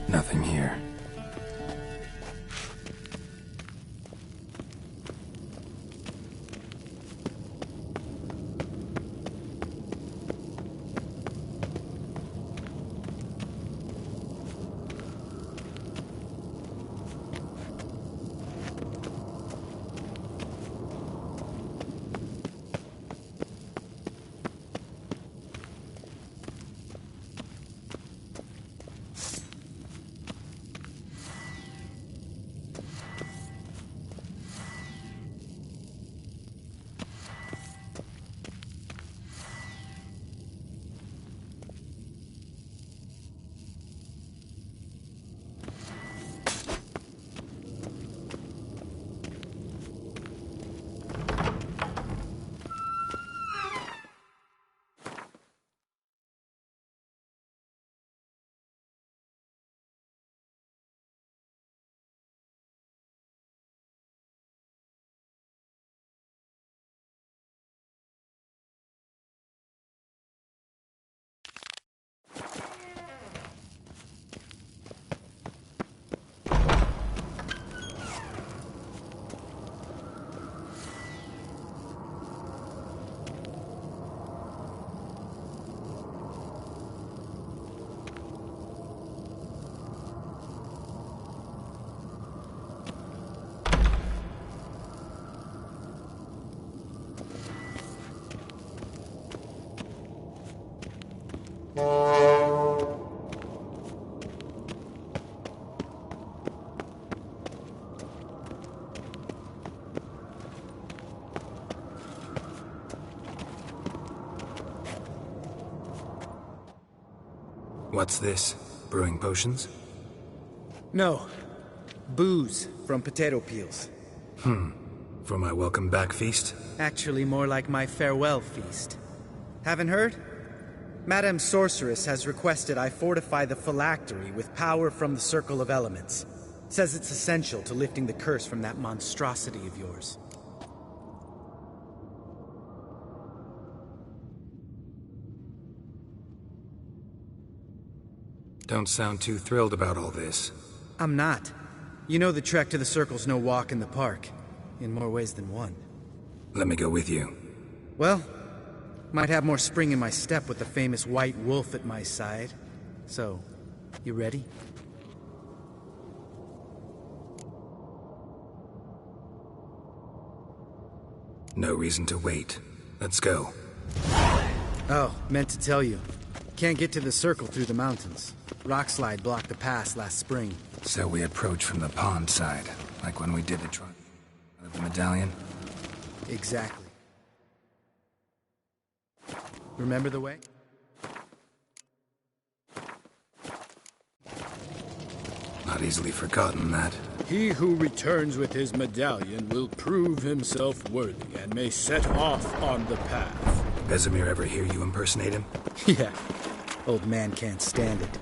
Nothing here. What's this? Brewing potions? No. Booze from potato peels. For my welcome back feast? Actually more like my farewell feast. Haven't heard? Madame Sorceress has requested I fortify the phylactery with power from the Circle of Elements. Says it's essential to lifting the curse from that monstrosity of yours. Don't sound too thrilled about all this. I'm not. You know the trek to the Circle's no walk in the park. In more ways than one. Let me go with you. Well, might have more spring in my step with the famous White Wolf at my side. So, you ready? No reason to wait. Let's go. Oh, meant to tell you. Can't get to the Circle through the mountains. Rockslide blocked the pass last spring. So we approach from the pond side, like when we did the trunk of the medallion? Exactly. Remember the way? Not easily forgotten, that. He who returns with his medallion will prove himself worthy and may set off on the path. Vesemir ever hear you impersonate him? Yeah. Old man can't stand it.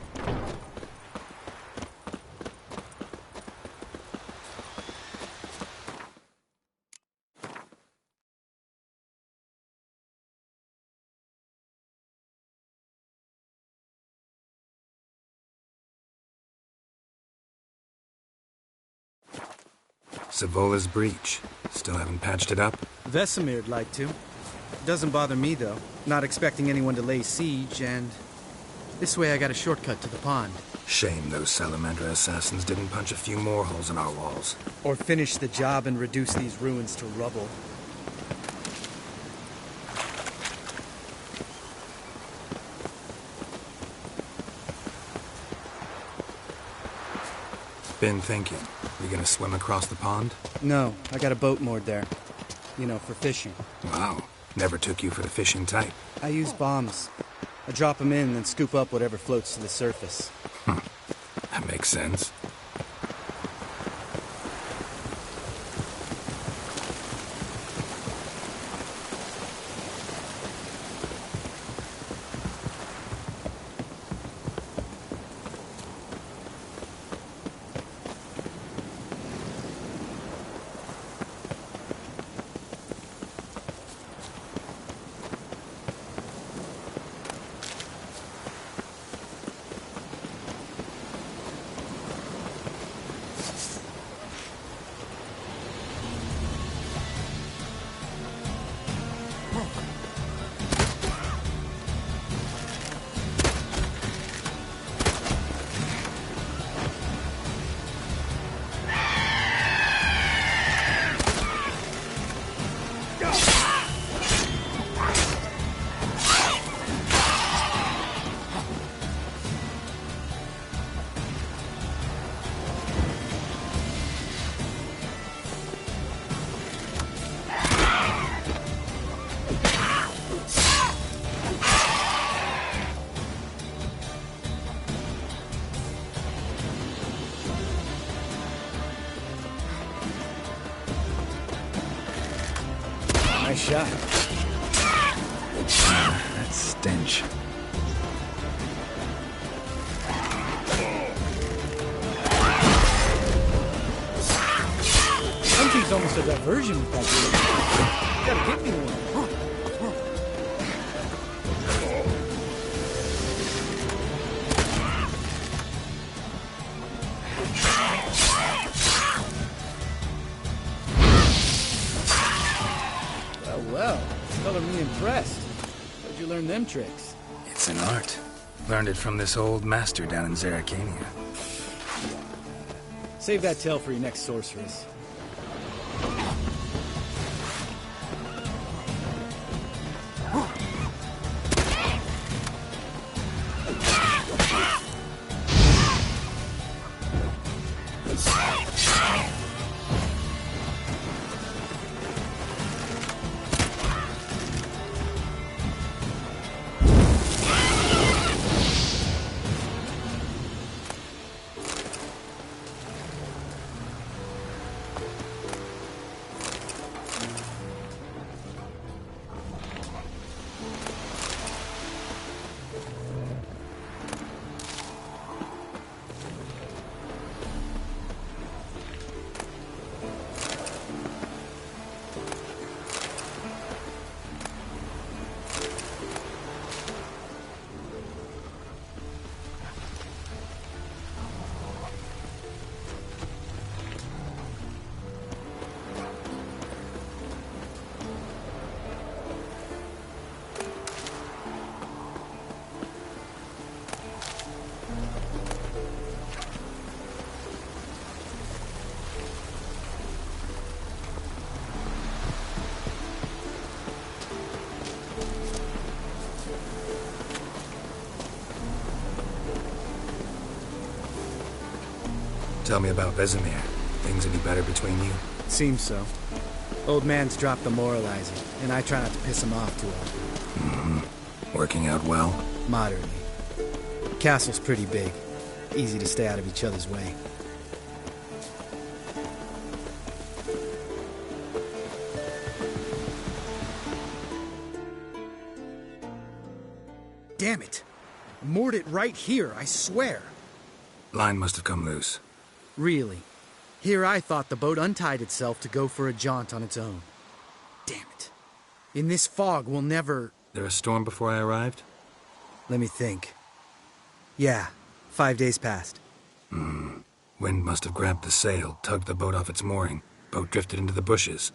Savola's breach. Still haven't patched it up? Vesemir'd like to. Doesn't bother me, though. Not expecting anyone to lay siege, and... this way I got a shortcut to the pond. Shame those Salamander assassins didn't punch a few more holes in our walls. Or finish the job and reduce these ruins to rubble. Been thinking. We gonna swim across the pond? No, I got a boat moored there. You know, for fishing. Wow. Never took you for the fishing type. I use bombs. I drop them in and then scoop up whatever floats to the surface. That makes sense. Nice shot. That stench. Something's almost a diversion with that dude. You gotta get me one. Well, color me impressed. Where'd you learn them tricks? It's an art. Learned it from this old master down in Zerrikania. Save that tale for your next sorceress. Tell me about Vesemir. Things any better between you? Seems so. Old man's dropped the moralizing, and I try not to piss him off too often. Working out well? Moderately. Castle's pretty big. Easy to stay out of each other's way. Damn it! Moored it right here, I swear. Line must have come loose. Really? Here I thought the boat untied itself to go for a jaunt on its own. Damn it. In this fog, we'll never... There a storm before I arrived? Let me think. Yeah, 5 days passed. Wind must have grabbed the sail, tugged the boat off its mooring. Boat drifted into the bushes.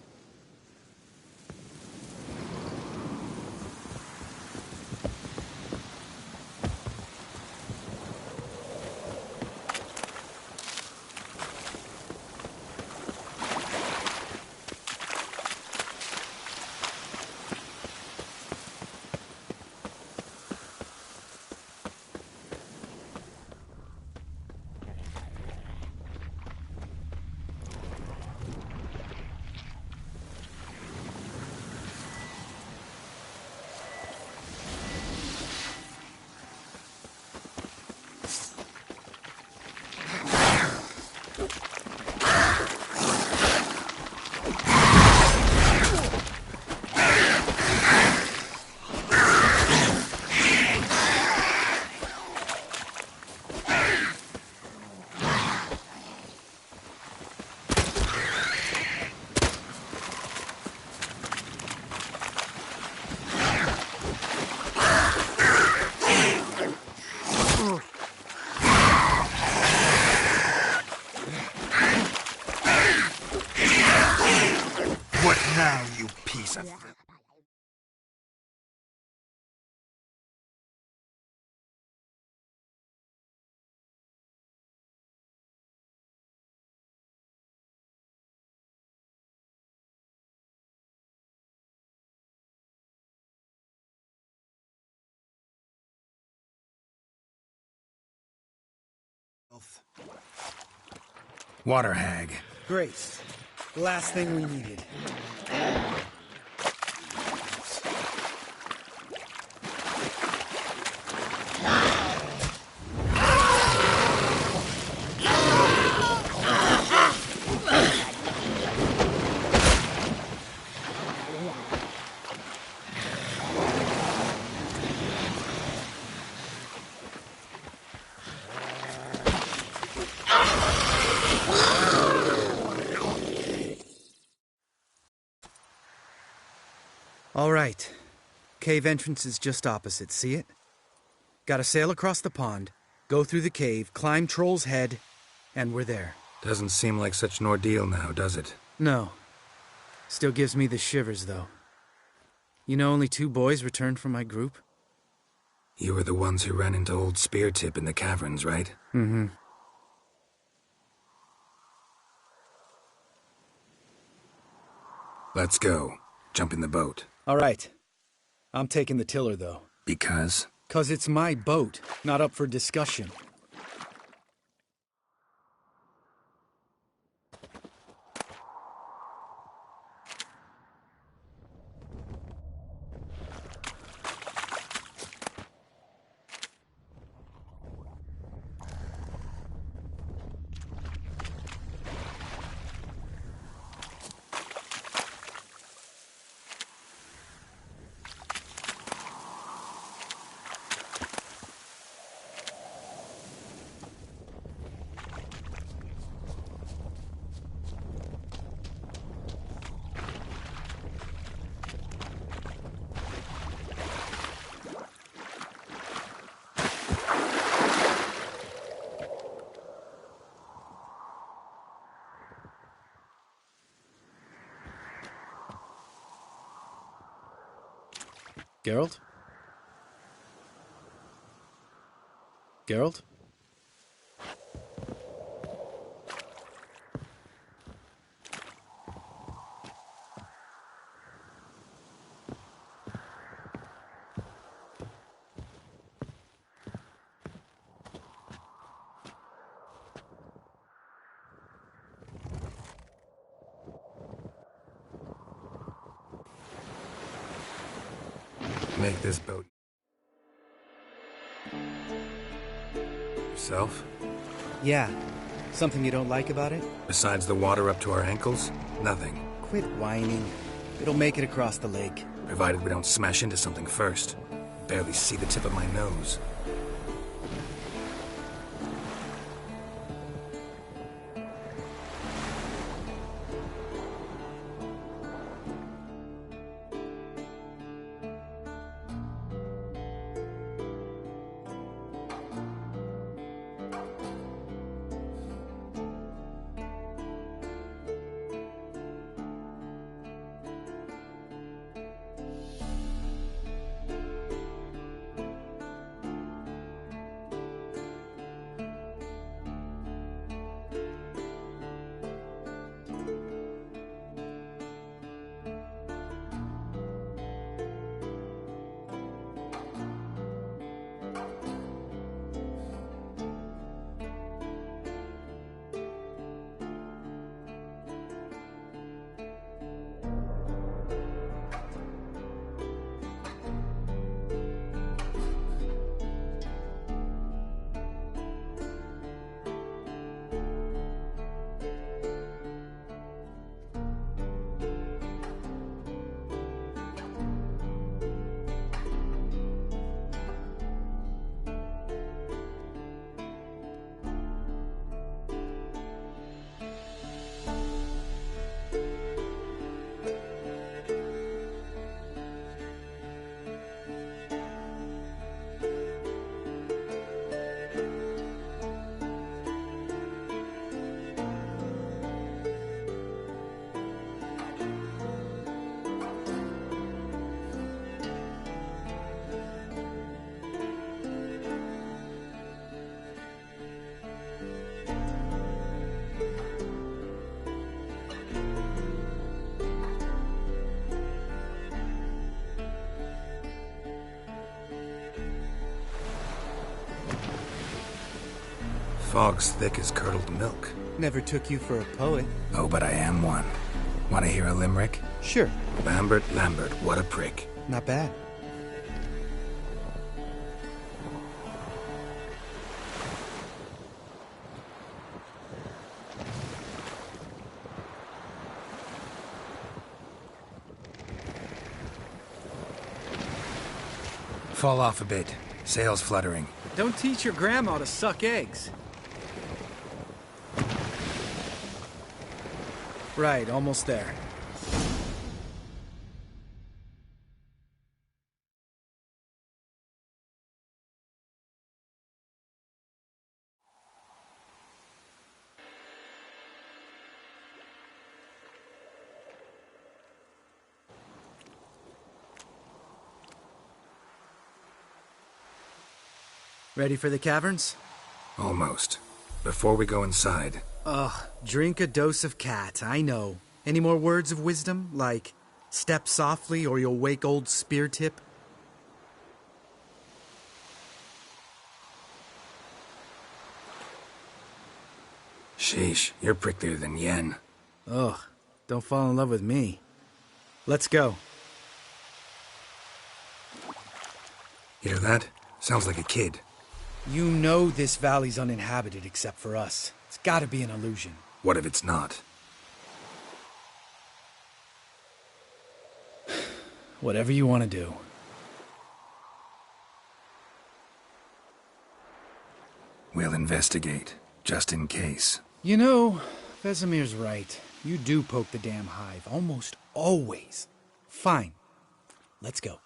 What now, you piece of... Water hag. Great. The last thing we needed. All right. Cave entrance is just opposite, see it? Gotta sail across the pond, go through the cave, climb Troll's Head, and we're there. Doesn't seem like such an ordeal now, does it? No. Still gives me the shivers, though. You know only 2 boys returned from my group? You were the ones who ran into old Speartip in the caverns, right? Mm-hmm. Let's go. Jump in the boat. All right. I'm taking the tiller, though. Because? 'Cause it's my boat, not up for discussion. Geralt? Geralt? Make this boat. Yourself? Yeah. Something you don't like about it? Besides the water up to our ankles? Nothing. Quit whining. It'll make it across the lake. Provided we don't smash into something first. Barely see the tip of my nose. Fog's thick as curdled milk. Never took you for a poet. Oh, but I am one. Want to hear a limerick? Sure. Lambert, Lambert, what a prick. Not bad. Fall off a bit. Sails fluttering. Don't teach your grandma to suck eggs. Right, almost there. Ready for the caverns? Almost. Before we go inside... Ugh, drink a dose of cat, I know. Any more words of wisdom, like, step softly or you'll wake old Spear Tip? Sheesh, you're pricklier than Yen. Ugh, don't fall in love with me. Let's go. Hear that? Sounds like a kid. You know this valley's uninhabited except for us. It's gotta be an illusion. What if it's not? Whatever you want to do. We'll investigate, just in case. You know, Vesemir's right. You do poke the damn hive, almost always. Fine. Let's go.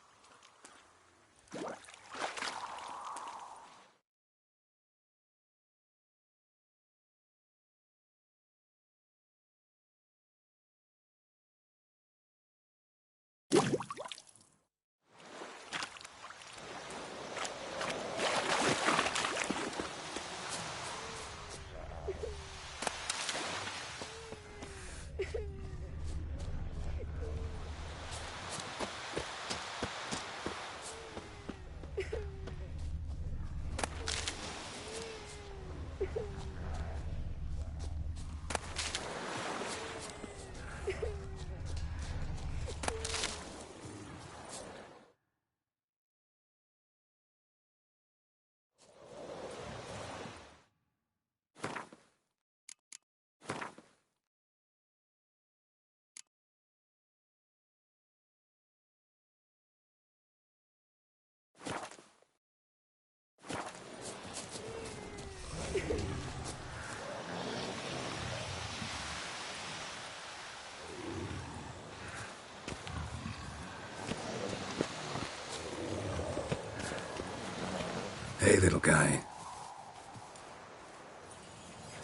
Hey, little guy.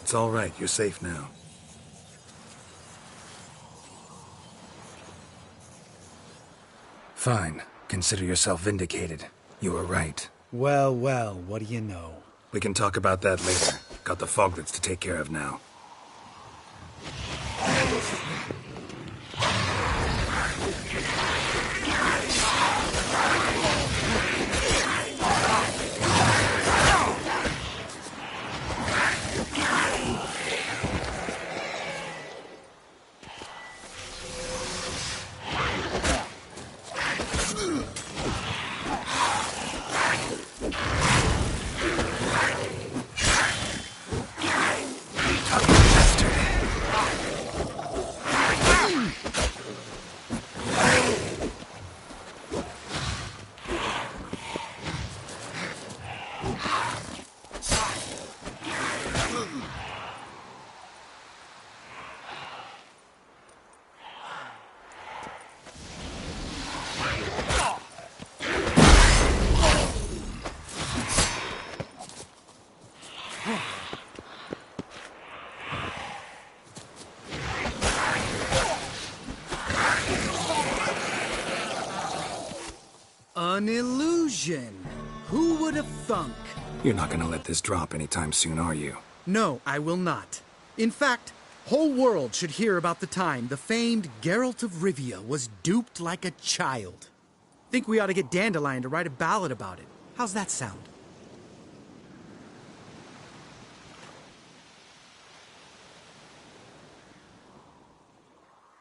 It's all right, you're safe now. Fine. Consider yourself vindicated. You were right. Well, well, what do you know? We can talk about that later. Got the foglets to take care of now. An illusion. Who would have thunk? You're not gonna let this drop anytime soon, are you? No, I will not. In fact, whole world should hear about the time the famed Geralt of Rivia was duped like a child. Think we ought to get Dandelion to write a ballad about it. How's that sound?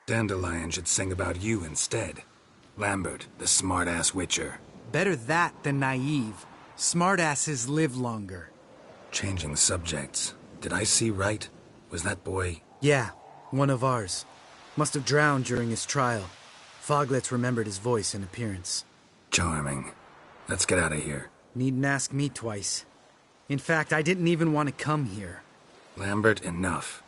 Dandelion should sing about you instead. Lambert, the smart-ass witcher. Better that than naive. Smartasses live longer. Changing subjects. Did I see right? Was that boy... Yeah, one of ours. Must have drowned during his trial. Foglets remembered his voice and appearance. Charming. Let's get out of here. Needn't ask me twice. In fact, I didn't even want to come here. Lambert, enough.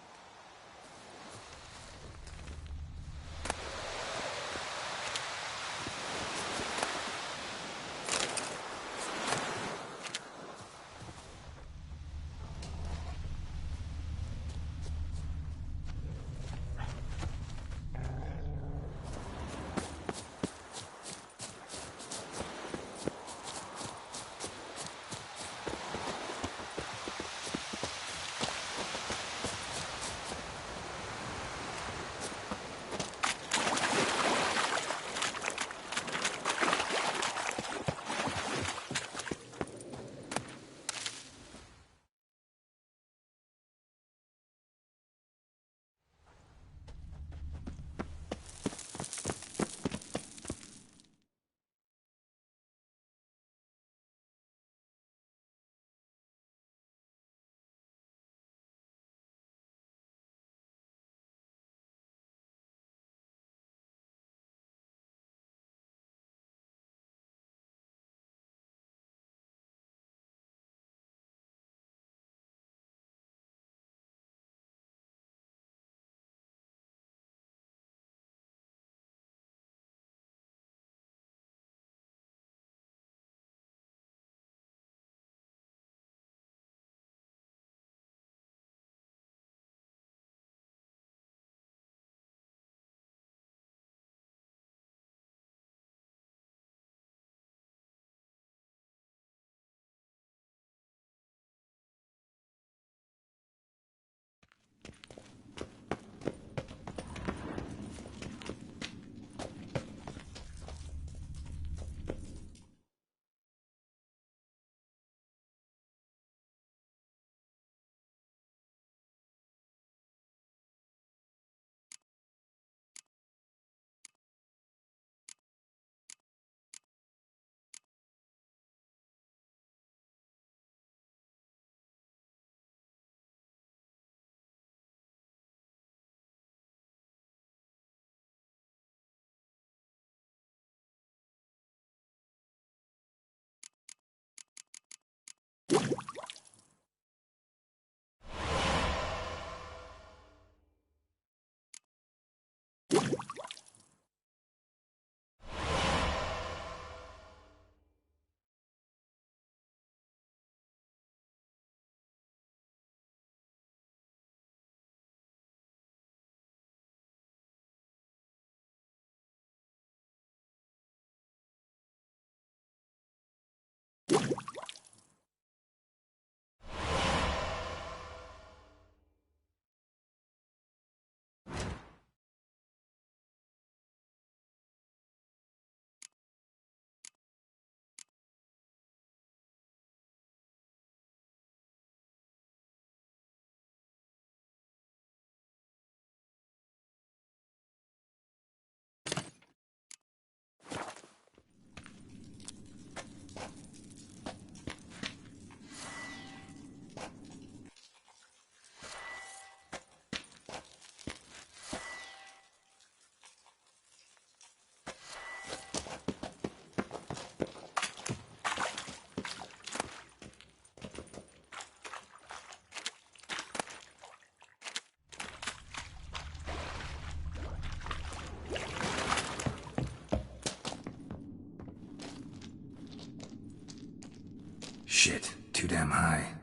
Shit, too damn high.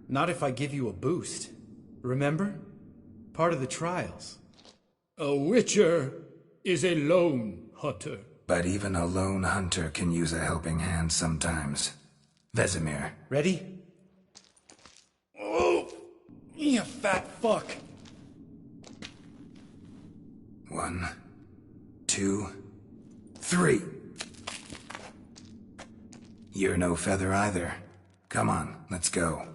Not if I give you a boost. Remember? Part of the trials. A witcher is a lone hunter. But even a lone hunter can use a helping hand sometimes. Vesemir. Ready? Oh! You fat fuck! 1, 2, 3. You're no feather either. Come on, let's go.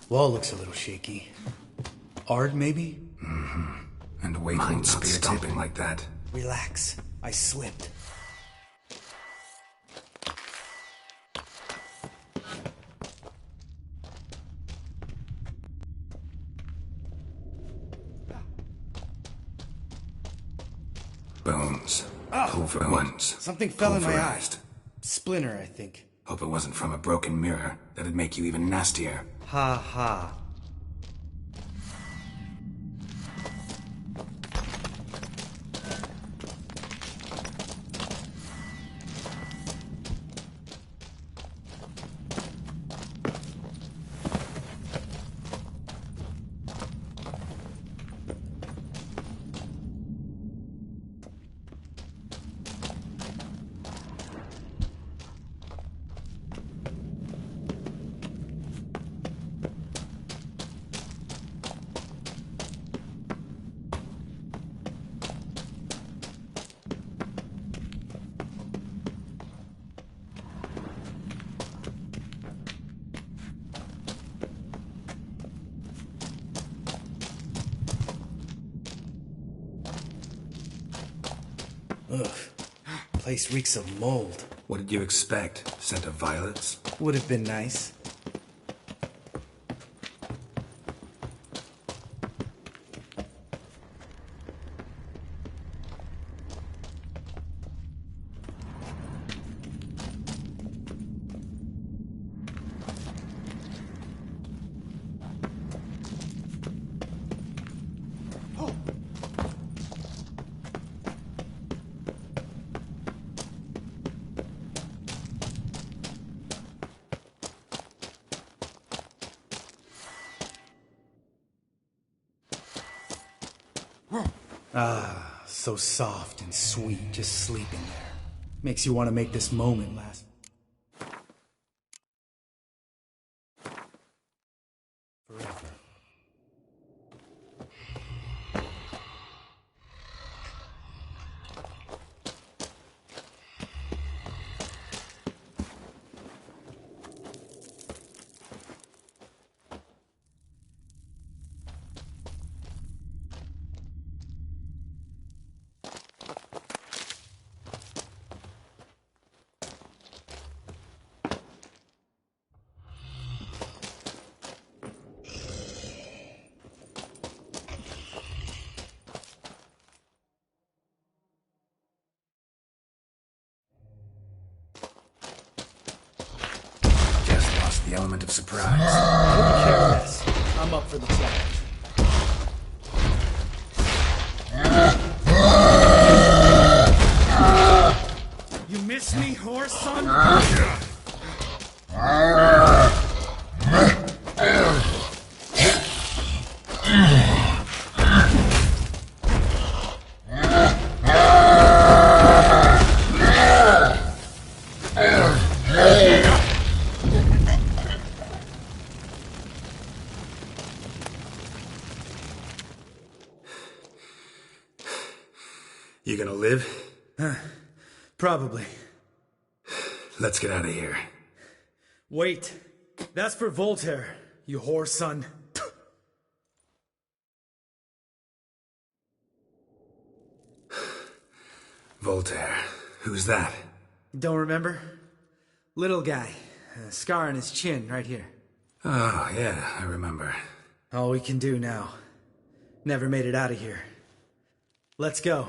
Wall looks a little shaky. Ard, maybe? And wait till spear stomping like that. Relax. I slipped. Bones. Oh, bones. Something fell in my eye. Pulverized. Splinter, I think. Hope it wasn't from a broken mirror. That'd make you even nastier. Ha ha. Ugh. Place reeks of mold. What did you expect? Scent of violets? Would have been nice. Ah, so soft and sweet, just sleeping there. Makes you want to make this moment last. Forever. The element of surprise. Couldn't care less. I'm up for the challenge. You miss me, horse son? You gonna live? Probably. Let's get out of here. Wait. That's for Voltaire, you whore son. Voltaire. Who's that? Don't remember? Little guy. A scar on his chin, right here. Oh, yeah, I remember. All we can do now. Never made it out of here. Let's go.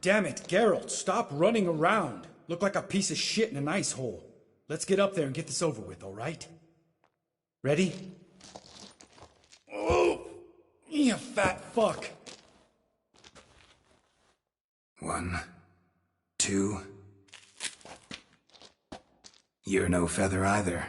Damn it, Geralt, stop running around. Look like a piece of shit in an ice hole. Let's get up there and get this over with, all right? Ready? Oh, you fat fuck. 1, 2. You're no feather either.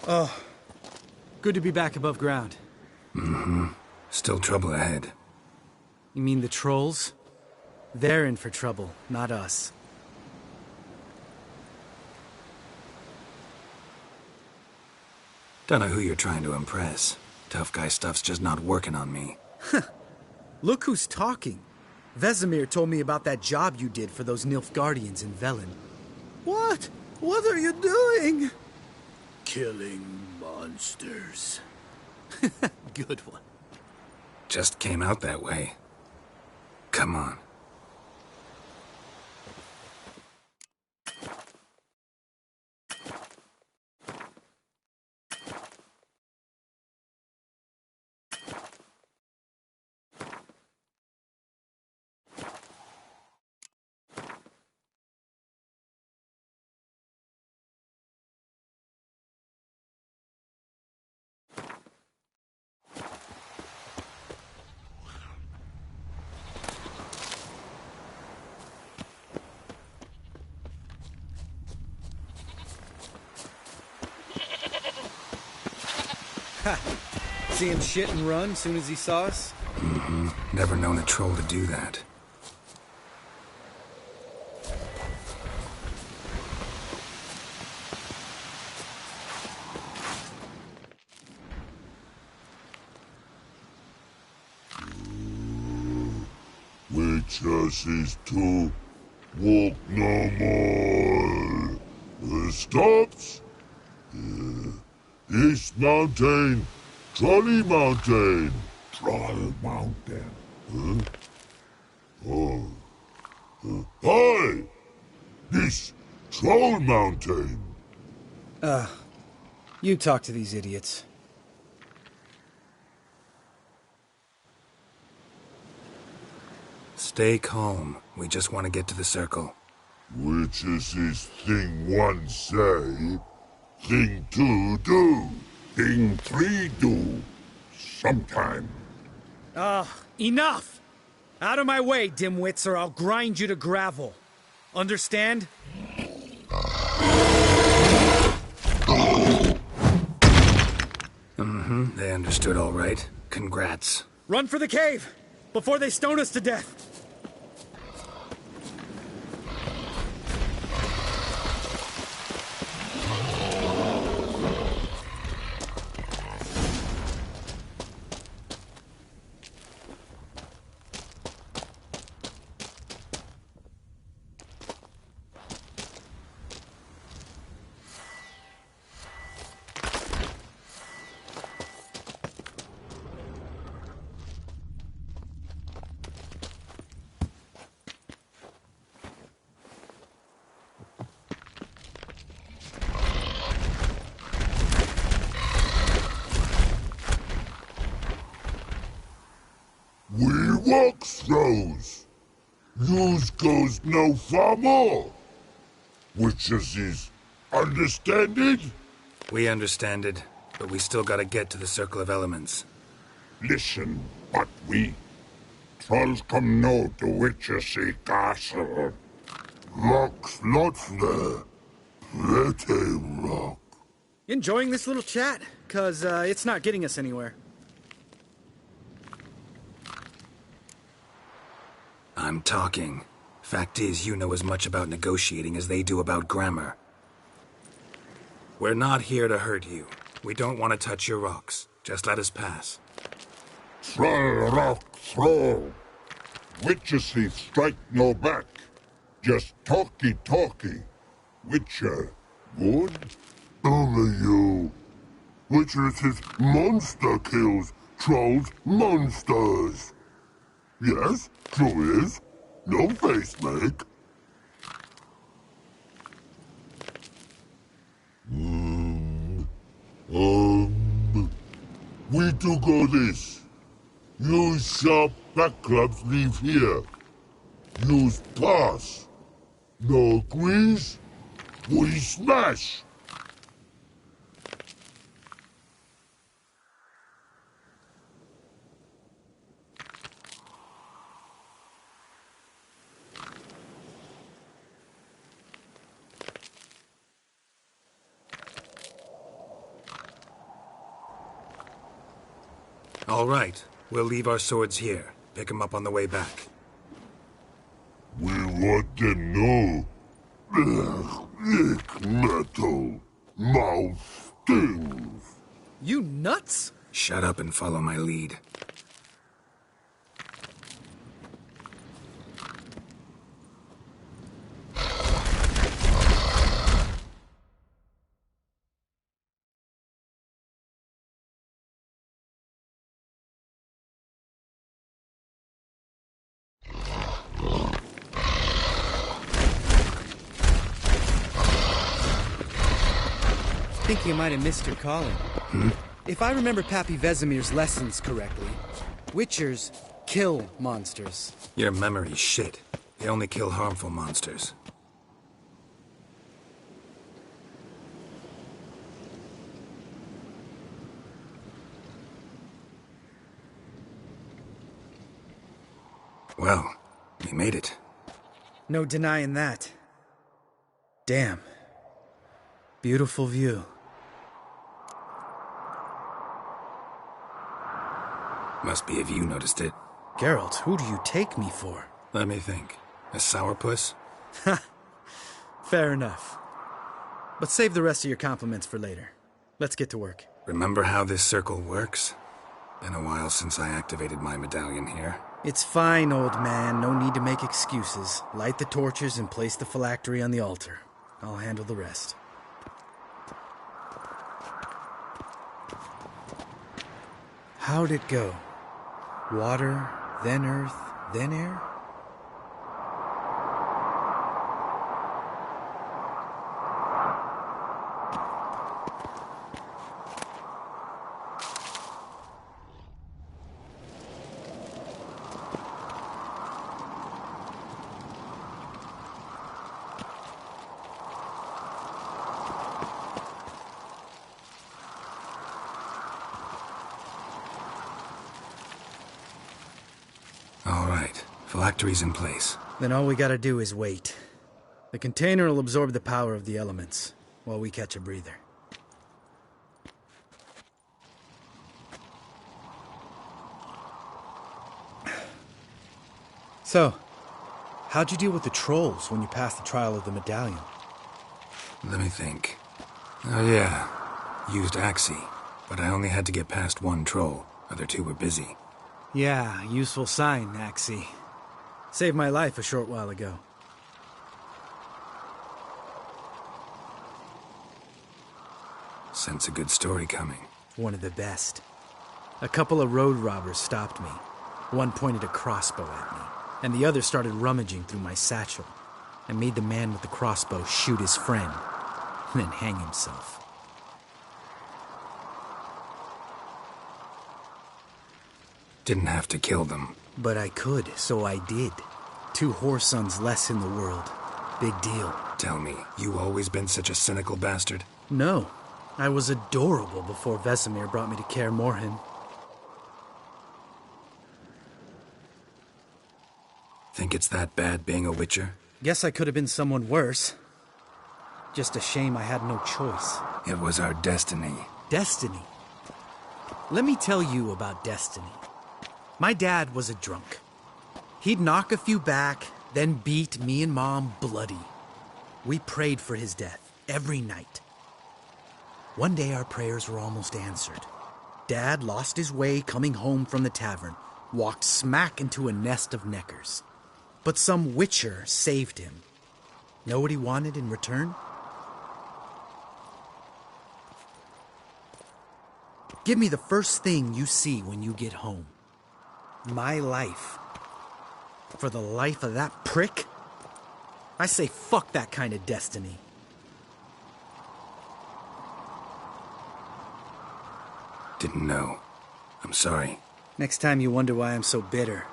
Oh, good to be back above ground. Still trouble ahead. You mean the trolls? They're in for trouble, not us. Don't know who you're trying to impress. Tough guy stuff's just not working on me. Look who's talking. Vesemir told me about that job you did for those Nilfgaardians in Velen. What? What are you doing? Killing monsters. Good one. Just came out that way. Come on. See him shit and run soon as he saw us? Never known a troll to do that. Witches is to walk no more. Stops? East Mountain, Trolley Mountain. Troll Mountain. Hi! This Troll Mountain. You talk to these idiots. Stay calm. We just want to get to the circle. Witches is thing one say, thing two do, thing three do. Sometime. Enough! Out of my way, dimwits, or I'll grind you to gravel. Understand? They understood all right. Congrats. Run for the cave! Before they stone us to death! rock throws. Yous goes no far more. Witches is understand it? We understand it, but we still gotta get to the Circle of Elements. Listen, but we trolls come no to Witches castle. Rocks lots there. Pretty rock. Enjoying this little chat? 'Cause it's not getting us anywhere. I'm talking. Fact is, you know as much about negotiating as they do about grammar. We're not here to hurt you. We don't want to touch your rocks. Just let us pass. Troll rock throw. Witches he strike no back. Just talky. Witcher, good? Only you. Witches his monster kills. Trolls monsters. Yes, true is. No face make. We do go this. Use sharp back clubs leave here. Use pass. No agrees? We smash. All right. We'll leave our swords here. Pick them up on the way back. We want them know. Lick metal. Mouth stings. You nuts? Shut up and follow my lead. I think you might have missed your calling. If I remember Pappy Vesemir's lessons correctly, Witchers kill monsters. Your memory's shit. They only kill harmful monsters. Well, we made it. No denying that. Damn. Beautiful view. Must be if you noticed it. Geralt, who do you take me for? Let me think. A sourpuss? Fair enough. But save the rest of your compliments for later. Let's get to work. Remember how this circle works? Been a while since I activated my medallion here. It's fine, old man. No need to make excuses. Light the torches and place the phylactery on the altar. I'll handle the rest. How'd it go? Water, then earth, then air? All right. Phylactery's in place. Then all we gotta do is wait. The container will absorb the power of the elements, while we catch a breather. So, how'd you deal with the trolls when you passed the trial of the medallion? Let me think. Oh yeah. Used Axie. But I only had to get past one troll. Other two were busy. Yeah, useful sign, Axie. Saved my life a short while ago. Sense a good story coming. One of the best. A couple of road robbers stopped me. One pointed a crossbow at me, and the other started rummaging through my satchel. I made the man with the crossbow shoot his friend, and then hang himself. Didn't have to kill them. But I could, so I did. 2 whoresons less in the world. Big deal. Tell me, you always been such a cynical bastard? No. I was adorable before Vesemir brought me to Kaer Morhen. Think it's that bad being a Witcher? Guess I could have been someone worse. Just a shame I had no choice. It was our destiny. Destiny? Let me tell you about destiny. My dad was a drunk. He'd knock a few back, then beat me and Mom bloody. We prayed for his death every night. One day our prayers were almost answered. Dad lost his way coming home from the tavern, walked smack into a nest of neckers. But some Witcher saved him. Know what he wanted in return? Give me the first thing you see when you get home. My life. For the life of that prick? I say fuck that kind of destiny. Didn't know. I'm sorry. Next time you wonder why I'm so bitter,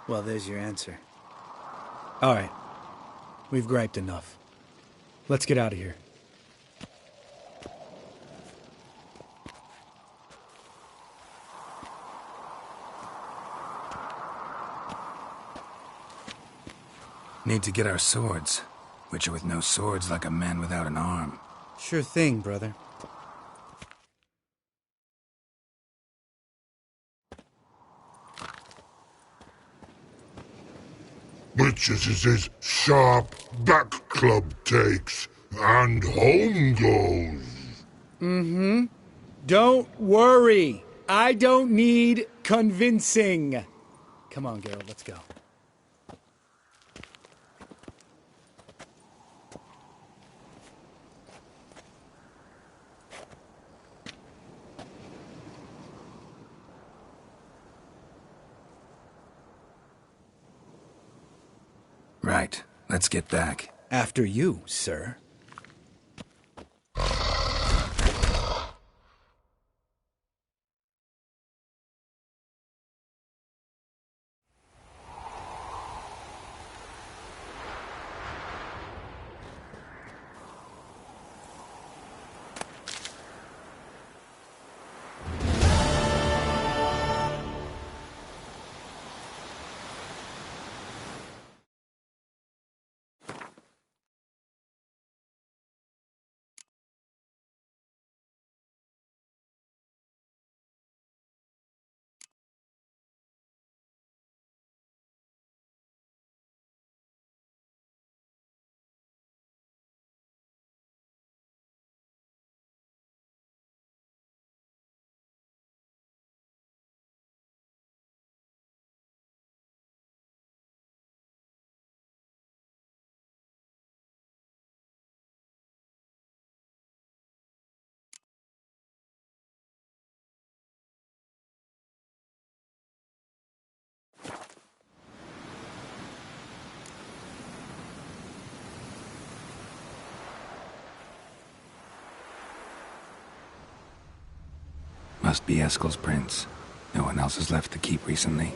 well, there's your answer. All right. We've griped enough. Let's get out of here. Need to get our swords. Witcher with no swords like a man without an arm. Sure thing, brother. Witches is his sharp back club takes, and home goes. Don't worry. I don't need convincing. Come on, Geralt, let's go. Right. Let's get back. After you, sir. Must be Eskel's prince. No one else has left the keep recently.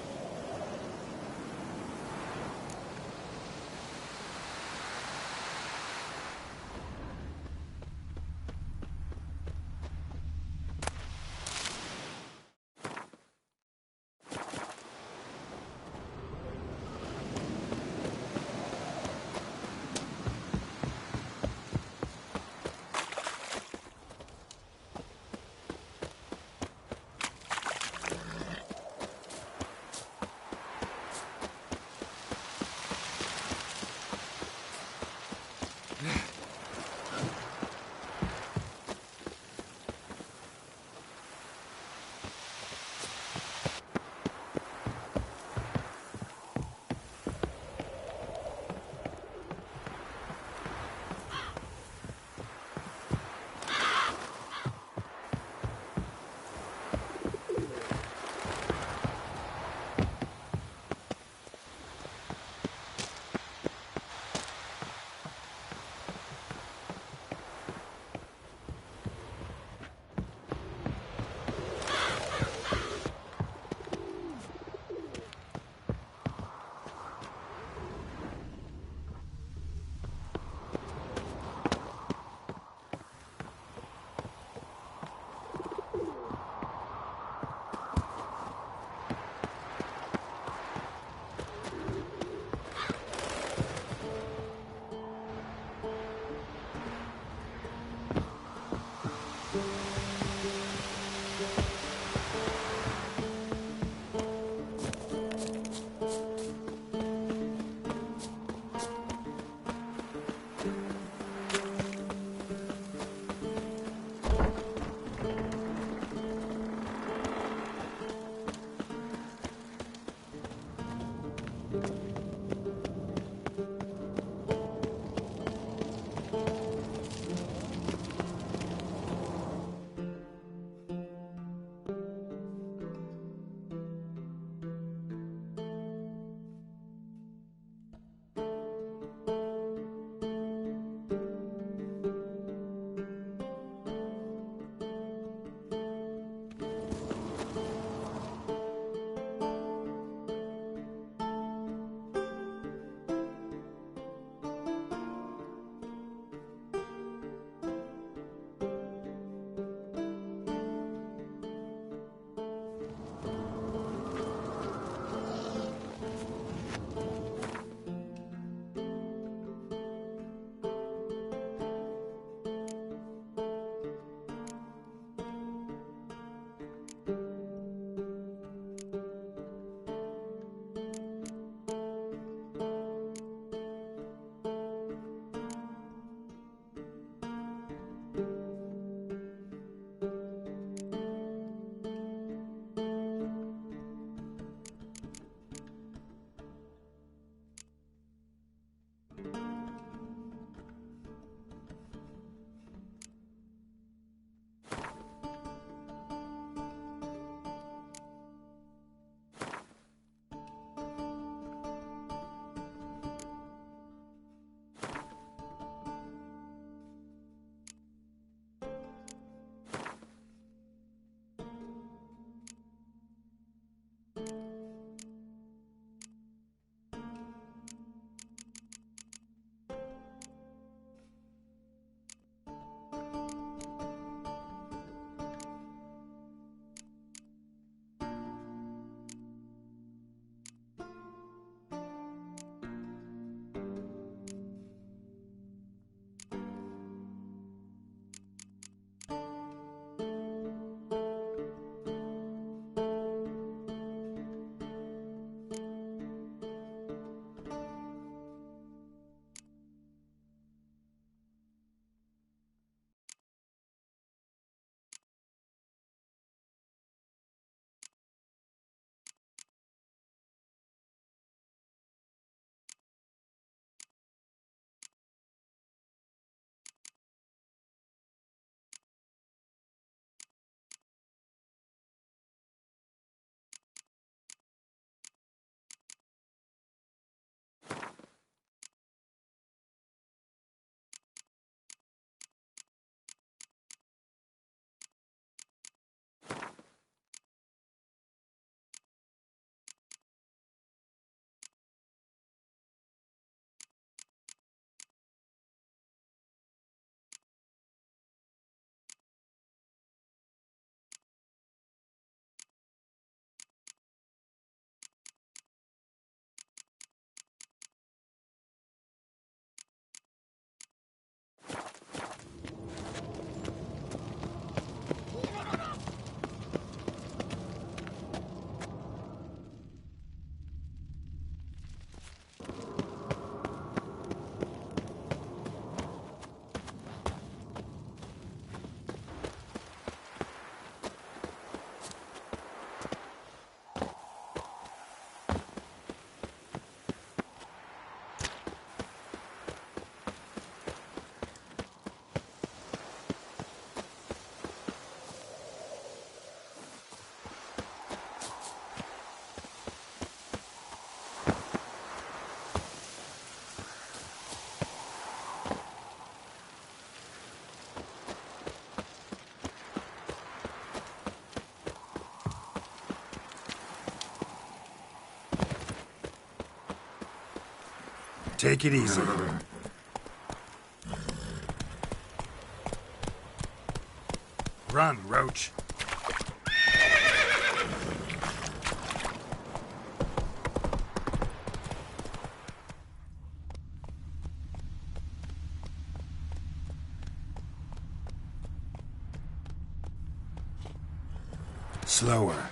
Take it easy. Run, Roach. Slower.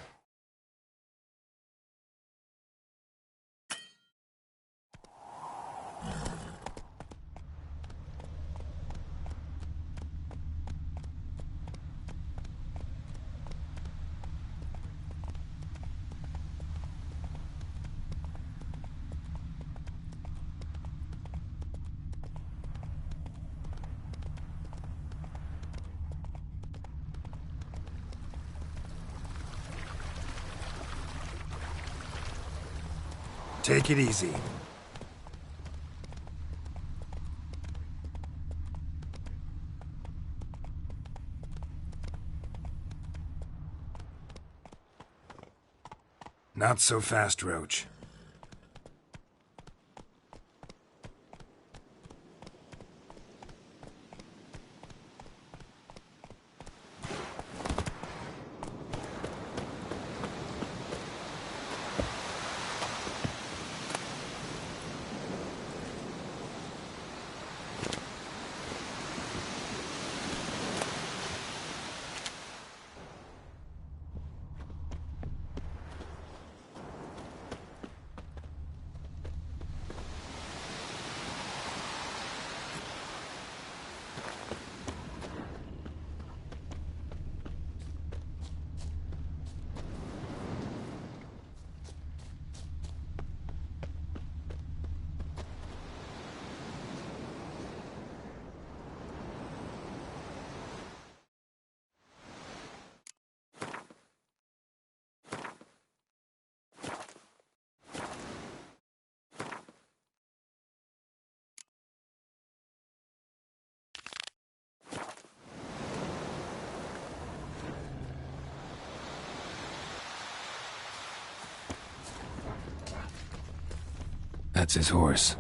Take it easy. Not so fast, Roach. That's his horse.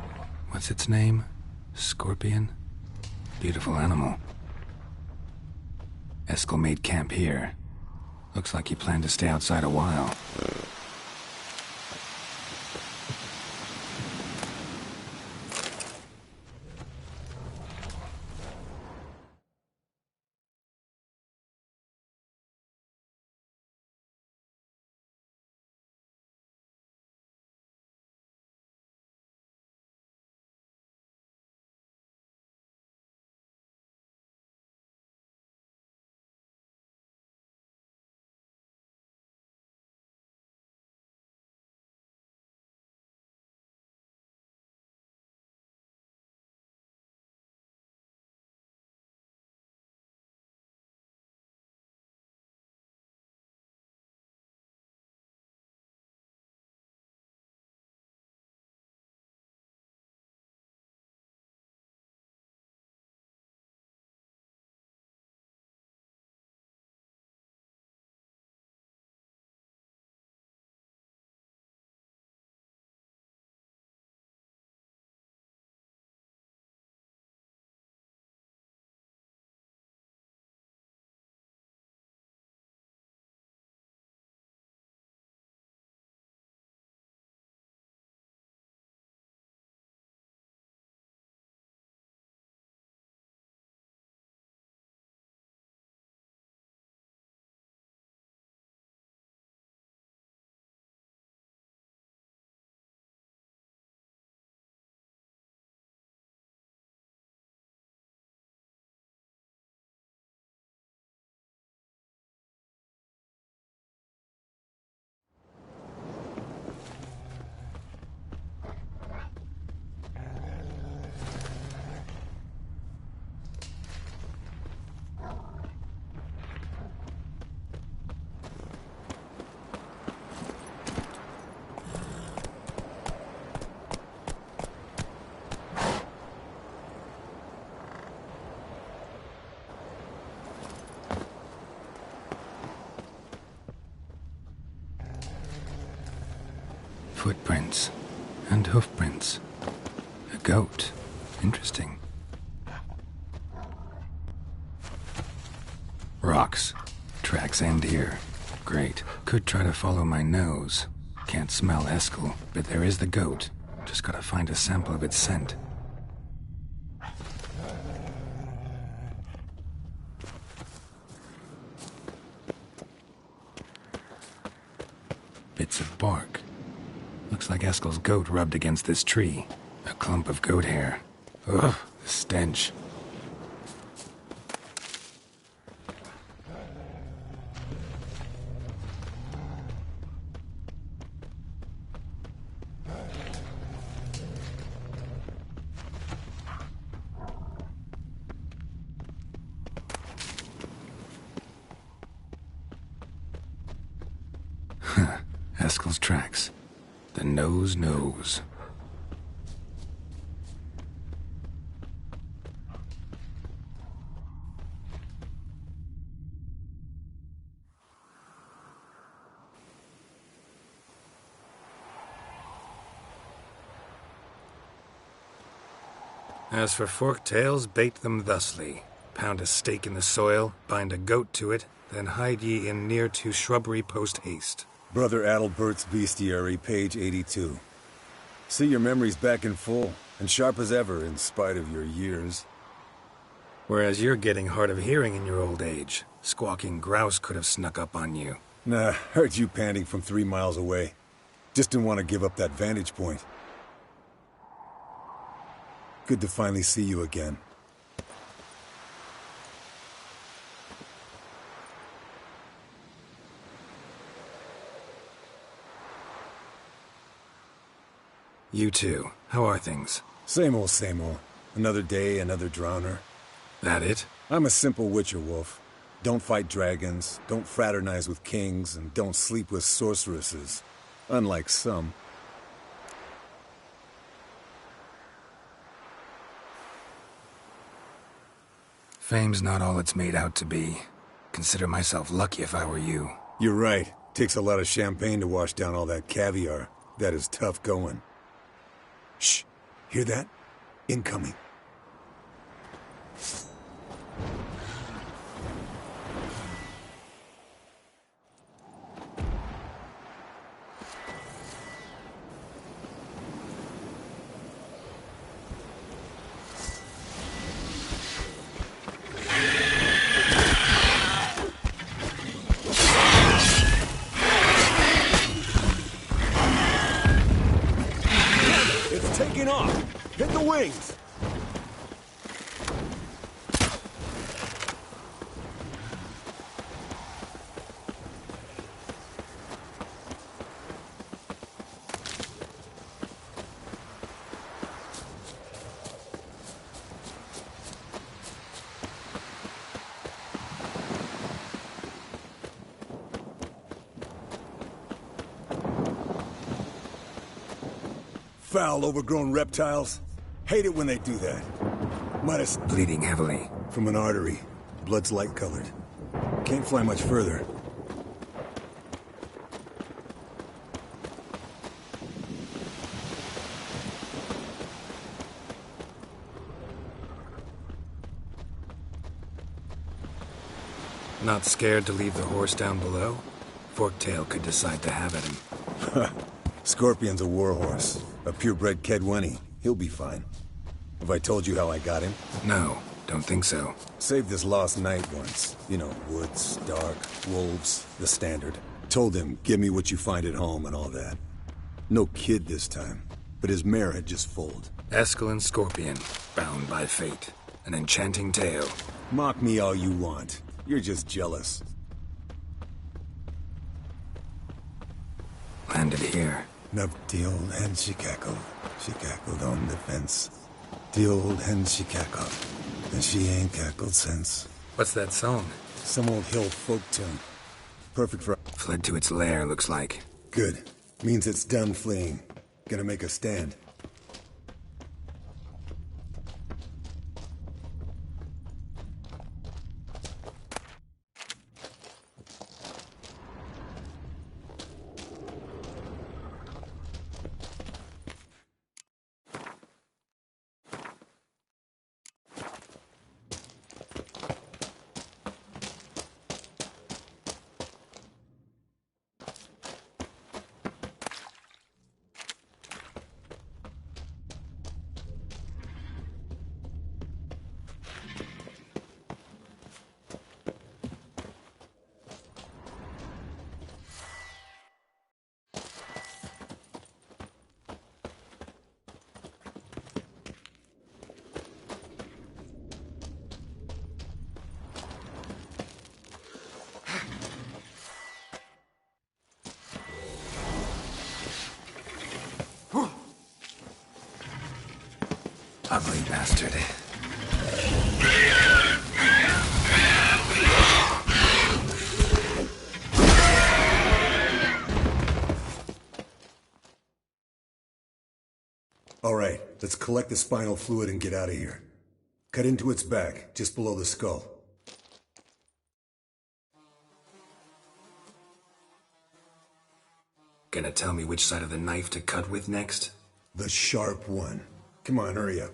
What's its name? Scorpion? Beautiful animal. Eskel made camp here. Looks like he planned to stay outside a while. Footprints and hoofprints. A goat. Interesting. Rocks. Tracks end here. Great. Could try to follow my nose. Can't smell Eskel, but there is the goat. Just gotta find a sample of its scent. Bits of bark. Looks like Eskel's goat rubbed against this tree. A clump of goat hair. Ugh, the stench. Eskel's tracks. The nose knows. As for forked tails, bait them thusly. Pound a stake in the soil, bind a goat to it, then hide ye in near to shrubbery post haste. Brother Adalbert's Bestiary, page 82. See your memories back in full, and sharp as ever in spite of your years. Whereas you're getting hard of hearing in your old age. Squawking grouse could have snuck up on you. Nah, heard you panting from 3 miles away. Just didn't want to give up that vantage point. Good to finally see you again. You too. How are things? Same old, same old. Another day, another drowner. That it? I'm a simple witcher wolf. Don't fight dragons, don't fraternize with kings, and don't sleep with sorceresses. Unlike some. Fame's not all it's made out to be. Consider myself lucky if I were you. You're right. Takes a lot of champagne to wash down all that caviar. That is tough going. Shh. Hear that? Incoming. Taking off! Hit the wings! Foul, overgrown reptiles. Hate it when they do that. Might have... Bleeding heavily. From an artery. Blood's light-colored. Can't fly much further. Not scared to leave the horse down below? Forktail could decide to have at him. Scorpion's a warhorse. A purebred Kedwenny. He'll be fine. Have I told you how I got him? No, don't think so. Saved this lost knight once. You know, woods, dark, wolves, the standard. Told him, give me what you find at home and all that. No kid this time, but his mare had just foaled. Eskel and Scorpion, bound by fate. An enchanting tale. Mock me all you want. You're just jealous. Landed here. Nup the old hen she cackled. She cackled on the fence. The old hen she cackled. And she ain't cackled since. What's that song? Some old hill folk tune. Perfect for... Fled to its lair, looks like. Good. Means it's done fleeing. Gonna make a stand. Ugly bastard. All right, let's collect the spinal fluid and get out of here. Cut into its back, just below the skull. Gonna tell me which side of the knife to cut with next? The sharp one. Come on, hurry up.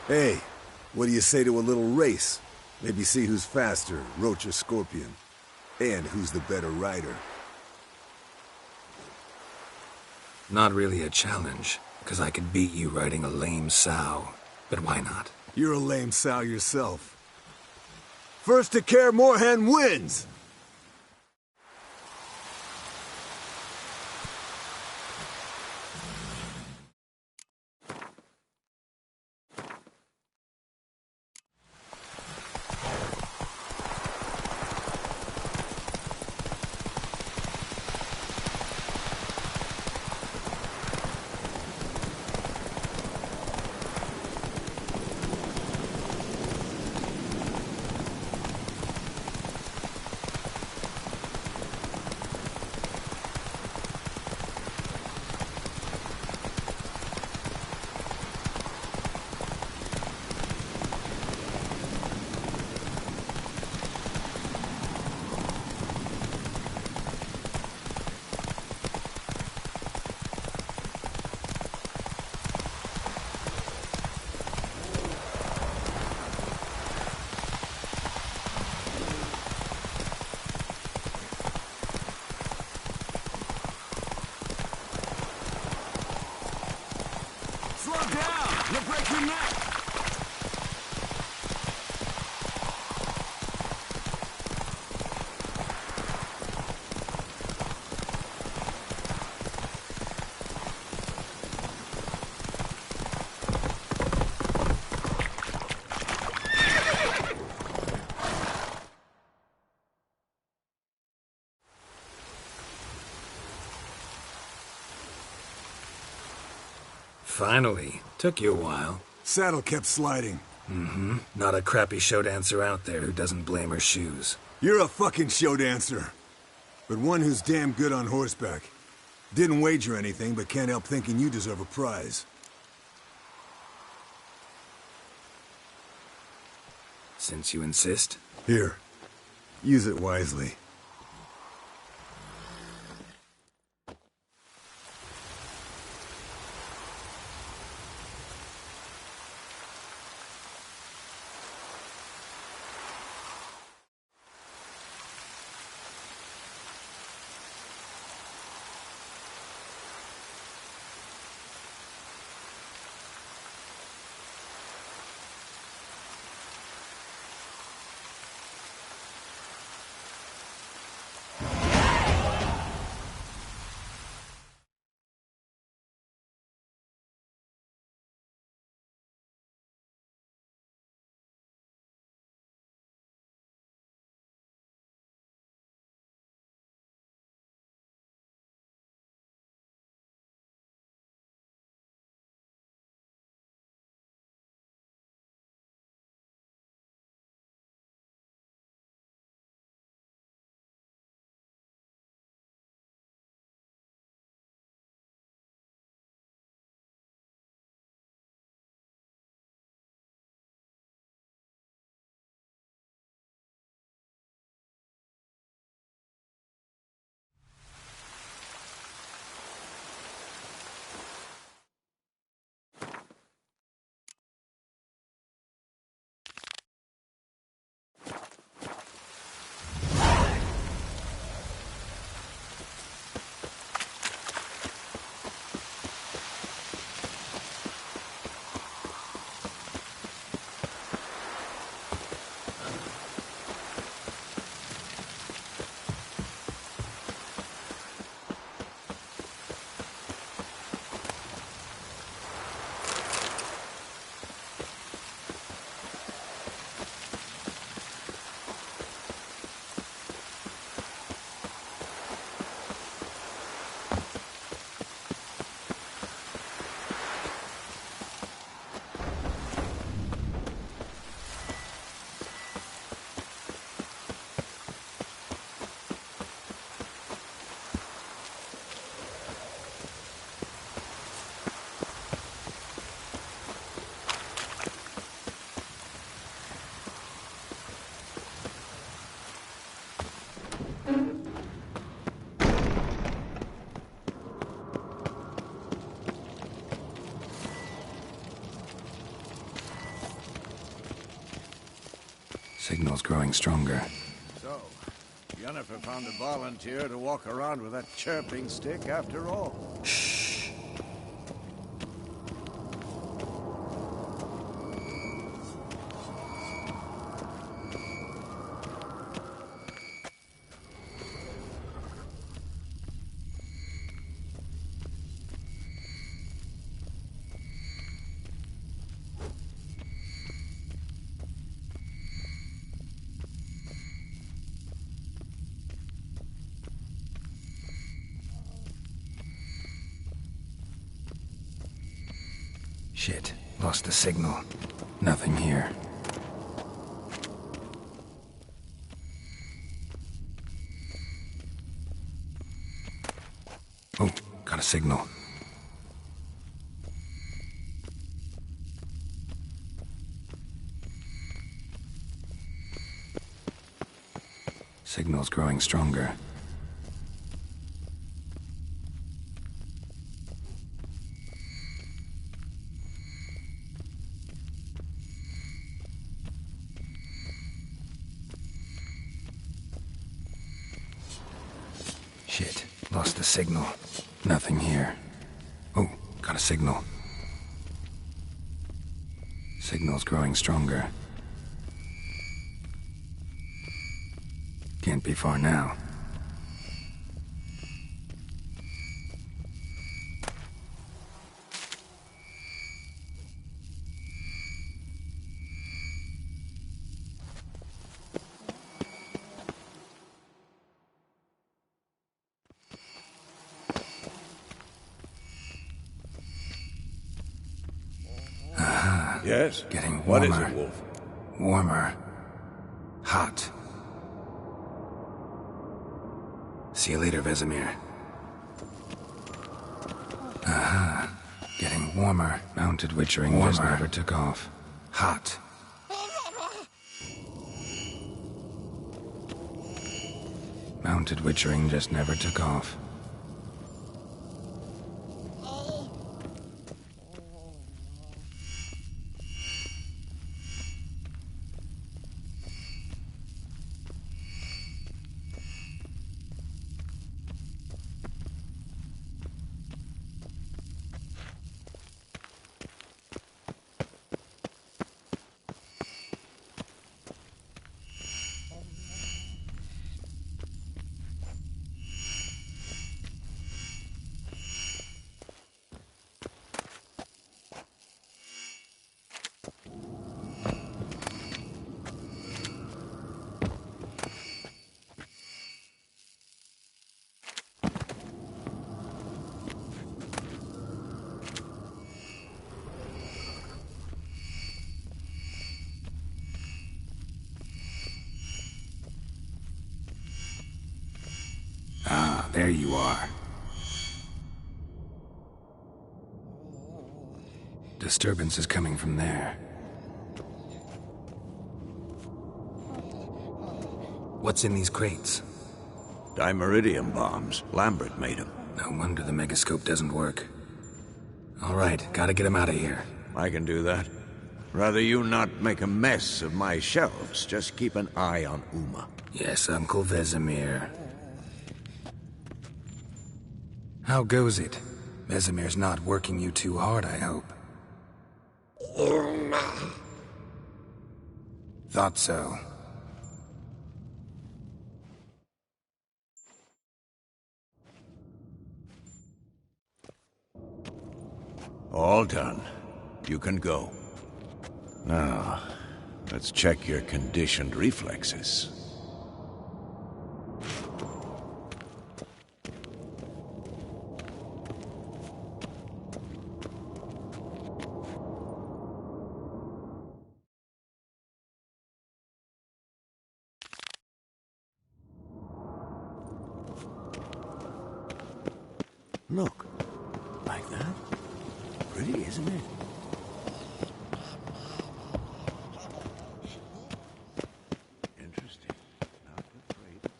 Hey, what do you say to a little race? Maybe see who's faster, Roach or Scorpion. And who's the better rider. Not really a challenge, because I could beat you riding a lame sow. But why not? You're a lame sow yourself. First to Kaer Morhen wins! Finally. Took you a while. Saddle kept sliding. Mm-hmm. Not a crappy show dancer out there who doesn't blame her shoes. You're a fucking show dancer. But one who's damn good on horseback. Didn't wager anything, but can't help thinking you deserve a prize. Since you insist. Here. Use it wisely. Signal's growing stronger. So, Yennefer found a volunteer to walk around with that chirping stick after all. Shh. Shit, lost the signal. Nothing here. Oh, got a signal. Signal's growing stronger. Shit, lost the signal. Nothing here. Oh, got a signal. Signal's growing stronger. Can't be far now. Yes? Getting What warmer. is it, Wolf? Warmer. Hot. See you later, Vesemir. Aha. Getting warmer. Mounted witchering just never took off. Hot. Mounted witchering just never took off. Ah, there you are. Disturbance is coming from there. What's in these crates? Dimeridium bombs. Lambert made them. No wonder the megascope doesn't work. All right, gotta get him out of here. I can do that. Rather you not make a mess of my shelves. Just keep an eye on Uma. Yes, Uncle Vesemir. How goes it? Vesemir's not working you too hard, I hope. Thought so. All done. You can go. Now, let's check your conditioned reflexes. Look, like that? Pretty, isn't it? Interesting. Not the greatest.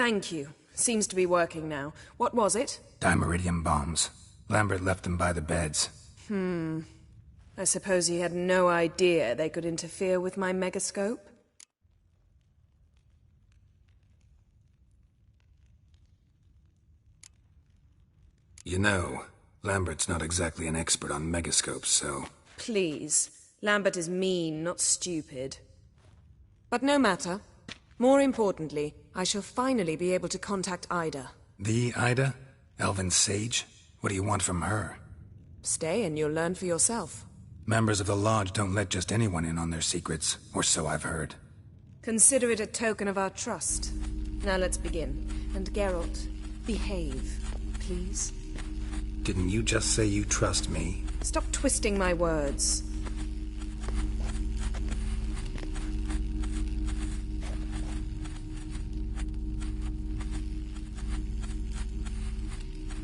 Thank you. Seems to be working now. What was it? Dimeridium bombs. Lambert left them by the beds. I suppose he had no idea they could interfere with my megascope? You know, Lambert's not exactly an expert on megascopes, so... Please. Lambert is mean, not stupid. But no matter. More importantly, I shall finally be able to contact Ida. The Ida? Elven sage? What do you want from her? Stay and you'll learn for yourself. Members of the Lodge don't let just anyone in on their secrets, or so I've heard. Consider it a token of our trust. Now let's begin. And Geralt, behave, please. Didn't you just say you trust me? Stop twisting my words.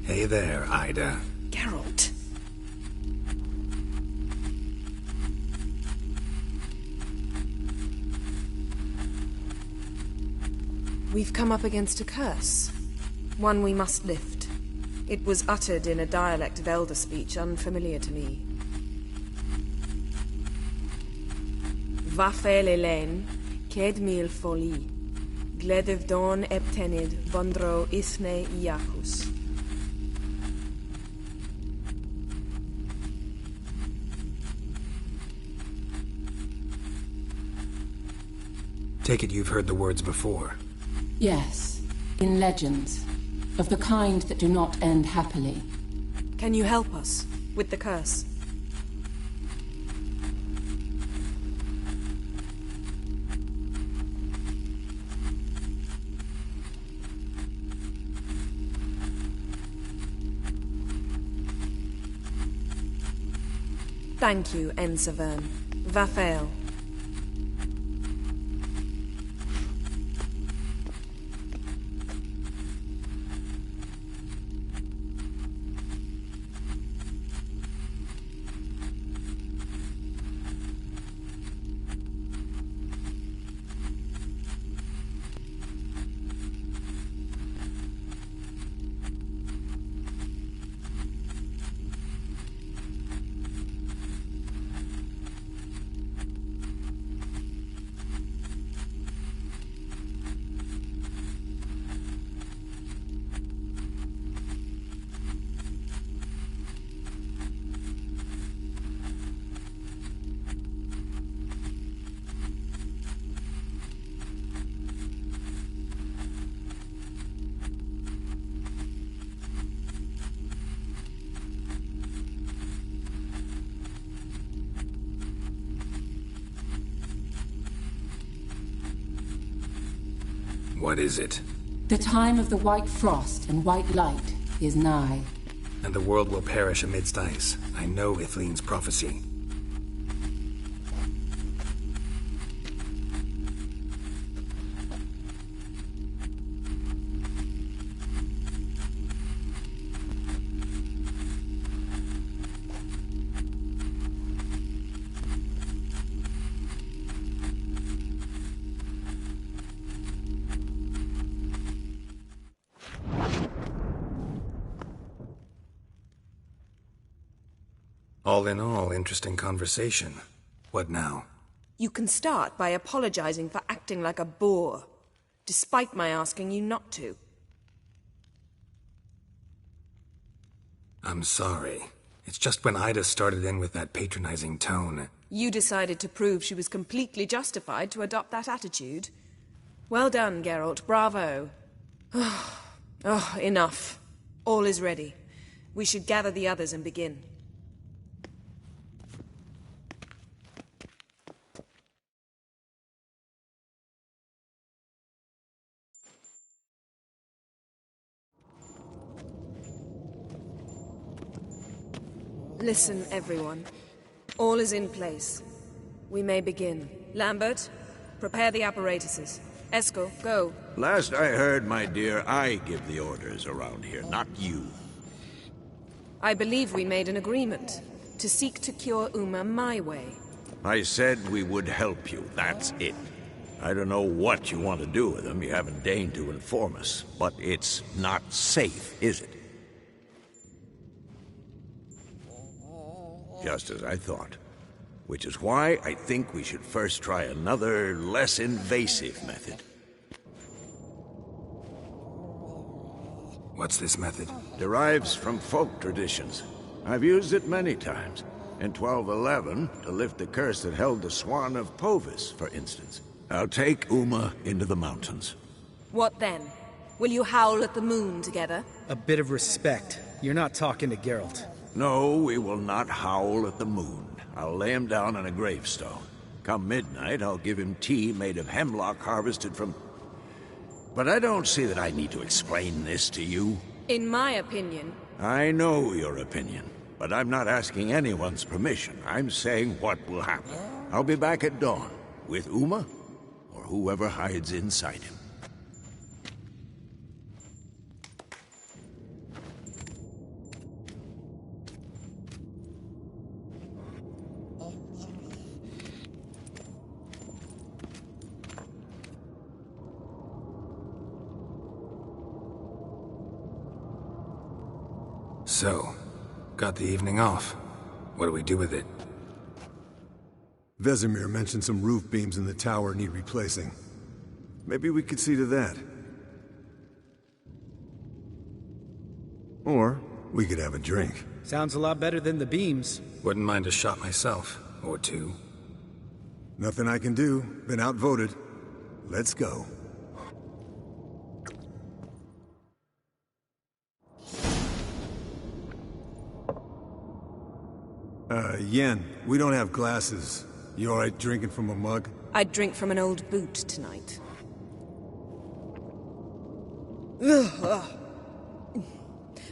Hey there, Ida. Geralt. We've come up against a curse. One we must lift. It was uttered in a dialect of Elder speech unfamiliar to me. Vafel Elaine, Ked mil foli, Gledev don eptenid, Vondro isne Iacus. Take it you've heard the words before. Yes, in legends. Of the kind that do not end happily. Can you help us with the curse? Thank you, Ensavern. Vafel. What is it? The time of the white frost and white light is nigh. And the world will perish amidst ice. I know Ithleen's prophecy. All in all, interesting conversation. What now? You can start by apologizing for acting like a boor, despite my asking you not to. I'm sorry. It's just when Ida started in with that patronizing tone. You decided to prove she was completely justified to adopt that attitude. Well done, Geralt. Bravo. Oh, enough. All is ready. We should gather the others and begin. Listen, everyone. All is in place. We may begin. Lambert, prepare the apparatuses. Eskel, go. Last I heard, my dear, I give the orders around here, not you. I believe we made an agreement to seek to cure Uma my way. I said we would help you, that's it. I don't know what you want to do with them. You haven't deigned to inform us. But it's not safe, is it? Just as I thought. Which is why I think we should first try another, less invasive method. What's this method? Derives from folk traditions. I've used it many times. In 1211, to lift the curse that held the Swan of Povis, for instance. I'll take Uma into the mountains. What then? Will you howl at the moon together? A bit of respect. You're not talking to Geralt. No, we will not howl at the moon. I'll lay him down on a gravestone. Come midnight, I'll give him tea made of hemlock harvested from... But I don't see that I need to explain this to you. In my opinion... I know your opinion, but I'm not asking anyone's permission. I'm saying what will happen. I'll be back at dawn, with Uma, or whoever hides inside him. So, got the evening off. What do we do with it? Vesemir mentioned some roof beams in the tower need replacing. Maybe we could see to that. Or we could have a drink. Sounds a lot better than the beams. Wouldn't mind a shot myself, or two. Nothing I can do. Been outvoted. Let's go. Yen, we don't have glasses. You alright drinking from a mug? I'd drink from an old boot tonight.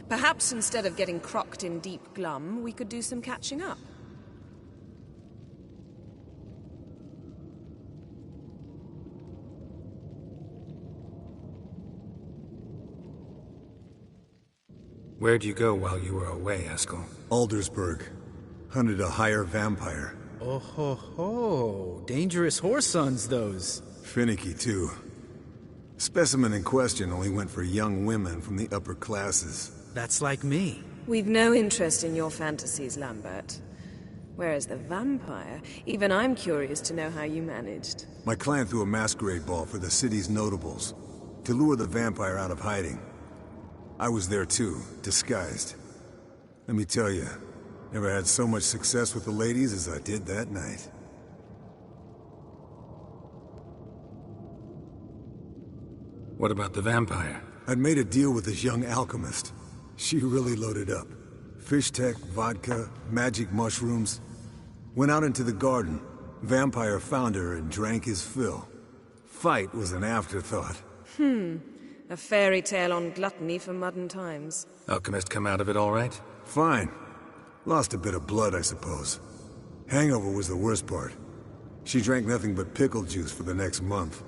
Perhaps instead of getting crocked in deep glum, we could do some catching up. Where'd you go while you were away, Eskel? Aldersburg. Hunted a higher vampire. Oh ho ho. Dangerous whoresons, those. Finicky, too. Specimen in question only went for young women from the upper classes. That's like me. We've no interest in your fantasies, Lambert. Whereas the vampire, even I'm curious to know how you managed. My clan threw a masquerade ball for the city's notables, to lure the vampire out of hiding. I was there too, disguised. Let me tell you, never had so much success with the ladies as I did that night. What about the vampire? I'd made a deal with this young alchemist. She really loaded up. Fish tech, vodka, magic mushrooms. Went out into the garden. Vampire found her and drank his fill. Fight was an afterthought. A fairy tale on gluttony for modern times. Alchemist come out of it all right? Fine. Lost a bit of blood, I suppose. Hangover was the worst part. She drank nothing but pickle juice for the next month.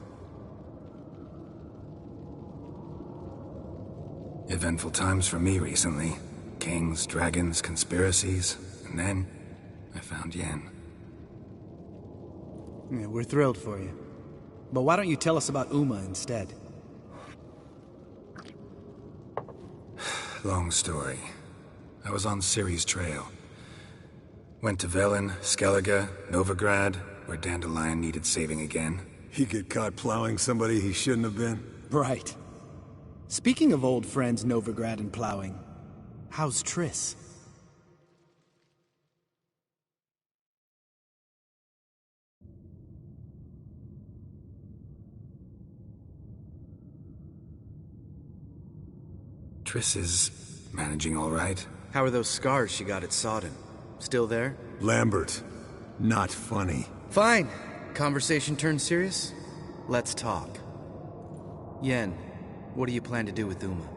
Eventful times for me recently. Kings, dragons, conspiracies, and then I found Yen. Yeah, we're thrilled for you. But why don't you tell us about Uma instead? Long story. I was on Ciri's trail. Went to Velen, Skellige, Novigrad, where Dandelion needed saving again. He get caught plowing somebody he shouldn't have been? Right. Speaking of old friends Novigrad and plowing, how's Triss? Triss is managing all right. How are those scars she got at Sodden? Still there? Lambert. Not funny. Fine. Conversation turned serious? Let's talk. Yen, what do you plan to do with Uma?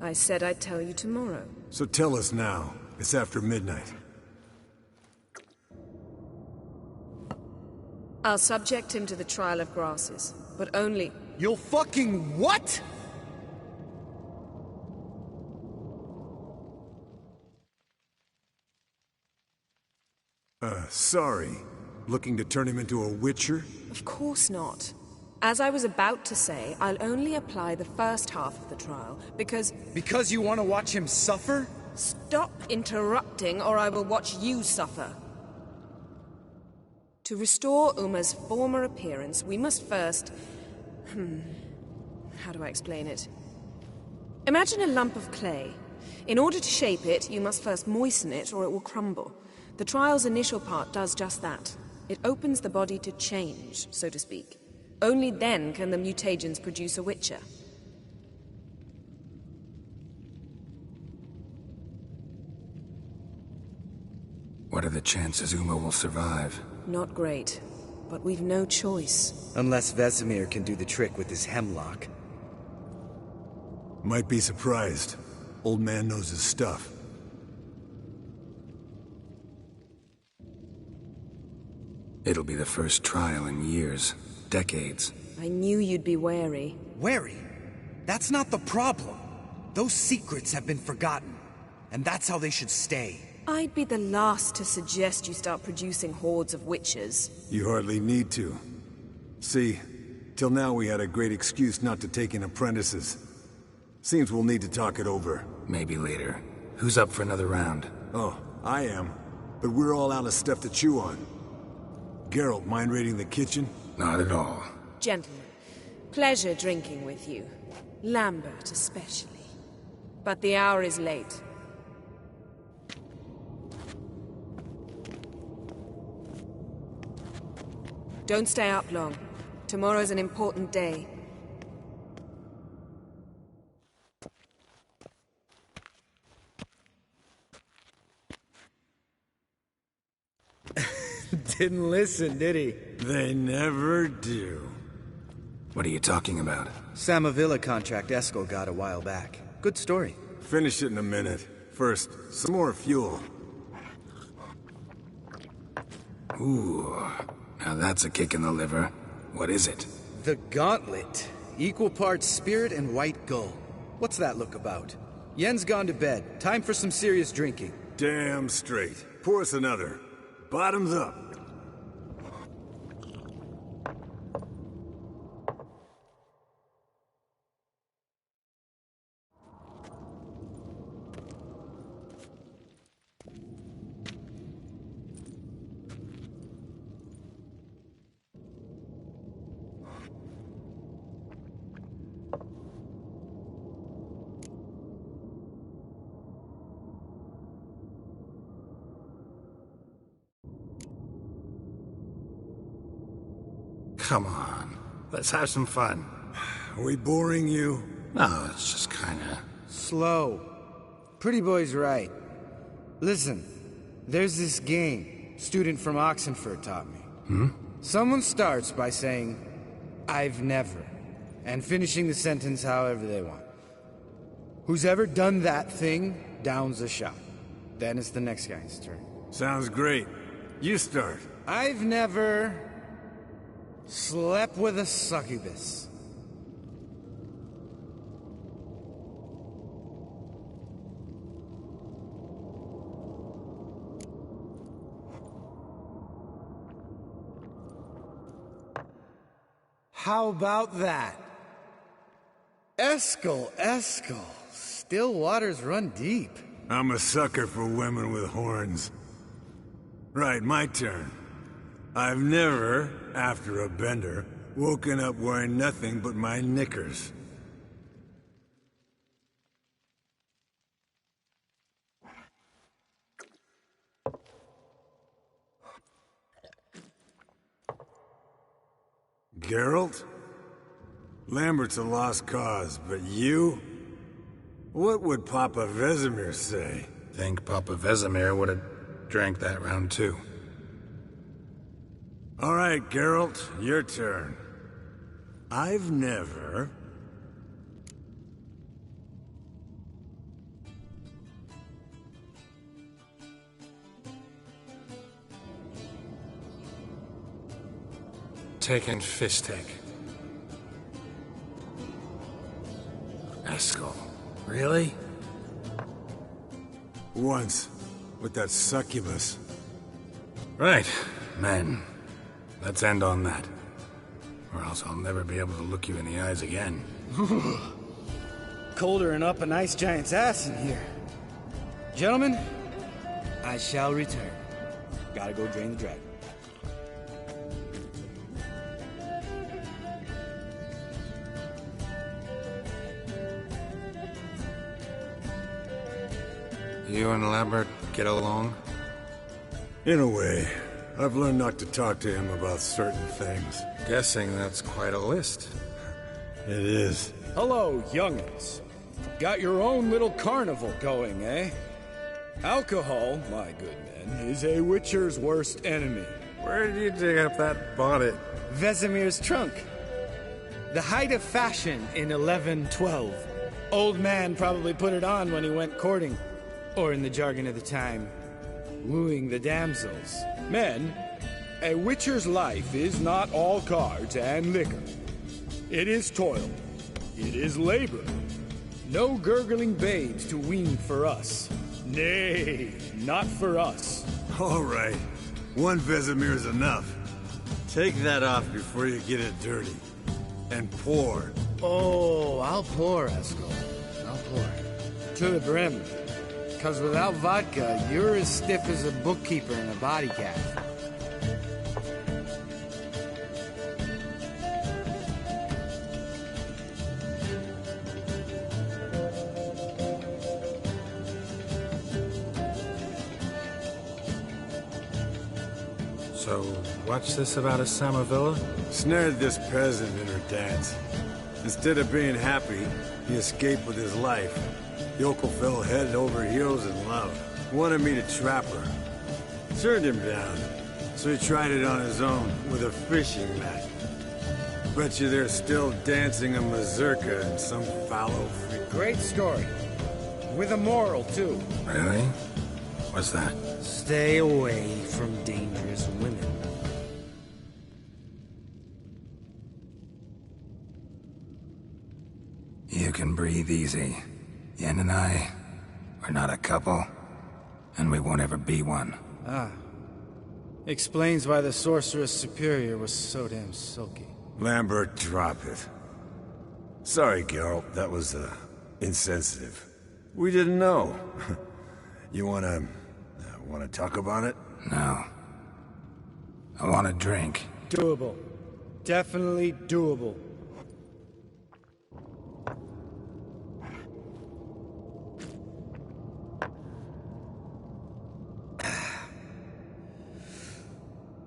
I said I'd tell you tomorrow. So tell us now. It's after midnight. I'll subject him to the trial of grasses, but only... You'll fucking what? Sorry. Looking to turn him into a witcher? Of course not. As I was about to say, I'll only apply the first half of the trial, because... Because you want to watch him suffer? Stop interrupting, or I will watch you suffer. To restore Uma's former appearance, we must first... How do I explain it? Imagine a lump of clay. In order to shape it, you must first moisten it, or it will crumble. The trial's initial part does just that. It opens the body to change, so to speak. Only then can the mutagens produce a Witcher. What are the chances Uma will survive? Not great, but we've no choice. Unless Vesemir can do the trick with his hemlock. Might be surprised. Old man knows his stuff. It'll be the first trial in years. Decades. I knew you'd be wary. Wary? That's not the problem. Those secrets have been forgotten. And that's how they should stay. I'd be the last to suggest you start producing hordes of witches. You hardly need to. See, till now we had a great excuse not to take in apprentices. Seems we'll need to talk it over. Maybe later. Who's up for another round? Oh, I am. But we're all out of stuff to chew on. Geralt, mind raiding the kitchen? Not at all. Gentlemen, pleasure drinking with you. Lambert especially. But the hour is late. Don't stay up long. Tomorrow's an important day. Didn't listen, did he? They never do. What are you talking about? Samavilla contract Eskel got a while back. Good story. Finish it in a minute. First, some more fuel. Ooh, now that's a kick in the liver. What is it? The Gauntlet. Equal parts spirit and white gull. What's that look about? Yen's gone to bed. Time for some serious drinking. Damn straight. Pour us another. Bottoms up. Come on. Let's have some fun. Are we boring you? No, it's just kinda... Slow. Pretty boy's right. Listen, there's this game student from Oxenford taught me. Someone starts by saying, I've never, and finishing the sentence however they want. Who's ever done that thing downs a shot. Then it's the next guy's turn. Sounds great. You start. I've never slept with a succubus. How about that? Eskel. Still waters run deep. I'm a sucker for women with horns. Right, my turn. I've never, after a bender, woken up wearing nothing but my knickers. Geralt? Lambert's a lost cause, but you? What would Papa Vesemir say? Think Papa Vesemir would have drank that round too. All right, Geralt, your turn. I've never... Taken Fistek. Eskel. Really? Once, with that succubus. Right, men. Let's end on that. or else I'll never be able to look you in the eyes again. Colder than up an ice giant's ass in here. Gentlemen, I shall return. Gotta go drain the dragon. You and Lambert get along? In a way. I've learned not to talk to him about certain things. Guessing that's quite a list. It is. Hello, young'uns. Got your own little carnival going, eh? Alcohol, my good men, is a witcher's worst enemy. Where did you dig up that bonnet? Vesemir's trunk. The height of fashion in 1112. Old man probably put it on when he went courting. Or in the jargon of the time, wooing the damsels. Men, a witcher's life is not all cards and liquor. It is toil. It is labor. No gurgling babes to wean for us. Nay, not for us. All right. One Vesemir's enough. Take that off before you get it dirty. And pour. Oh, I'll pour, Eskel. I'll pour. To the brim. Because without vodka, you're as stiff as a bookkeeper in a body calf. So, what's this about a Samavilla? Snared this peasant in her dance. Instead of being happy, he escaped with his life. Yokel fell head over heels in love. Wanted me to trap her. Turned him down. So he tried it on his own with a fishing net. Bet you they're still dancing a mazurka in some fallow freak. Great story. With a moral, too. Really? What's that? Stay away from dangerous women. You can breathe easy. Yen and I, we're not a couple, and we won't ever be one. Ah. Explains why the Sorceress Superior was so damn sulky. Lambert, drop it. Sorry, Geralt, that was, insensitive. We didn't know. You wanna talk about it? No. I want a drink. Doable. Definitely doable.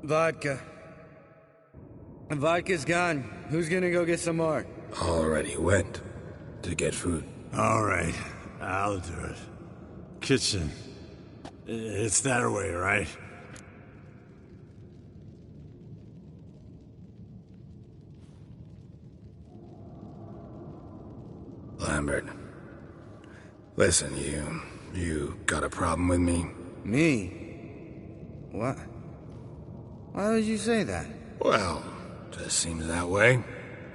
Vodka. Vodka's gone. Who's gonna go get some more? Already went to get food. All right, I'll do it. Kitchen. It's that way, right? Lambert. Listen, you got a problem with me? Me? What? Why would you say that? Well, just seems that way.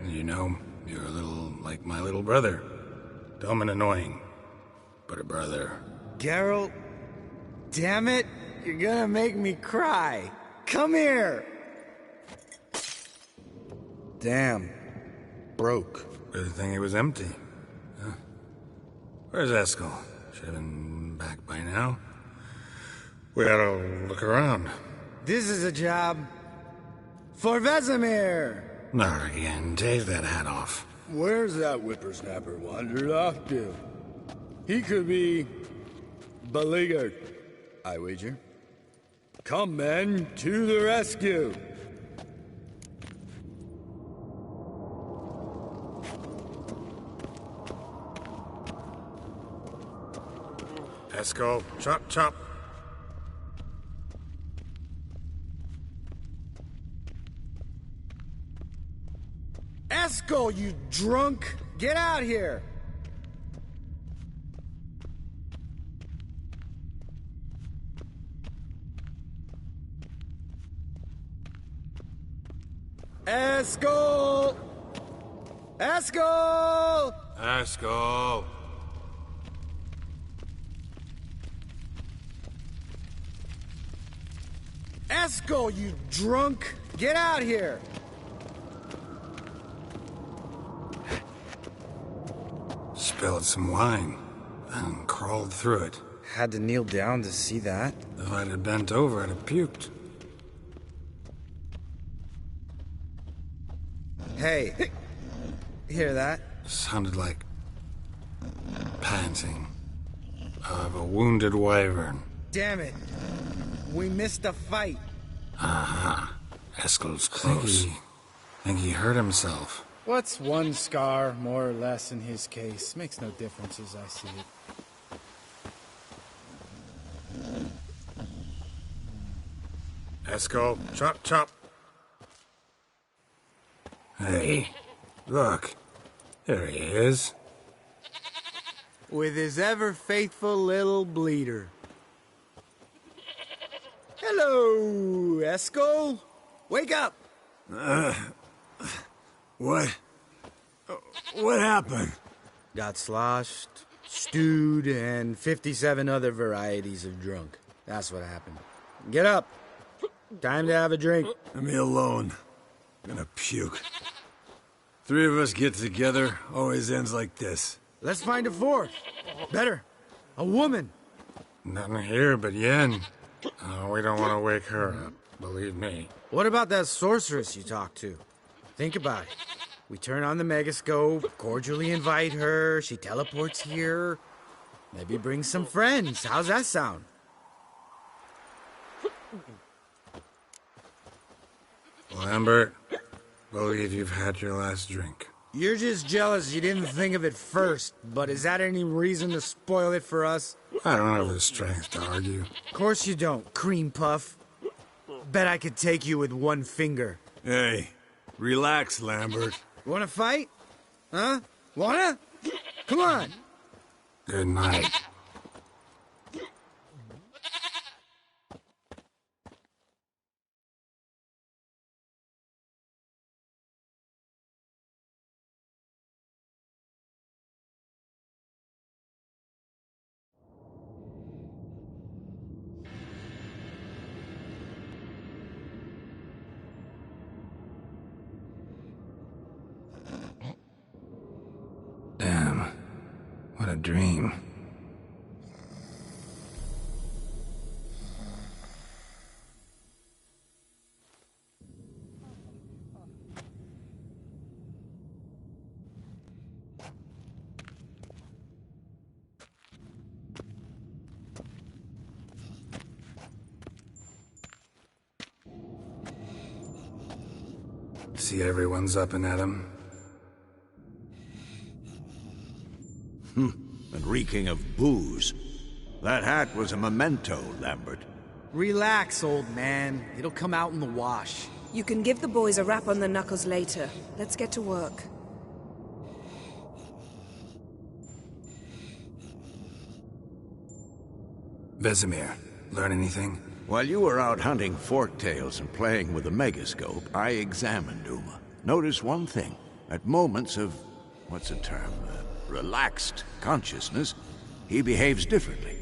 You know, you're a little like my little brother. Dumb and annoying, but a brother. Geralt, damn it, you're gonna make me cry. Come here! Damn. Broke. Good thing it was empty. Huh? Where's Eskel? Should have been back by now. We ought to look around. This is a job for Vesemir! Not again. Take that hat off. Where's that whippersnapper wandered off to? He could be beleaguered, I wager. Come, men, to the rescue! Eskel, chop, chop. Eskel, you drunk! Get out here! Eskel! Eskel! Eskel! Eskel, you drunk! Get out here! spilled some wine and crawled through it. Had to kneel down to see that. If I'd have bent over, I'd have puked. Hey, hear that? Sounded like panting of a wounded wyvern. Damn it. We missed a fight. Aha. Eskel's close. Think he hurt himself. What's one scar, more or less, in his case? Makes no difference as I see it. Eskel, chop, chop. Hey, look. There he is. With his ever-faithful little bleeder. Hello, Eskel. Wake up! What? What happened? Got sloshed, stewed, and 57 other varieties of drunk. That's what happened. Get up. Time to have a drink. Leave me alone. I'm gonna puke. Three of us get together, always ends like this. Let's find a fourth. Better. A woman. Nothing here but Yen. Oh, we don't want to wake her up, believe me. What about that sorceress you talked to? Think about it. We turn on the megascope, cordially invite her, she teleports here. Maybe bring some friends. How's that sound? Lambert, believe you've had your last drink. You're just jealous you didn't think of it first, but is that any reason to spoil it for us? I don't have the strength to argue. Of course you don't, cream puff. Bet I could take you with one finger. Hey, relax, Lambert. Wanna fight? Huh? Wanna? Come on. Good night. Damn. What a dream. See everyone's up and at 'em. And reeking of booze. That hat was a memento, Lambert. Relax, old man. It'll come out in the wash. You can give the boys a rap on the knuckles later. Let's get to work. Vesemir, learn anything? While you were out hunting forktails and playing with the megascope, I examined Uma. Noticed one thing. At moments of, what's the term, relaxed consciousness, he behaves differently.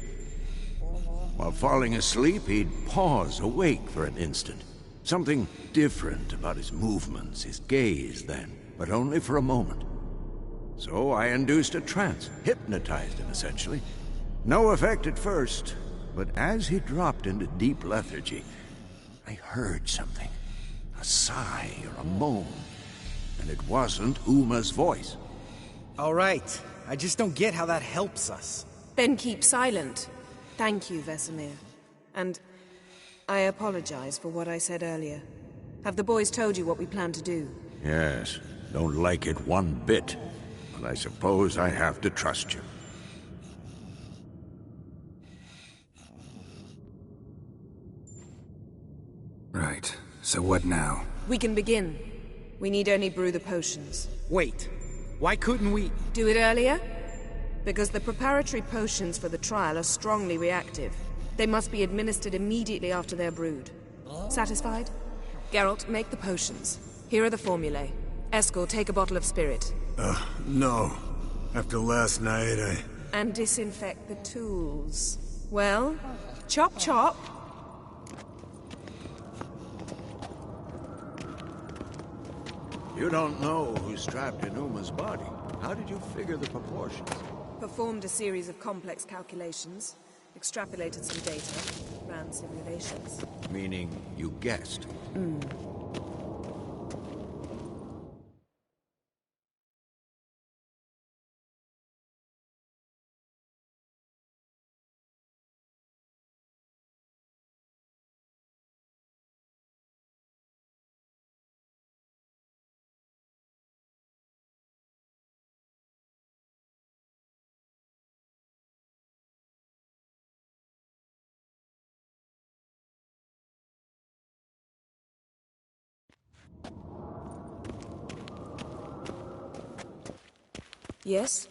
While falling asleep, he'd pause awake for an instant. Something different about his movements, his gaze then, but only for a moment. So I induced a trance, hypnotized him essentially. No effect at first, but as he dropped into deep lethargy, I heard something. A sigh or a moan. And it wasn't Uma's voice. All right. I just don't get how that helps us. Then keep silent. Thank you, Vesemir. And I apologize for what I said earlier. Have the boys told you what we plan to do? Yes, don't like it one bit. But I suppose I have to trust you. Right. So what now? We can begin. We need only brew the potions. Wait. Why couldn't we... Do it earlier? Because the preparatory potions for the trial are strongly reactive. They must be administered immediately after they're brewed. Satisfied? Geralt, make the potions. Here are the formulae. Eskel, take a bottle of spirit. No. After last night, And disinfect the tools. Well, chop chop. You don't know who's trapped in Uma's body. How did you figure the proportions? Performed a series of complex calculations, extrapolated some data, ran simulations. Meaning you guessed? Yes?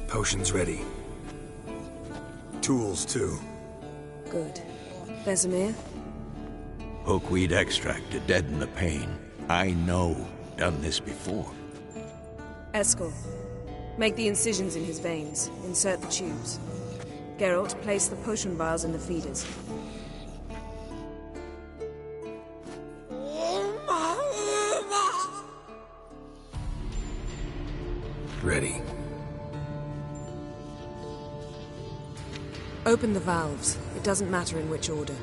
Potion's ready. Tools, too. Good. Vesemir? Hookweed extract to deaden the pain. I know. Done this before. Eskel. Make the incisions in his veins. Insert the tubes. Geralt, place the potion vials in the feeders. Ready. Open the valves. It doesn't matter in which order.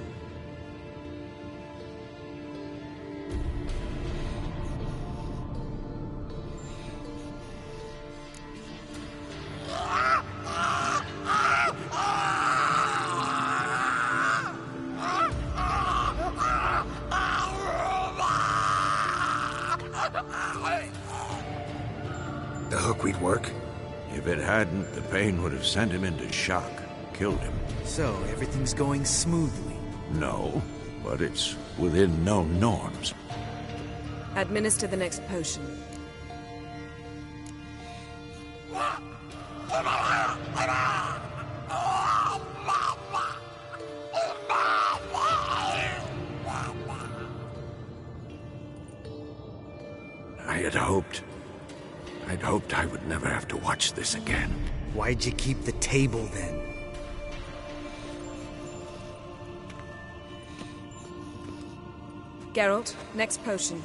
The hookweed work? If it hadn't, the pain would have sent him into shock. Killed him. So, everything's going smoothly. No, but it's within known norms. Administer the next potion. I'd hoped I would never have to watch this again. Why'd you keep the table then? Geralt, next potion.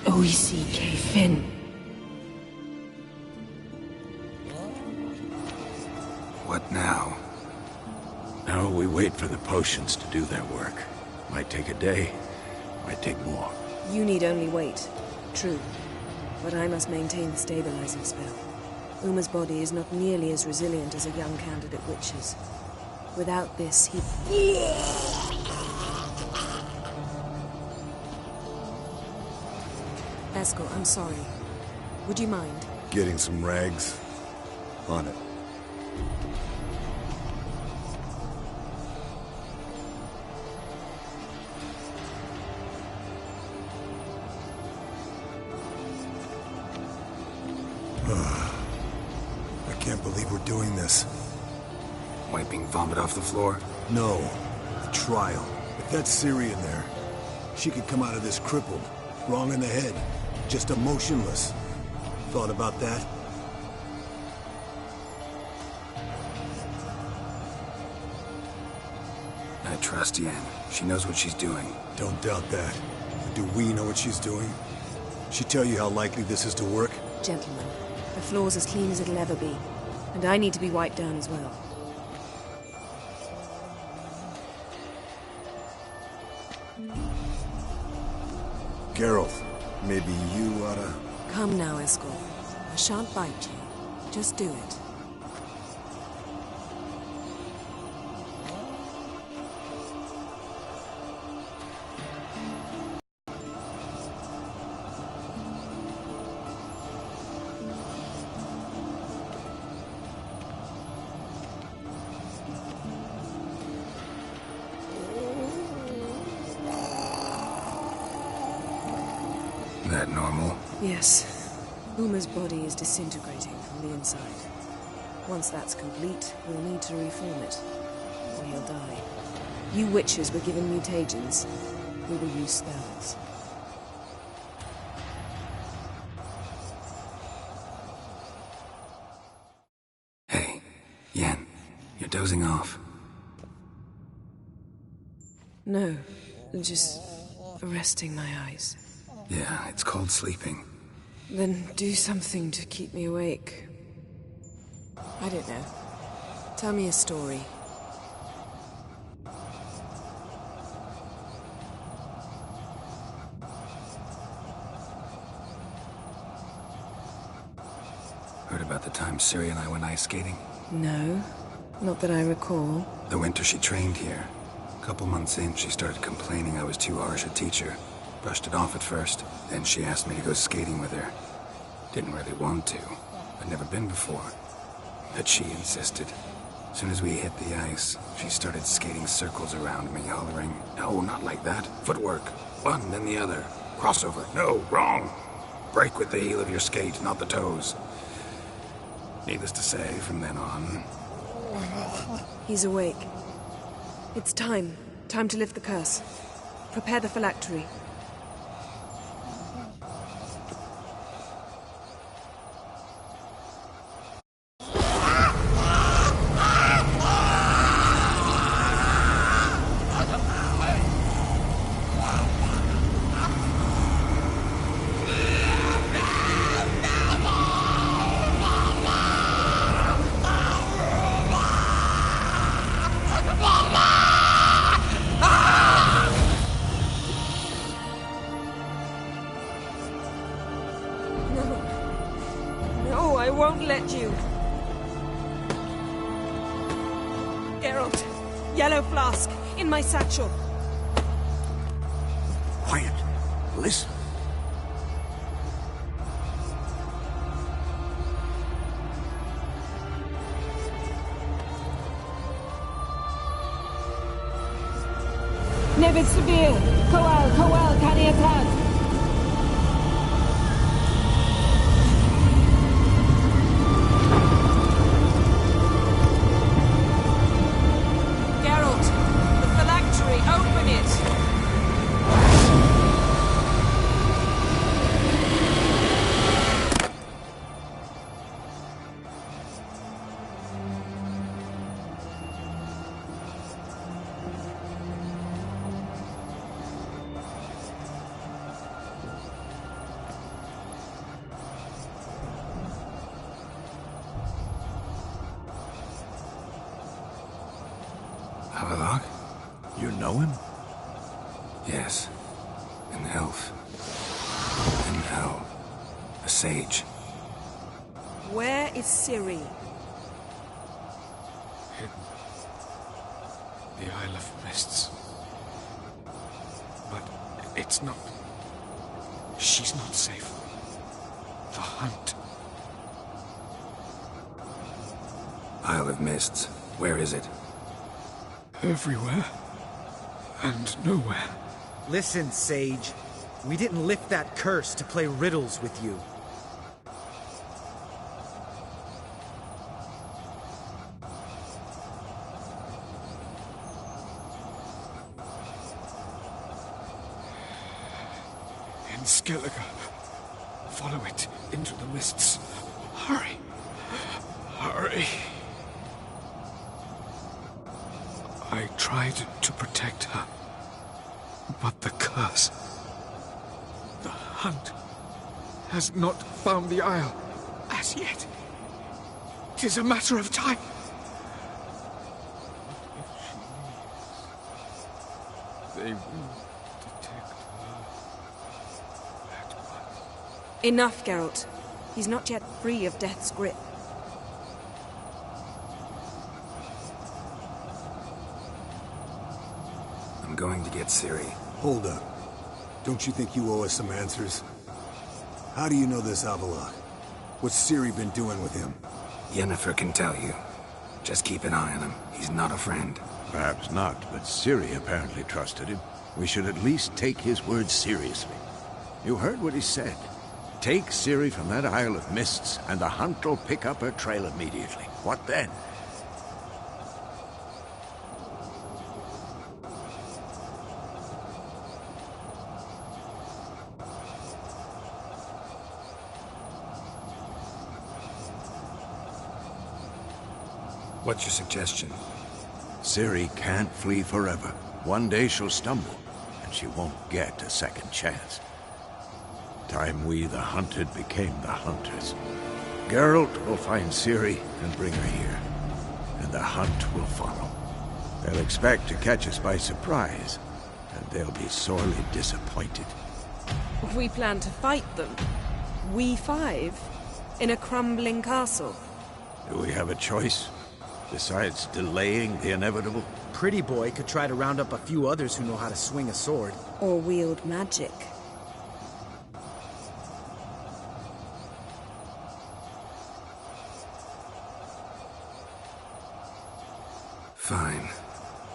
O-E-C-K Finn. What now? Now we wait for the potions to do their work. Might take a day, might take more. You need only wait. True. But I must maintain the stabilizing spell. Uma's body is not nearly as resilient as a young candidate witch's. Without this, he... Eskel, I'm sorry. Would you mind? Getting some rags? On it. I can't believe we're doing this. Wiping vomit off the floor? No. The trial. If that's Ciri in there, she could come out of this crippled, wrong in the head, just emotionless. Thought about that? I trust Yen. She knows what she's doing. Don't doubt that. But do we know what she's doing? She tell you how likely this is to work? Gentlemen, the floor's as clean as it'll ever be. And I need to be wiped down as well. Geralt, maybe you oughta... Come now, Eskel. I shan't bite you. Just do it. That normal? Yes. Uma's body is disintegrating from the inside. Once that's complete, we'll need to reform it, or he'll die. You witches were given mutagens. We will use spells. Hey, Yen, you're dozing off. No, just resting my eyes. Yeah, it's called sleeping. Then do something to keep me awake. I don't know. Tell me a story. Heard about the time Ciri and I went ice skating? No, not that I recall. The winter she trained here. A couple months in, she started complaining I was too harsh a teacher. Brushed it off at first. Then she asked me to go skating with her. Didn't really want to. I'd never been before. But she insisted. As soon as we hit the ice, she started skating circles around me, hollering, "No, not like that. Footwork. One, then the other. Crossover. No, wrong. Break with the heel of your skate, not the toes." Needless to say, from then on... He's awake. It's time. Time to lift the curse. Prepare the phylactery. No, I won't let you. Geralt, yellow flask, in my satchel. Quiet. Listen. Nevis Severe! Coel, Caniatad! Geralt, the phylactery, open it! Havelock? You know him? Yes. An elf. In hell. A sage. Where is Ciri? Hidden. The Isle of Mists. But it's not... She's not safe. The hunt. Isle of Mists. Where is it? Everywhere. And nowhere. Listen, Sage. We didn't lift that curse to play riddles with you. In Skellige. Follow it into the mists. Hurry. Hurry. I tried to protect her. But the curse... The hunt has not found the Isle as yet. 'Tis a matter of time. But if she leaves, they will detect her at once. Enough, Geralt. He's not yet free of death's grip. I'm going to get Ciri. Hold up. Don't you think you owe us some answers? How do you know this Avallac'h? What's Ciri been doing with him? Yennefer can tell you. Just keep an eye on him. He's not a friend. Perhaps not, but Ciri apparently trusted him. We should at least take his words seriously. You heard what he said. Take Ciri from that Isle of Mists, and the hunt will pick up her trail immediately. What then? What's your suggestion? Ciri can't flee forever. One day she'll stumble, and she won't get a second chance. Time we, the hunted, became the hunters. Geralt will find Ciri and bring her here, and the hunt will follow. They'll expect to catch us by surprise, and they'll be sorely disappointed. We plan to fight them. We five? In a crumbling castle? Do we have a choice? Besides delaying the inevitable? Pretty Boy could try to round up a few others who know how to swing a sword. Or wield magic. Fine.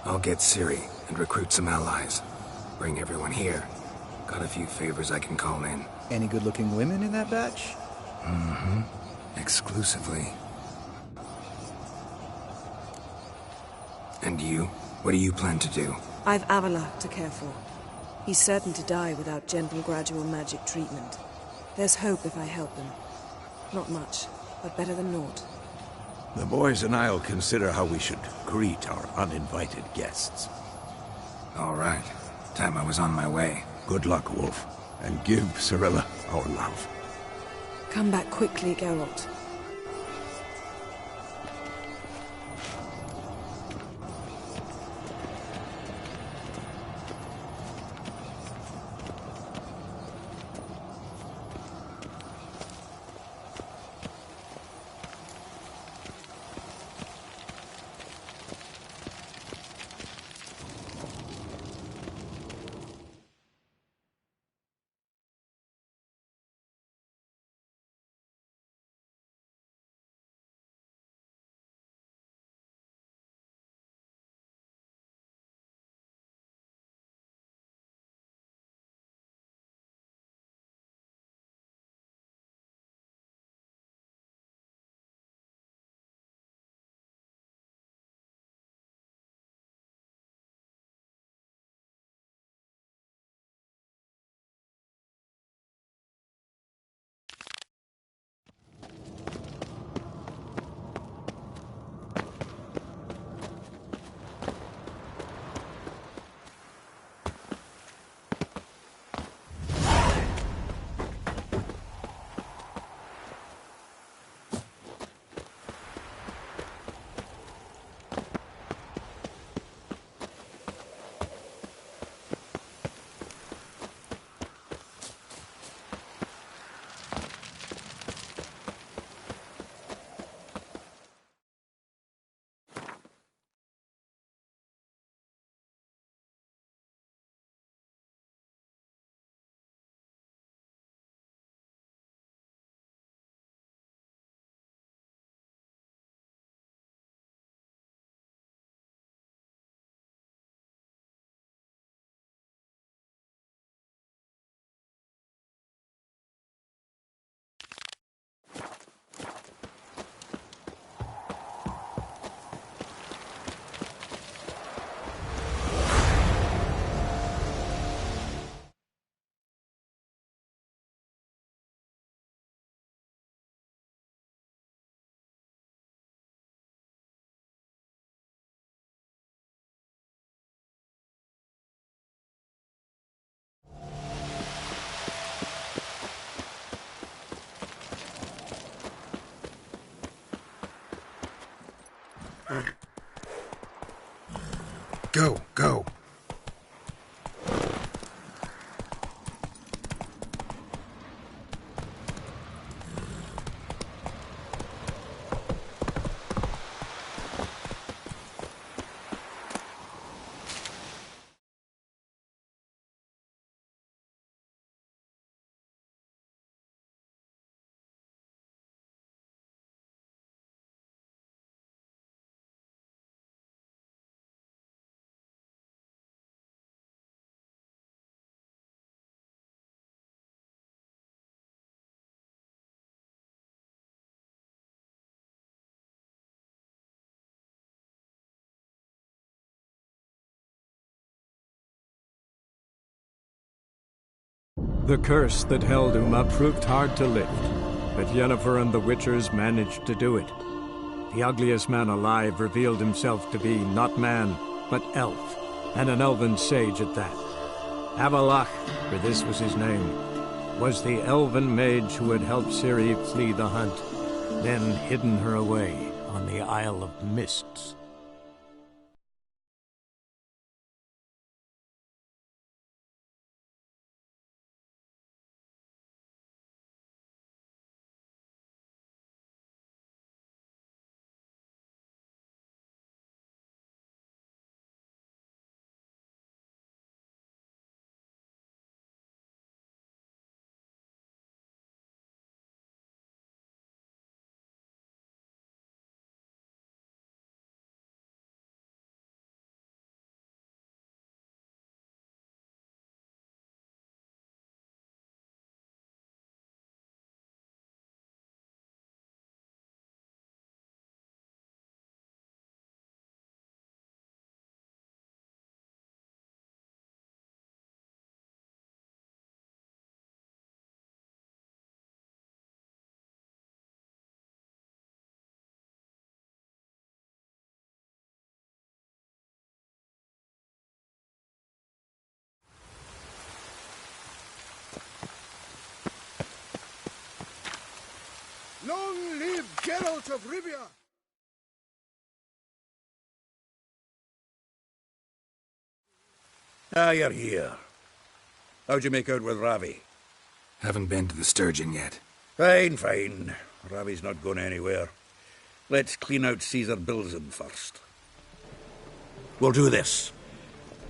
I'll get Ciri and recruit some allies. Bring everyone here. Got a few favors I can call in. Any good-looking women in that batch? Mm-hmm. Exclusively. And you? What do you plan to do? I've Avallac'h to care for. He's certain to die without gentle, gradual magic treatment. There's hope if I help him. Not much, but better than naught. The boys and I'll consider how we should greet our uninvited guests. All right. Time I was on my way. Good luck, Wolf. And give Cirilla our love. Come back quickly, Geralt. Go, go. The curse that held Uma proved hard to lift, but Yennefer and the Witchers managed to do it. The ugliest man alive revealed himself to be not man, but elf, and an elven sage at that. Avalach, for this was his name, was the elven mage who had helped Ciri flee the hunt, then hidden her away on the Isle of Mists. Long live Geralt of Rivia! Ah, you're here. How'd you make out with Ravi? Haven't been to the Sturgeon yet. Fine, fine. Ravi's not going anywhere. Let's clean out Caesar Bilzen first. We'll do this.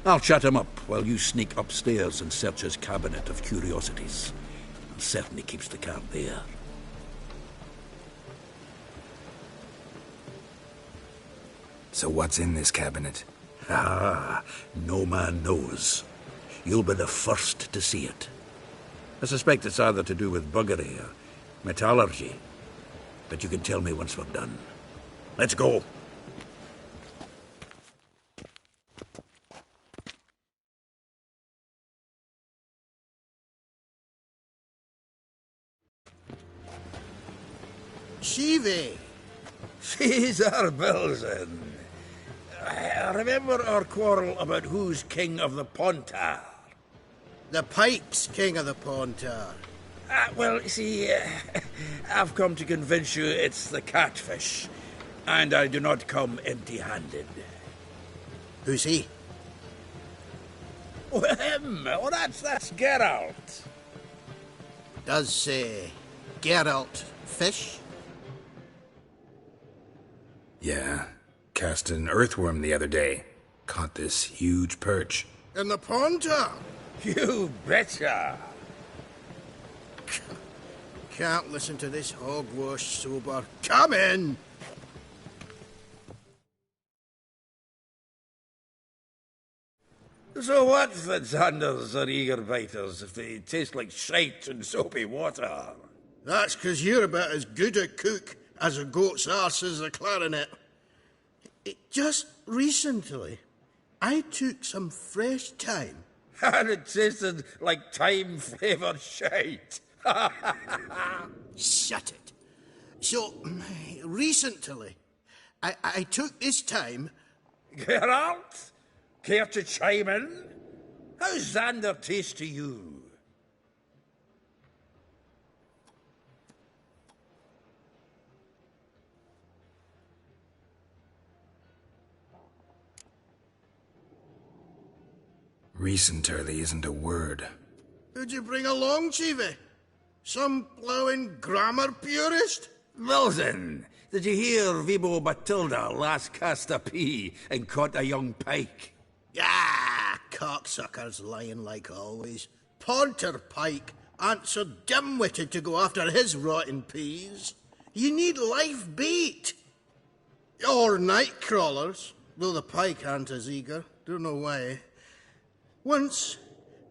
I'll chat him up while you sneak upstairs and search his cabinet of curiosities. He certainly keeps the card there. So what's in this cabinet? Ah, no man knows. You'll be the first to see it. I suspect it's either to do with buggery or metallurgy. But you can tell me once we're done. Let's go. Shive! Caesar Bilzen. Remember our quarrel about who's king of the Pontar? The Pike's king of the Pontar. Well, you see, I've come to convince you it's the catfish, and I do not come empty-handed. Who's he? Oh, him! Oh, that's Geralt. Does, Geralt fish? Yeah. Cast an earthworm the other day. Caught this huge perch. In the Pontar? You betcha! Can't listen to this hogwash sober. Come in! So what, Fitzanders or eager biters, if they taste like shite and soapy water? That's 'cause you're about as good a cook as a goat's arse is a clarinet. Just recently, I took some fresh thyme. And it tasted like thyme-flavoured shite. Shut it. So, recently, I took this thyme. Geralt? Care to chime in? How's Xander taste to you? Recently isn't a word. Who'd you bring along, Chiefy? Some blowing grammar purist? Wilson, did you hear Vibo Batilda last cast a pea and caught a young pike? Ah, cocksuckers lying like always. Ponter Pike aren't so dim-witted to go after his rotten peas. You need life bait. Or night crawlers, though the pike aren't as eager. Don't know why. Once,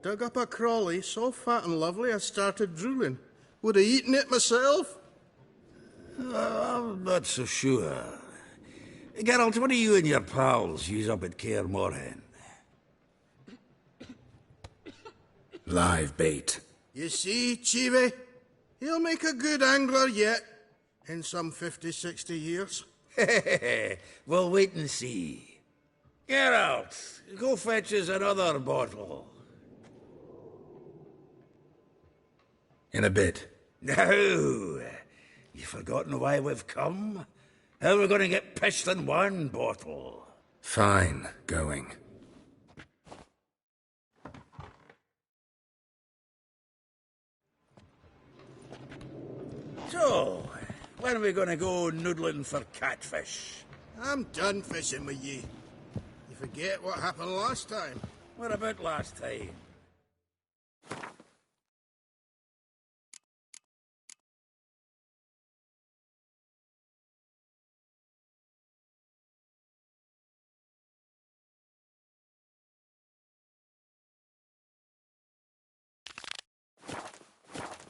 dug up a crawly so fat and lovely I started drooling. Would have eaten it myself. I'm not so sure. Geralt, what do you and your pals use up at Kaer Morhen? Live bait. You see, Chiefy? He'll make a good angler yet. In some 50, 60 years. We'll wait and see. Geralt, go fetch us another bottle. In a bit. Now, you forgotten why we've come? How we're going to get pished in one bottle? Fine, going. So, when are we going to go noodling for catfish? I'm done fishing with ye. You forget what happened last time. What about last time?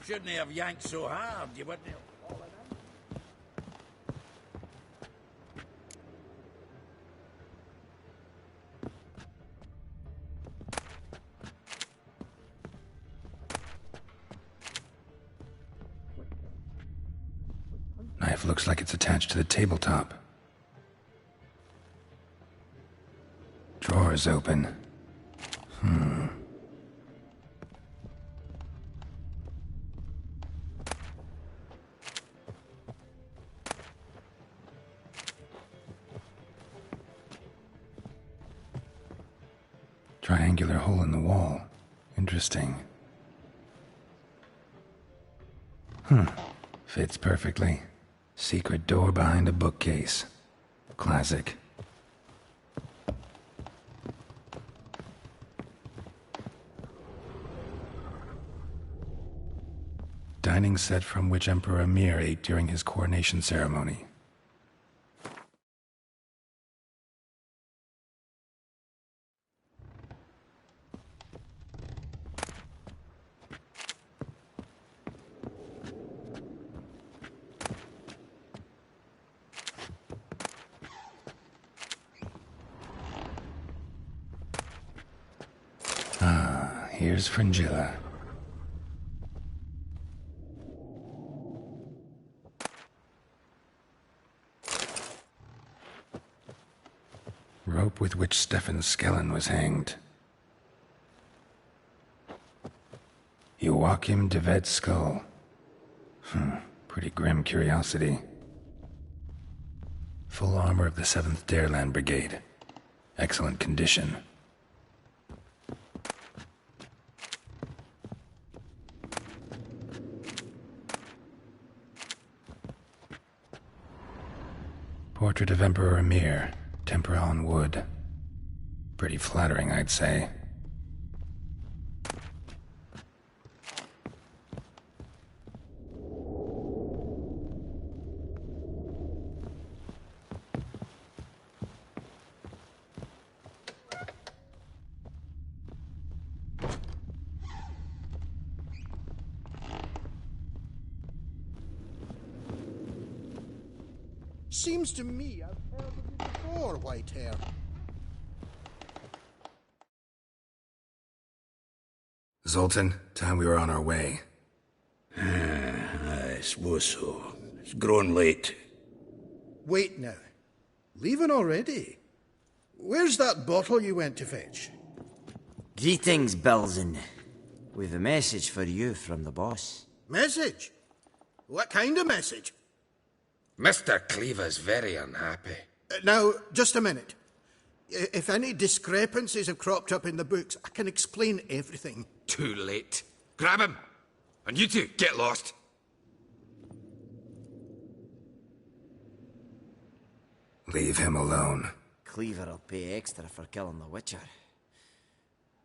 Shouldn't have yanked so hard, you wouldn't have fallen in. Knife looks like it's attached to the tabletop. Drawer's open. Triangular hole in the wall. Interesting. Fits perfectly. Secret door behind a bookcase. Classic. Dining set from which Emperor Emir ate during his coronation ceremony. Here's Fringilla. Rope with which Stefan Skellen was hanged. Joachim de Vet's skull. Pretty grim curiosity. Full armor of the 7th Dareland Brigade. Excellent condition. Portrait of Emperor Emir, tempera on wood. Pretty flattering, I'd say. Seems to me I've heard of you before, Whitehair. Zoltan, time we were on our way. I suppose so. It's grown late. Wait now. Leaving already? Where's that bottle you went to fetch? Greetings, Belzen. We've a message for you from the boss. Message? What kind of message? Mr. Cleaver's very unhappy. Now, just a minute. If any discrepancies have cropped up in the books, I can explain everything. Too late. Grab him! And you two, get lost! Leave him alone. Cleaver'll pay extra for killing the Witcher.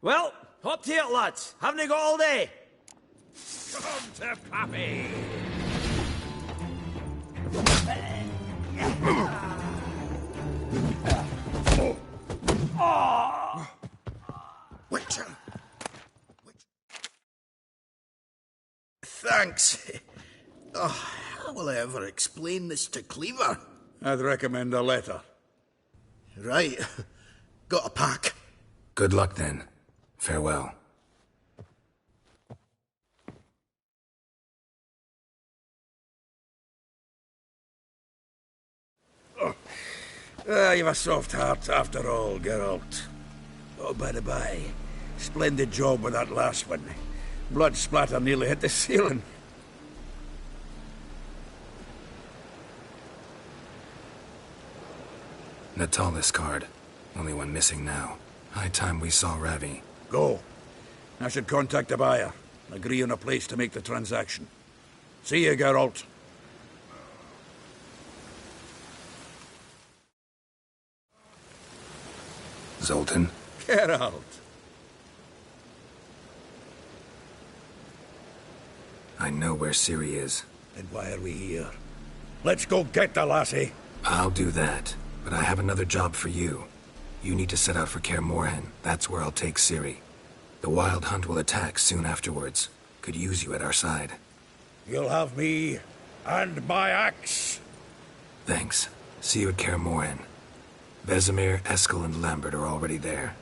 Well, hop to it, lads. Haven't you got all day? Come to Pappy! Witcher! Thanks. Oh, how will I ever explain this to Cleaver? I'd recommend a letter. Right. Got a pack. Good luck then. Farewell. You've a soft heart after all, Geralt. Oh, by the by, splendid job with that last one. Blood splatter nearly hit the ceiling. Natalis card. Only one missing now. High time we saw Ravi. Go. I should contact the buyer. Agree on a place to make the transaction. See you, Geralt. Zoltan? Geralt. I know where Ciri is. Then why are we here? Let's go get the lassie. I'll do that, but I have another job for you. You need to set out for Kaer Morhen. That's where I'll take Ciri. The Wild Hunt will attack soon afterwards. Could use you at our side. You'll have me and my axe. Thanks. See you at Kaer Morhen. Vesemir, Eskel, and Lambert are already there.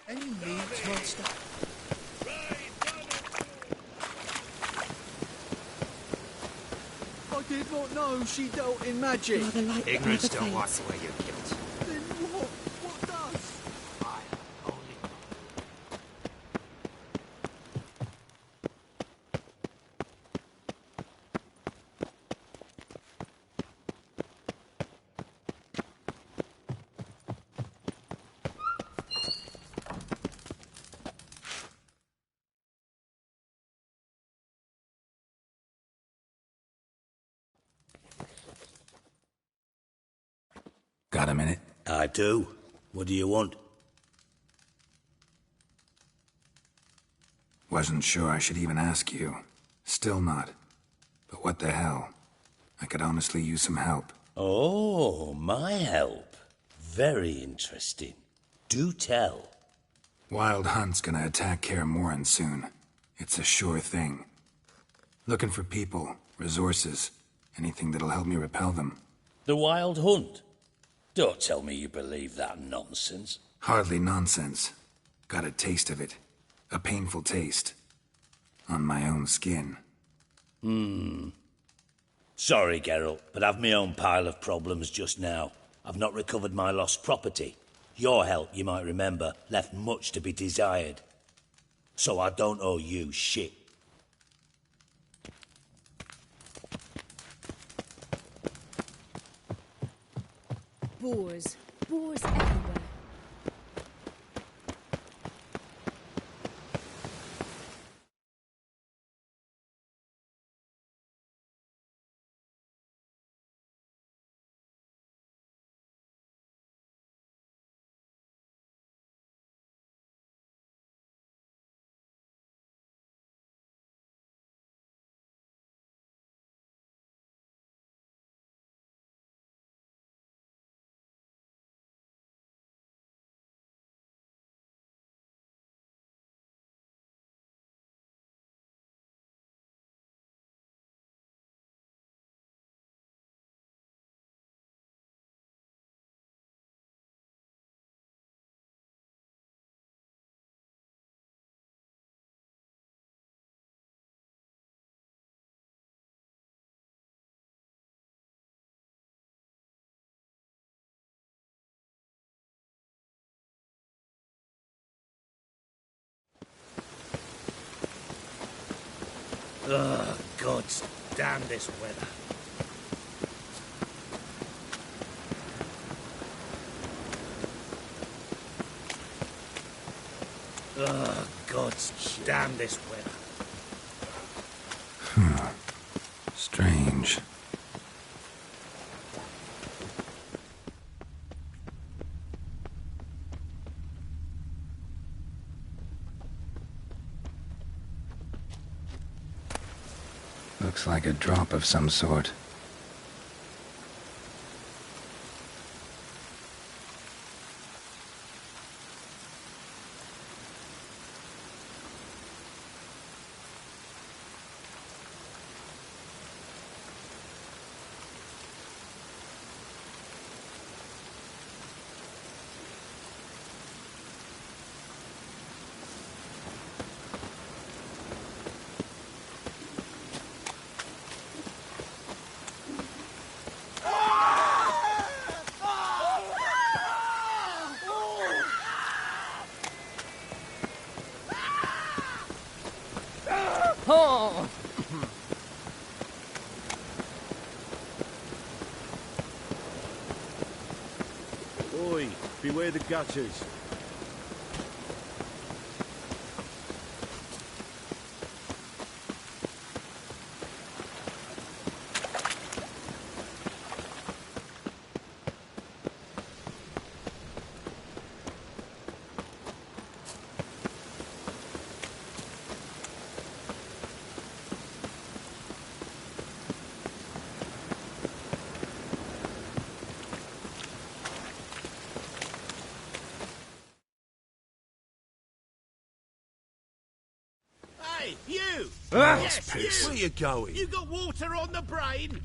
Any needs, master? I did not know she dealt in magic. Ignorance don't wash away your guilt. Then what? What does? Got a minute? I do. What do you want? Wasn't sure I should even ask you. Still not. But what the hell? I could honestly use some help. Oh, my help. Very interesting. Do tell. Wild Hunt's gonna attack Kaer Morhen soon. It's a sure thing. Looking for people, resources, anything that'll help me repel them. The Wild Hunt? Don't tell me you believe that nonsense. Hardly nonsense. Got a taste of it. A painful taste. On my own skin. Sorry, Geralt, but I've my own pile of problems just now. I've not recovered my lost property. Your help, you might remember, left much to be desired. So I don't owe you shit. boars. Boars everywhere. Ugh, God damn this weather. Ugh, God damn this weather. Strange. Looks like a drop of some sort. Oh! Oi, beware the gutters. Hey, you! Yes, you! where you going? You got water on the brain?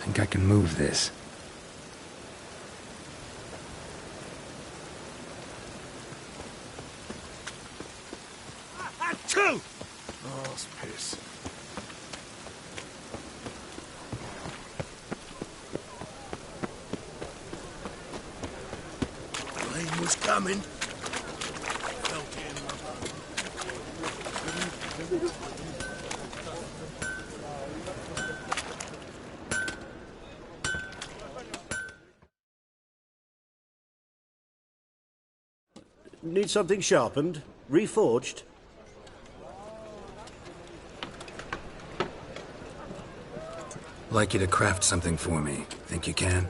Think I can move this. Two! Oh, it's piss. Rain was coming. Need something sharpened? Reforged? Like you to craft something for me. Think you can?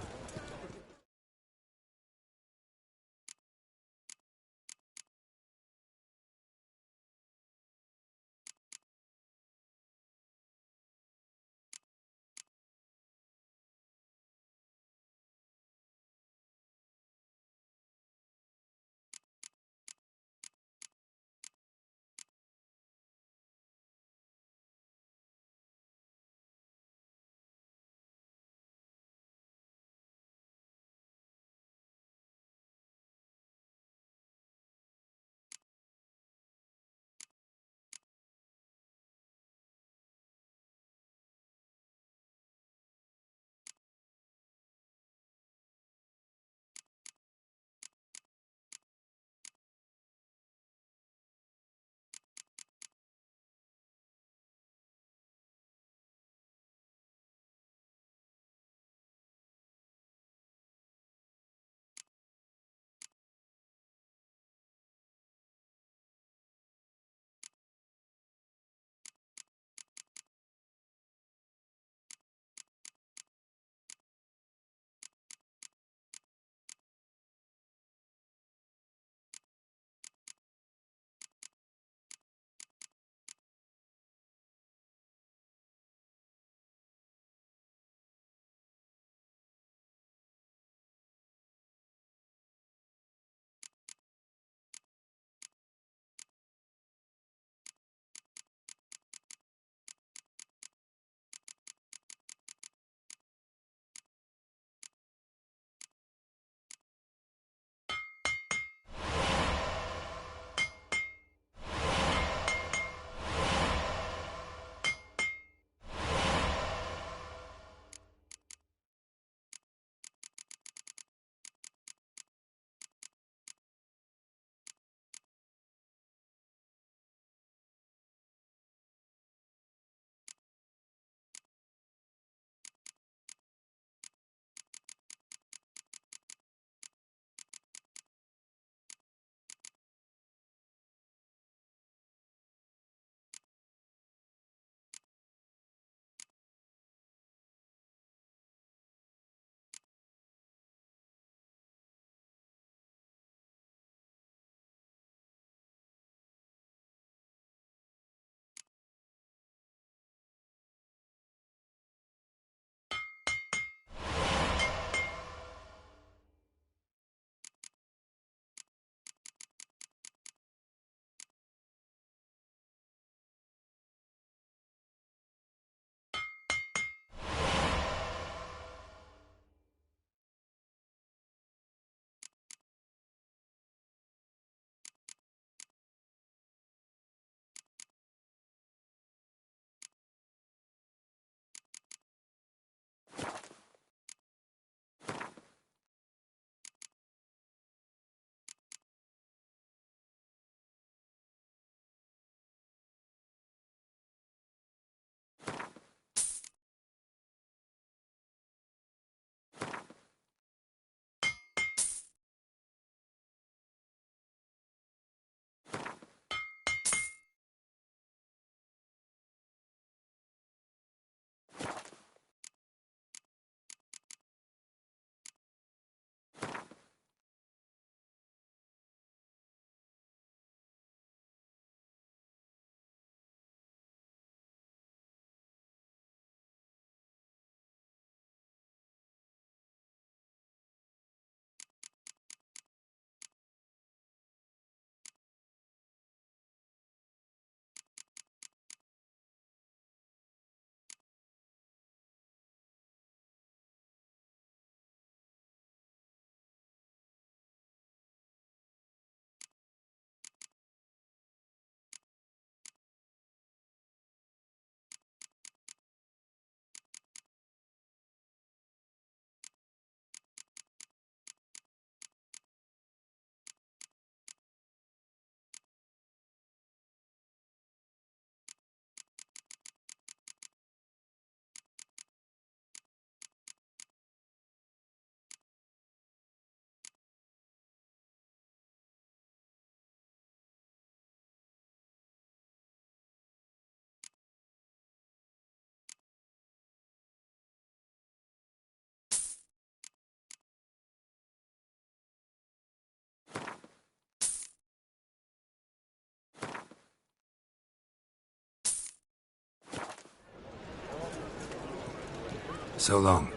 So long.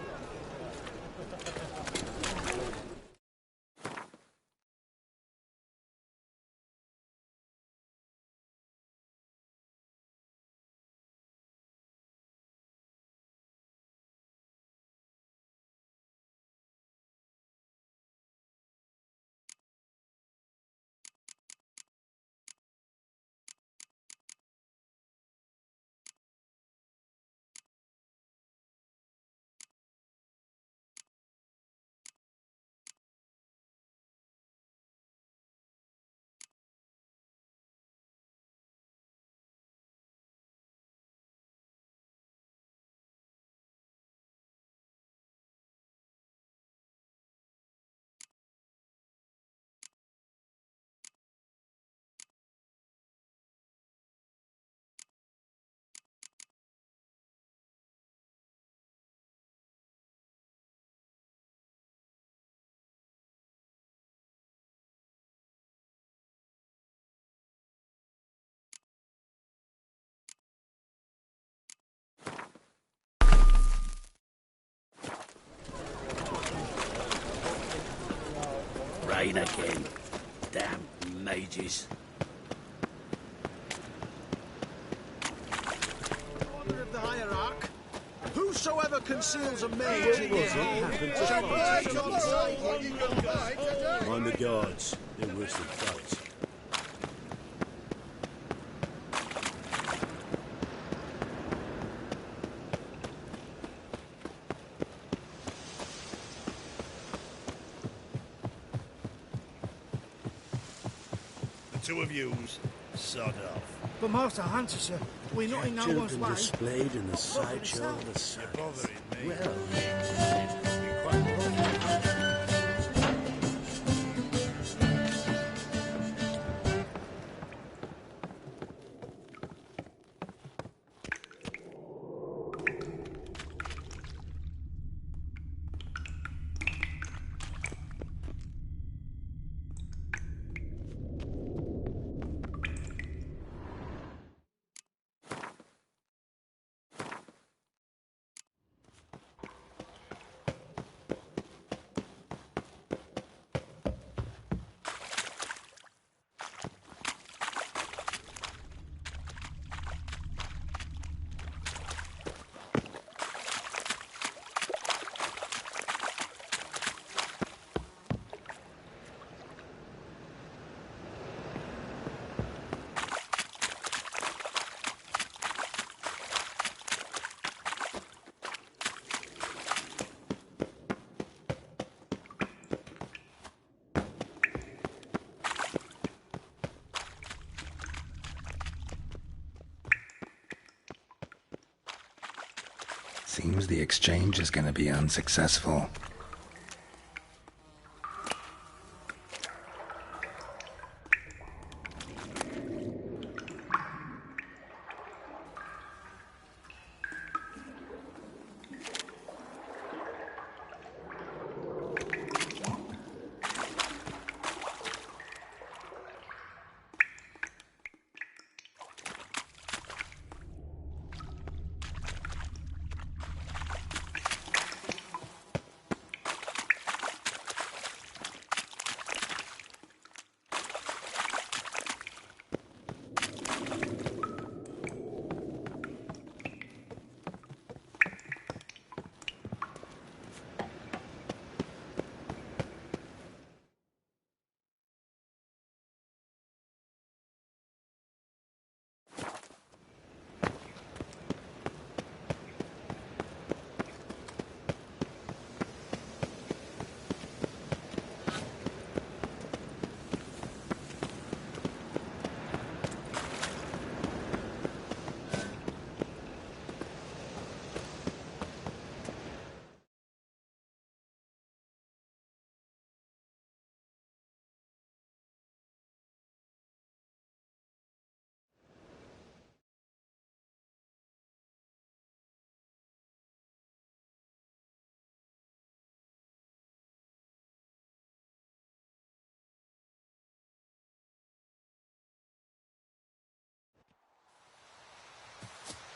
Rain again. Damn mages. Order of the hierarch. Whosoever conceals a mage in their hole shall be taken on side. Mind the guards. They're worse than thugs. The two of yous, sod off. But Master Hunter, sir, we're not in no one's Children way. displayed in the sideshow of the sun. You're bothering me. Well, Seems the exchange is gonna be unsuccessful.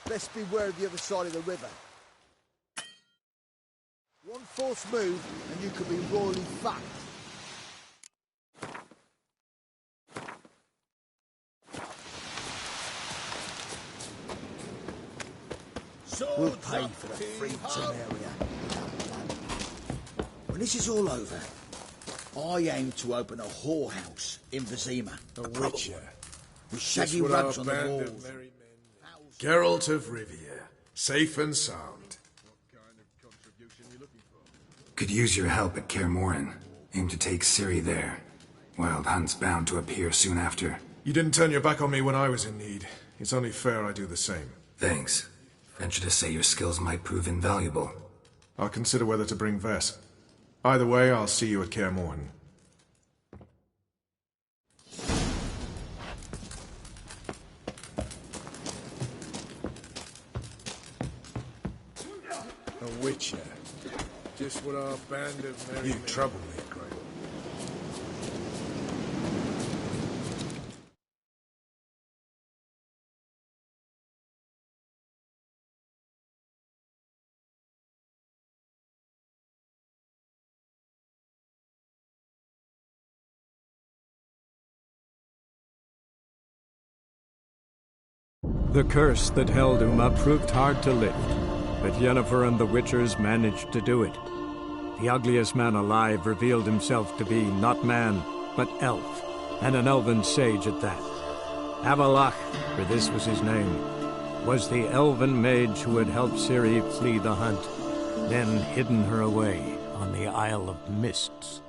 Best beware of the other side of the river. false move, and you could be royally fucked. We'll pay for the freaks area. When this is all over, I aim to open a whorehouse in Vizima. A witcher. With shaggy Just what rugs our on the band walls. of merry men. Geralt of Rivia, safe and sound. Could use your help at Kaer Morhen. Aim to take Ciri there. Wild Hunt's bound to appear soon after. You didn't turn your back on me when I was in need. It's only fair I do the same. Thanks. Venture to say your skills might prove invaluable. I'll consider whether to bring Vess. Either way, I'll see you at Kaer Morhen. A witcher. Just what our band of merry men... You trouble me, Grey. The curse that held Uma proved hard to lift, but Yennefer and the Witchers managed to do it. The ugliest man alive revealed himself to be not man, but elf, and an elven sage at that. Avalach, for this was his name, was the elven mage who had helped Ciri flee the hunt, then hidden her away on the Isle of Mists.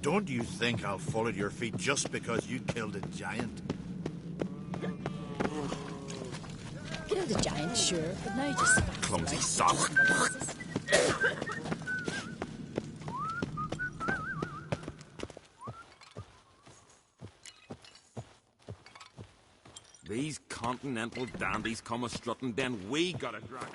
Don't you think I'll fall at your feet just because you killed a giant? Killed a giant, sure, but now you just... Clumsy sock. These continental dandies come a-strutting, then we gotta drag them.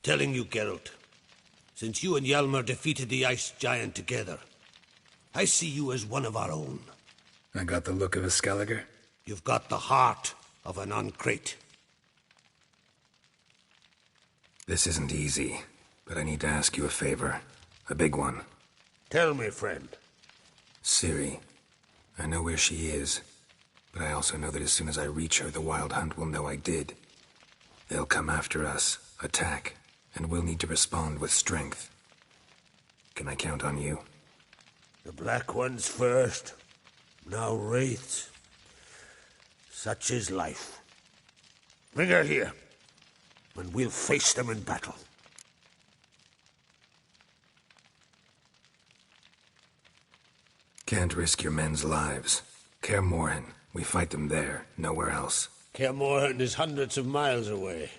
Telling you, Geralt, since you and Hjalmar defeated the ice giant together, I see you as one of our own. I got the look of a Skelliger? You've got the heart of an Uncrate. This isn't easy, but I need to ask you a favor. A big one. Tell me, friend. Ciri. I know where she is, but I also know that as soon as I reach her, the Wild Hunt will know I did. They'll come after us, attack, and we'll need to respond with strength. Can I count on you? The Black Ones first, now Wraiths. Such is life. Bring her here, and we'll face them in battle. Can't risk your men's lives. Kaer Morhen. We fight them there, nowhere else. Kaer Morhen is hundreds of miles away.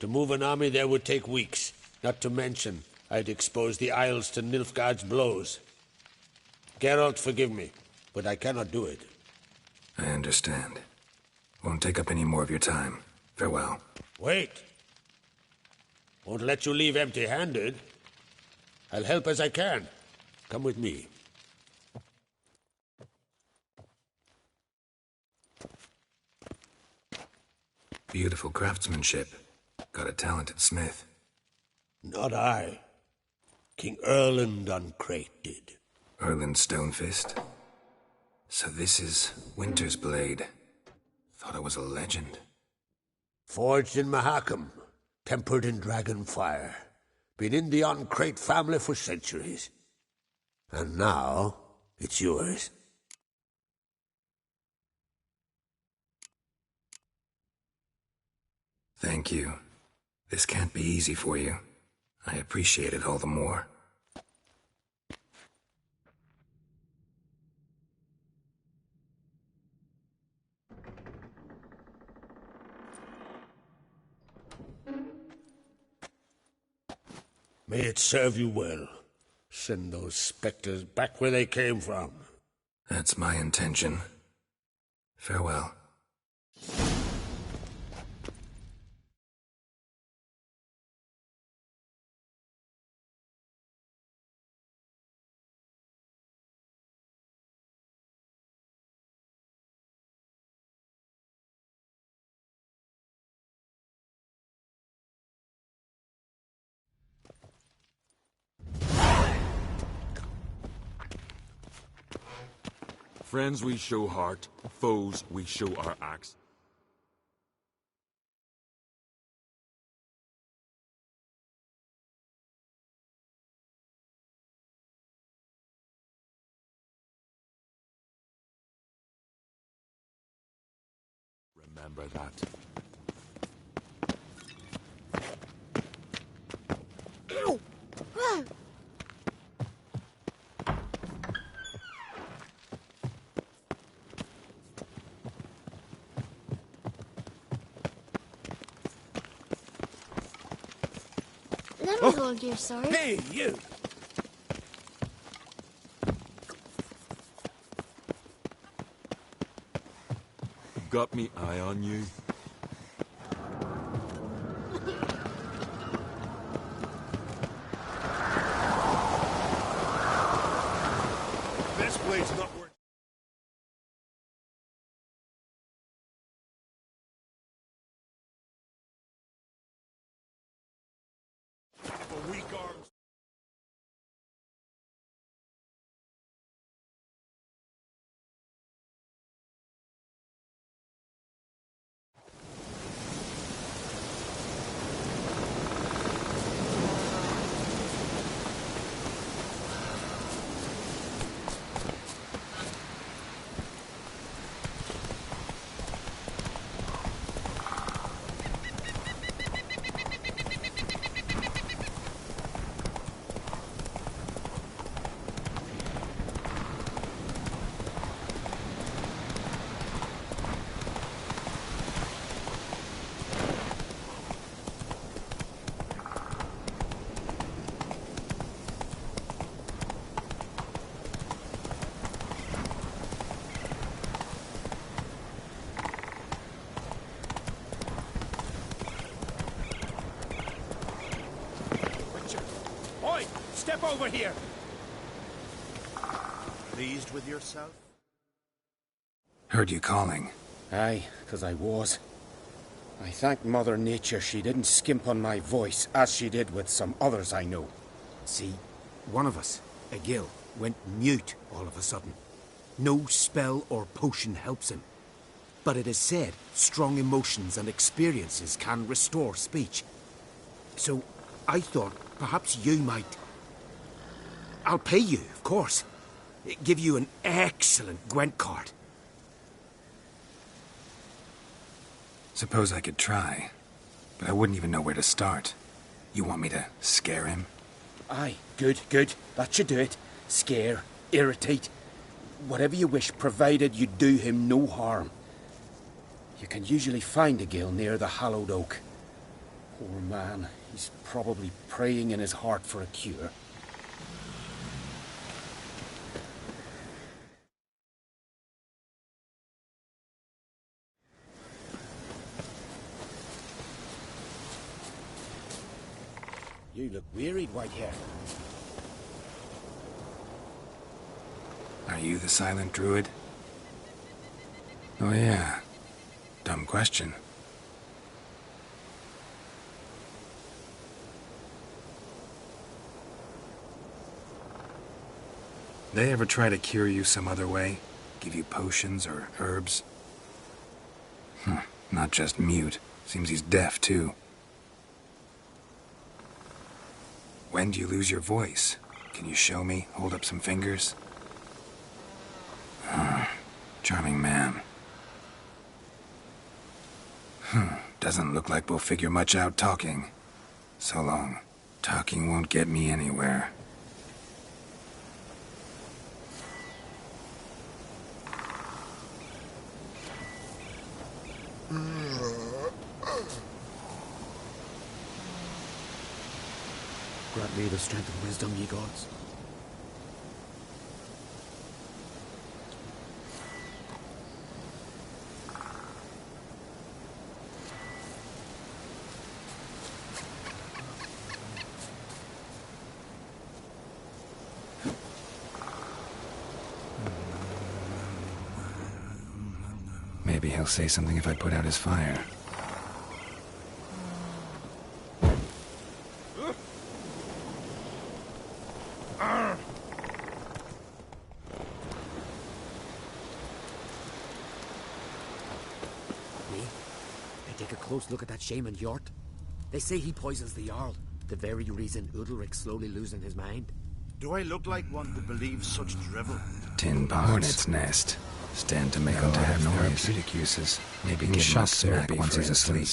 To move an army there would take weeks. Not to mention, I'd expose the Isles to Nilfgaard's blows. Geralt, forgive me, but I cannot do it. I understand. Won't take up any more of your time. Farewell. Wait. Won't let you leave empty-handed. I'll help as I can. Come with me. Beautiful craftsmanship. Got a talented smith. Not I. King Erland on Crate did. Erland Stonefist? So this is Winter's Blade. Thought it was a legend. Forged in Mahakam, tempered in dragon fire. Been in the Crate family for centuries. And now, it's yours. Thank you. This can't be easy for you. I appreciate it all the more. May it serve you well. Send those specters back where they came from. That's my intention. Farewell. Friends we show heart, foes we show our axe. Remember that. Ow! Whoa! Let me hold your sword. Hey, you! Got me eye on you. This blade's not worth. For weak arms. Step over here! Pleased with yourself? Heard you calling. Aye, 'cause I was. I thank Mother Nature she didn't skimp on my voice, as she did with some others I know. See, one of us, a gill, went mute all of a sudden. No spell or potion helps him. But it is said strong emotions and experiences can restore speech. So I thought perhaps you might... I'll pay you, of course. Give you an excellent Gwent card. Suppose I could try, but I wouldn't even know where to start. You want me to scare him? Aye, good, good. That should do it. Scare, irritate, whatever you wish, provided you do him no harm. You can usually find a gill near the hallowed oak. Poor man, he's probably praying in his heart for a cure. You look wearied, Whitehair. Are you the silent druid? Oh yeah. Dumb question. They ever try to cure you some other way? Give you potions or herbs? Not just mute. Seems he's deaf, too. When do you lose your voice? Can you show me? Hold up some fingers? Charming man. Doesn't look like we'll figure much out talking. So long. Talking won't get me anywhere. Grant me the strength and wisdom, ye gods. Maybe he'll say something if I put out his fire. Take a close look at that shaman Yort. They say he poisons the Jarl, the very reason Udalric's slowly losing his mind. Do I look like one who believes such drivel? Tin pots. Hornet's nest. Stand to make a lot of noise. Therapeutic uses. Maybe give him a smack once he's asleep.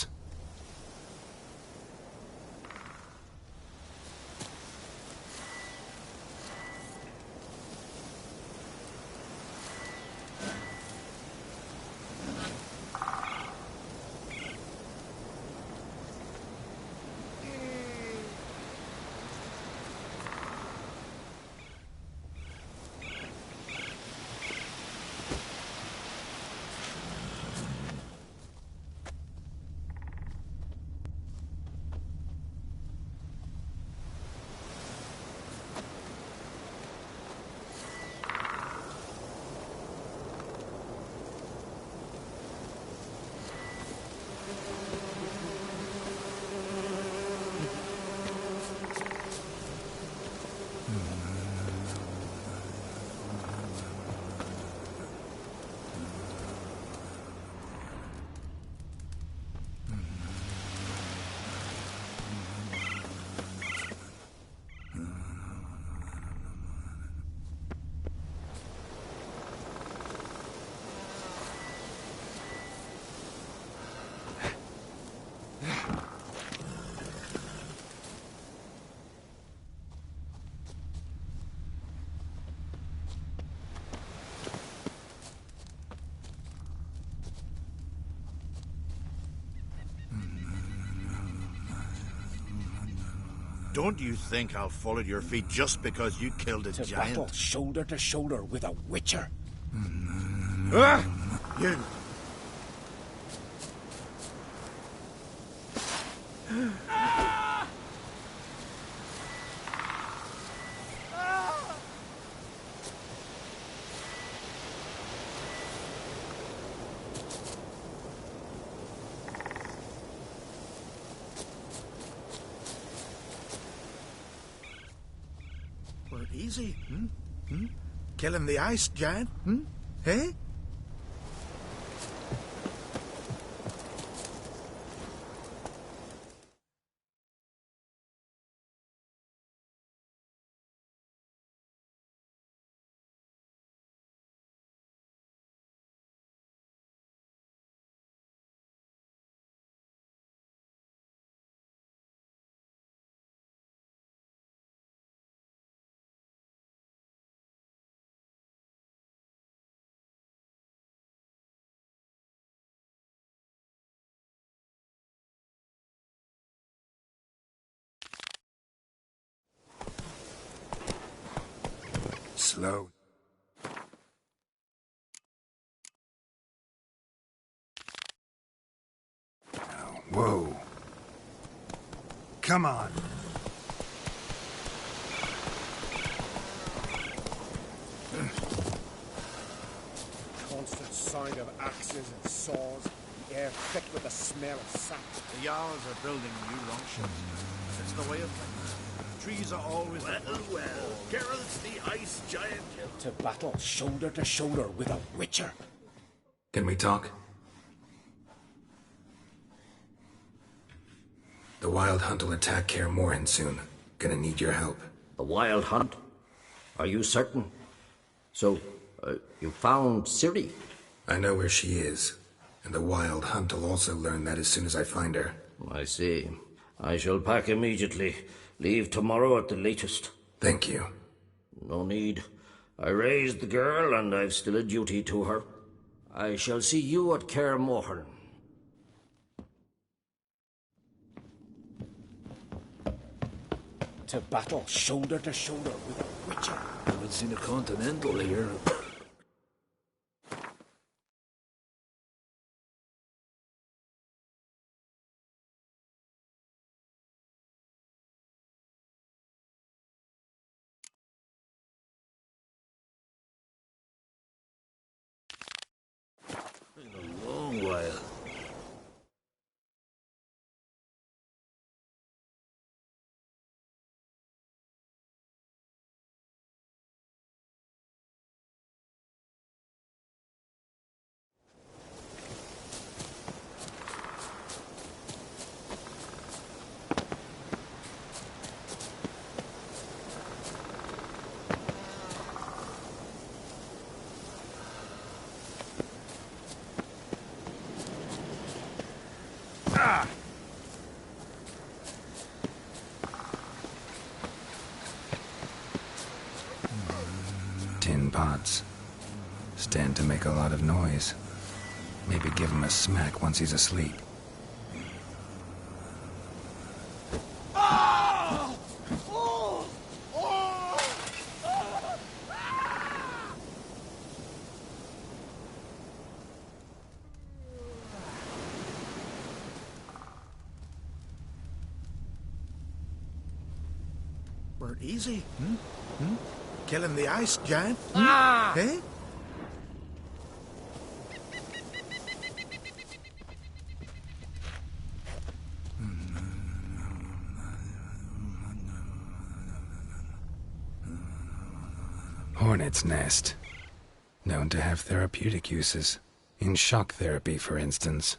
Don't you think I'll fall at your feet just because you killed a To giant? battle shoulder to shoulder with a witcher. You! Well, easy, Killing the ice giant, Hey? Slow. Oh, whoa. Come on. Constant sound of axes and saws, the air thick with the smell of sap. The Jarls are building new longships. It's the way of things. Trees are always... Well, Geralt's the ice giant. To battle shoulder to shoulder with a witcher. Can we talk? The Wild Hunt will attack Kaer Morhen soon. Gonna need your help. The Wild Hunt? Are you certain? So, you found Ciri? I know where she is. And the Wild Hunt will also learn that as soon as I find her. I see. I shall pack immediately. Leave tomorrow at the latest. Thank you. No need. I raised the girl, and I've still a duty to her. I shall see you at Kaer Morhen. To battle shoulder to shoulder with a witcher. Haven't seen a Continental here. In a long while. Tin pots. Stand to make a lot of noise. Maybe give him a smack once he's asleep. Weren't easy, Killing the ice giant? Eh? Hornet's nest. Known to have therapeutic uses. In shock therapy, for instance.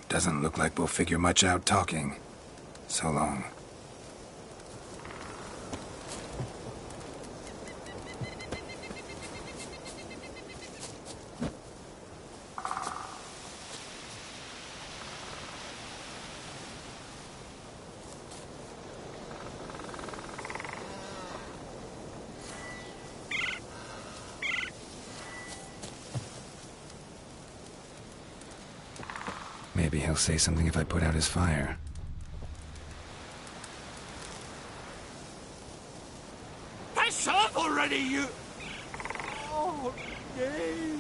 Doesn't look like we'll figure much out talking. So long. Maybe he'll say something if I put out his fire. Piss off already, you... Oh, nay.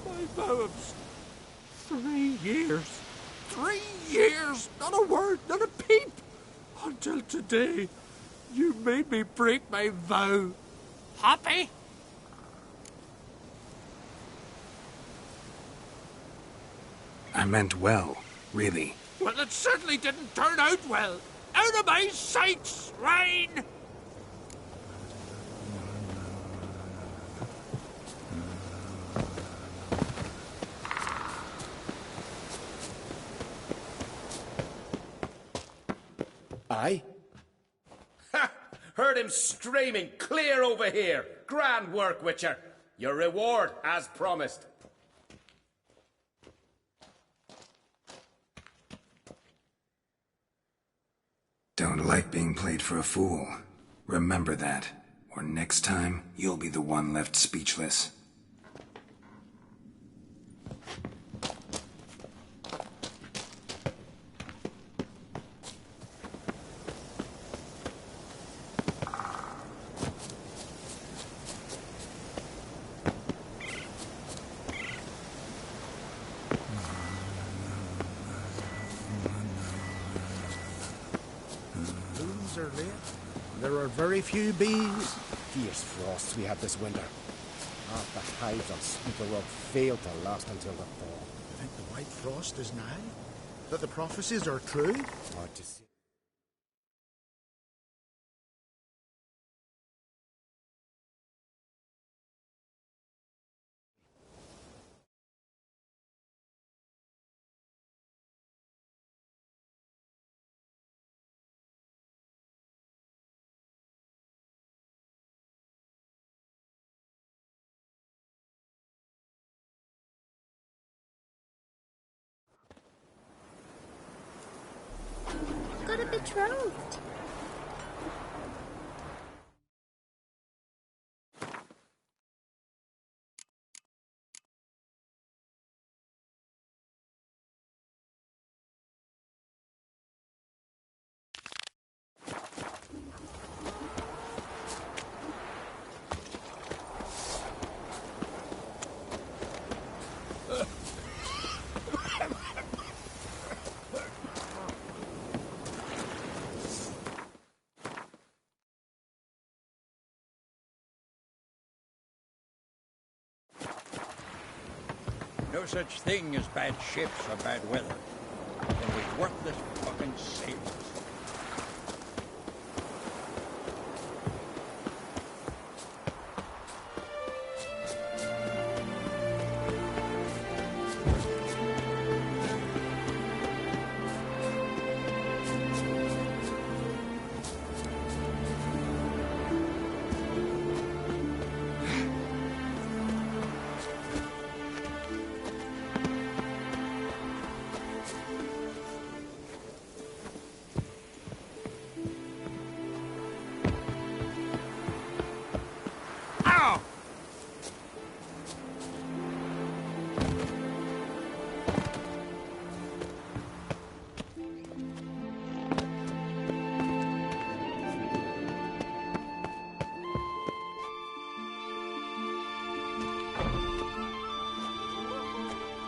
My vow of 3 years. 3 years! Not a word, not a peep! Until today, you made me break my vow. Happy? I meant well, really. Well, it certainly didn't turn out well. Out of my sight, swine! Aye? Ha! Heard him screaming, clear over here. Grand work, Witcher. Your reward, as promised. Don't like being played for a fool. Remember that, or next time, you'll be the one left speechless. Blooms are late. There are very few bees. Fierce frosts we had this winter. Half the hives on Sweeper Rock failed to last until the fall. I think the White Frost is nigh? That the prophecies are true? Hard to see. Got a betrothed. No such thing as bad ships or bad weather. Only worthless fucking sailors.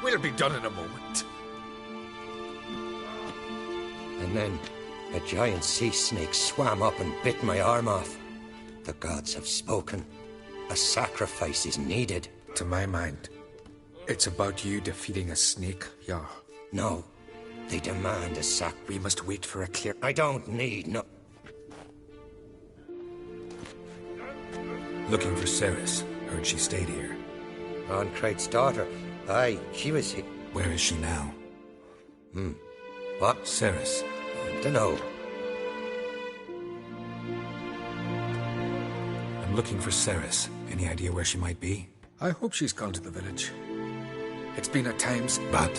We'll be done in a moment. And then a giant sea snake swam up and bit my arm off. The gods have spoken. A sacrifice is needed. To my mind, it's about you defeating a snake, Yar. No, they demand a We must wait for a clear... I don't need no... Looking for Ceres. Heard she stayed here. Ron Crate's daughter. Aye, she was here. Where is she now? What? Ceres. Dunno. I'm looking for Ceres. Any idea where she might be? I hope she's gone to the village. It's been at times... But?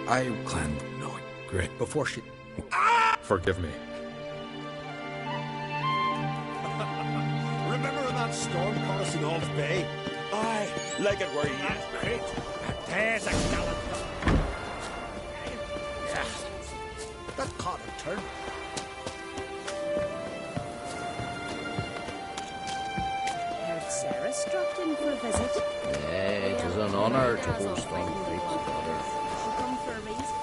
Clan... No. Great. Before she... Forgive me. Remember when that storm caught us in Old Bay? Aye, like it were yesterday. There's a gallant. Yeah, that caught a turn. Heard Ceres dropped in for a visit. It is an honour to host on Great Brothers. She come for a reason.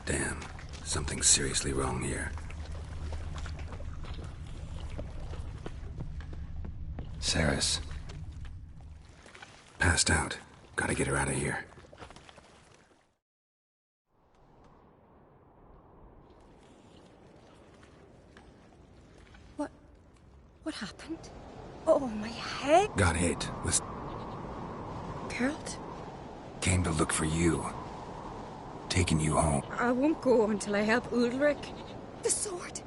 Damn. Something's seriously wrong here. terrace. Passed out. Gotta get her out of here. What happened? Oh, my head. Got hit with... Geralt? Came to look for you. Taking you home. I won't go until I help Ulrich. The sword.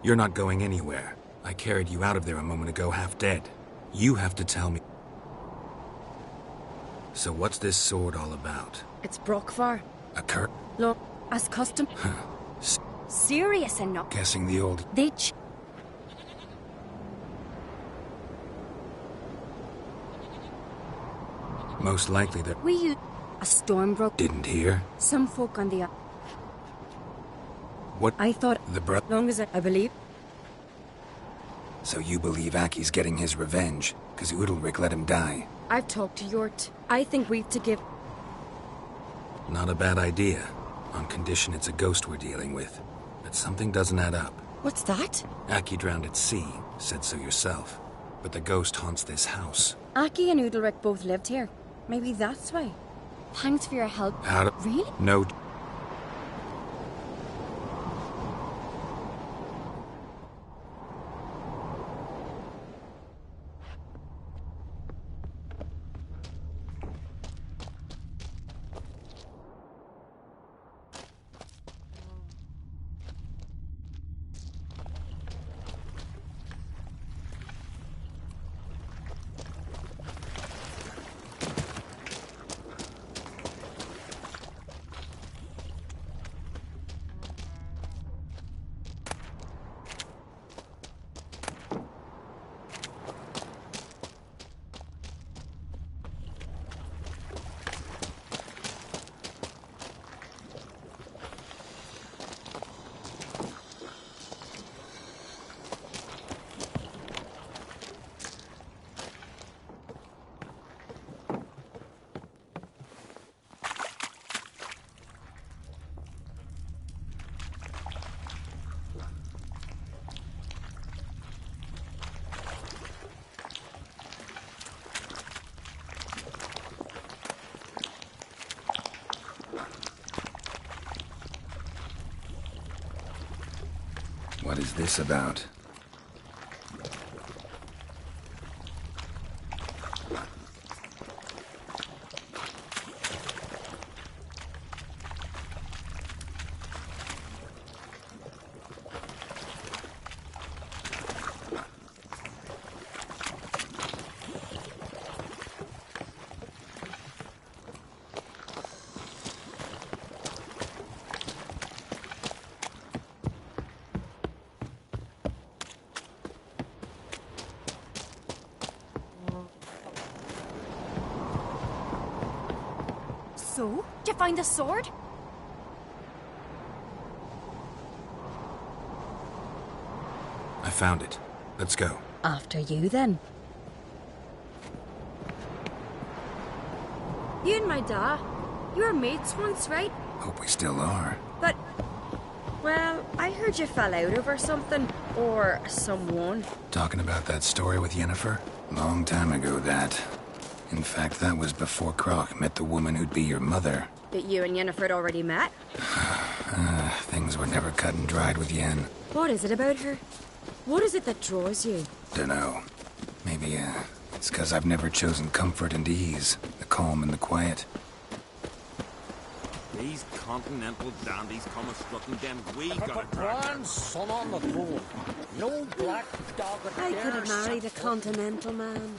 You're not going anywhere. I carried you out of there a moment ago, half dead. You have to tell me. So what's this sword all about? It's Brockvar. A cur... Look, as custom. Serious enough. Guessing the old... Most likely that... We used... A storm broke... Didn't hear? Some folk on the... What? I thought... The long as I believe... So you believe Aki's getting his revenge, because Udalric let him die? I've talked to Yort. I think we've to give... Not a bad idea, on condition it's a ghost we're dealing with. But something doesn't add up. What's that? Aki drowned at sea, said so yourself. But the ghost haunts this house. Aki and Udalric both lived here. Maybe that's why. Thanks for your help. How to... Really? No... What is this about? So? Did you find the sword? I found it. Let's go. After you, then. You and my da, you were mates once, right? Hope we still are. But, well, I heard you fell out over something. Or someone. Talking about that story with Yennefer? Long time ago, that. In fact, that was before Croc met the woman who'd be your mother. But you and Yennefer had already met? Things were never cut and dried with Yen. What is it about her? What is it that draws you? Dunno. Maybe, it's because I've never chosen comfort and ease. The calm and the quiet. These continental dandies come a strutting them. We Put got the grand sun on the throne. No black dog at I could have married a continental man.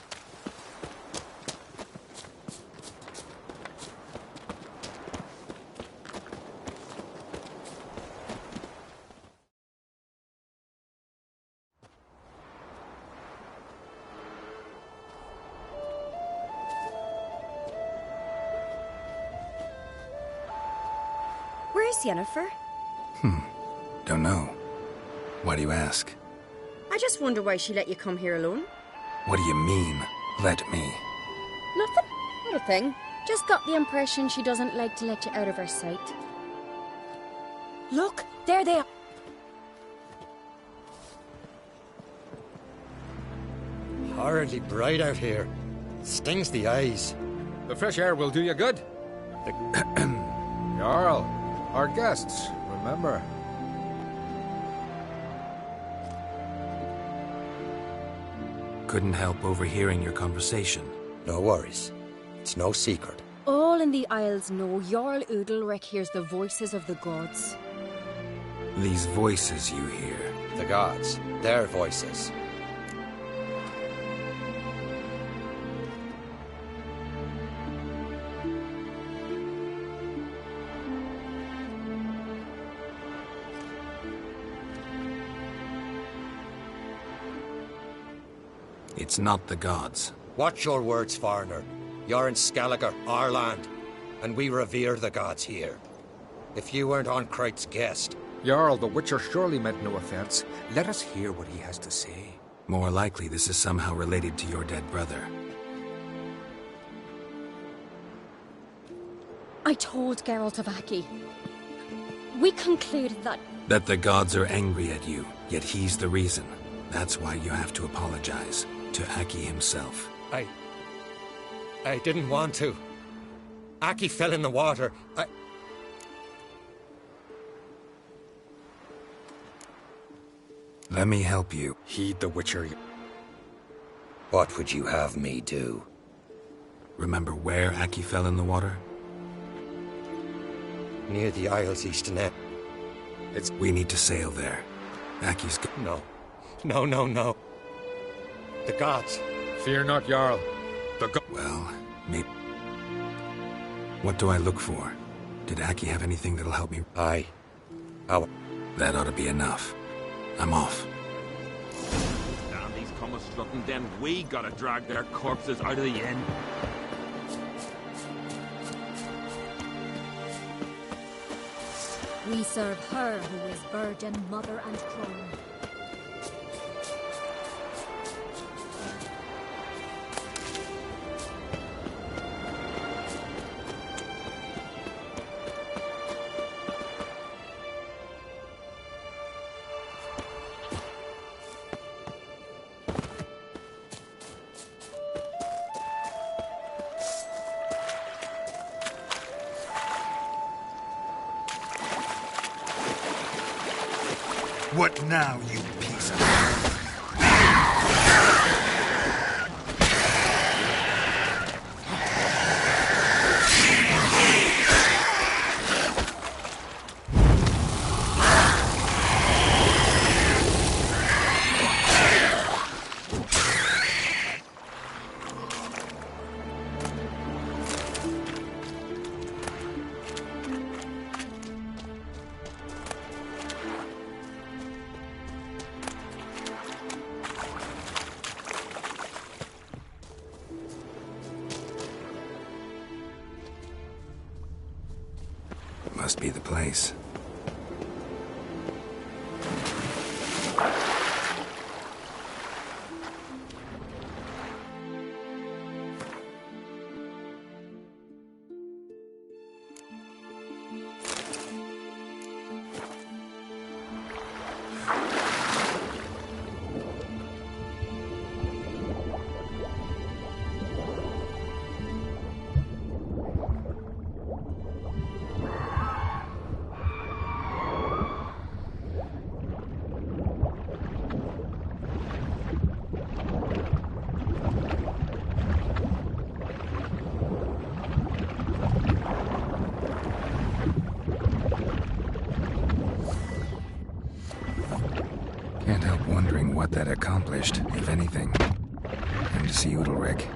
Where's Yennefer? Don't know. Why do you ask? I just wonder why she let you come here alone. What do you mean, let me? Nothing. Not a thing. Just got the impression she doesn't like to let you out of her sight. Look, there they are. horridly bright out here. Stings the eyes. The fresh air will do you good. Jarl, our guests, remember. Couldn't help overhearing your conversation. No worries. It's no secret. All in the Isles know Jarl Udalric hears the voices of the gods. These voices you hear. The gods. Their voices. It's not the gods. Watch your words, foreigner. You're in Skelliger, our land, and we revere the gods here. If you weren't Onkreit's guest... Jarl, the Witcher surely meant no offense. Let us hear what he has to say. More likely this is somehow related to your dead brother. I told Geralt of Aki. We concluded that... That the gods are angry at you, yet he's the reason. That's why you have to apologize. To Aki himself. I didn't want to. Aki fell in the water. Let me help you. Heed the Witcher. What would you have me do? Remember where Aki fell in the water? Near the Isles eastern end. We need to sail there. Aki's... No. No. The gods. Fear not, Jarl. Well, maybe... What do I look for? Did Aki have anything that'll help me? That ought to be enough. I'm off. Damn these coming then we gotta drag their corpses out of the inn. We serve her who is virgin, mother, and crone. What now, you piece of... Must be the place. Can't help wondering what that accomplished, if anything. And to see Udalric.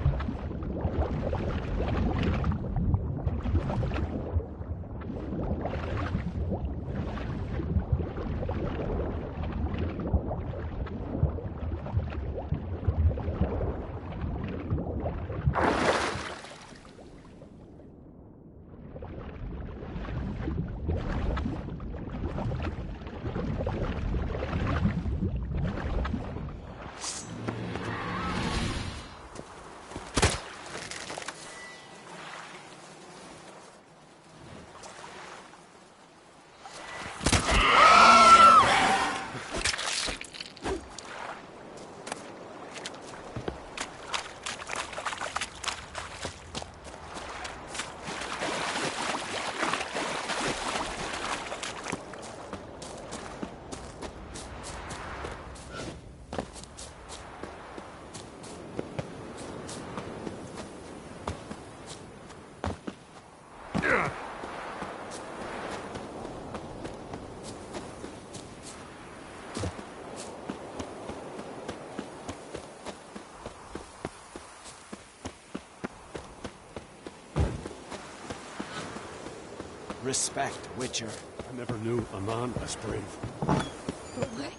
Respect, Witcher. I never knew a man as brave. But why?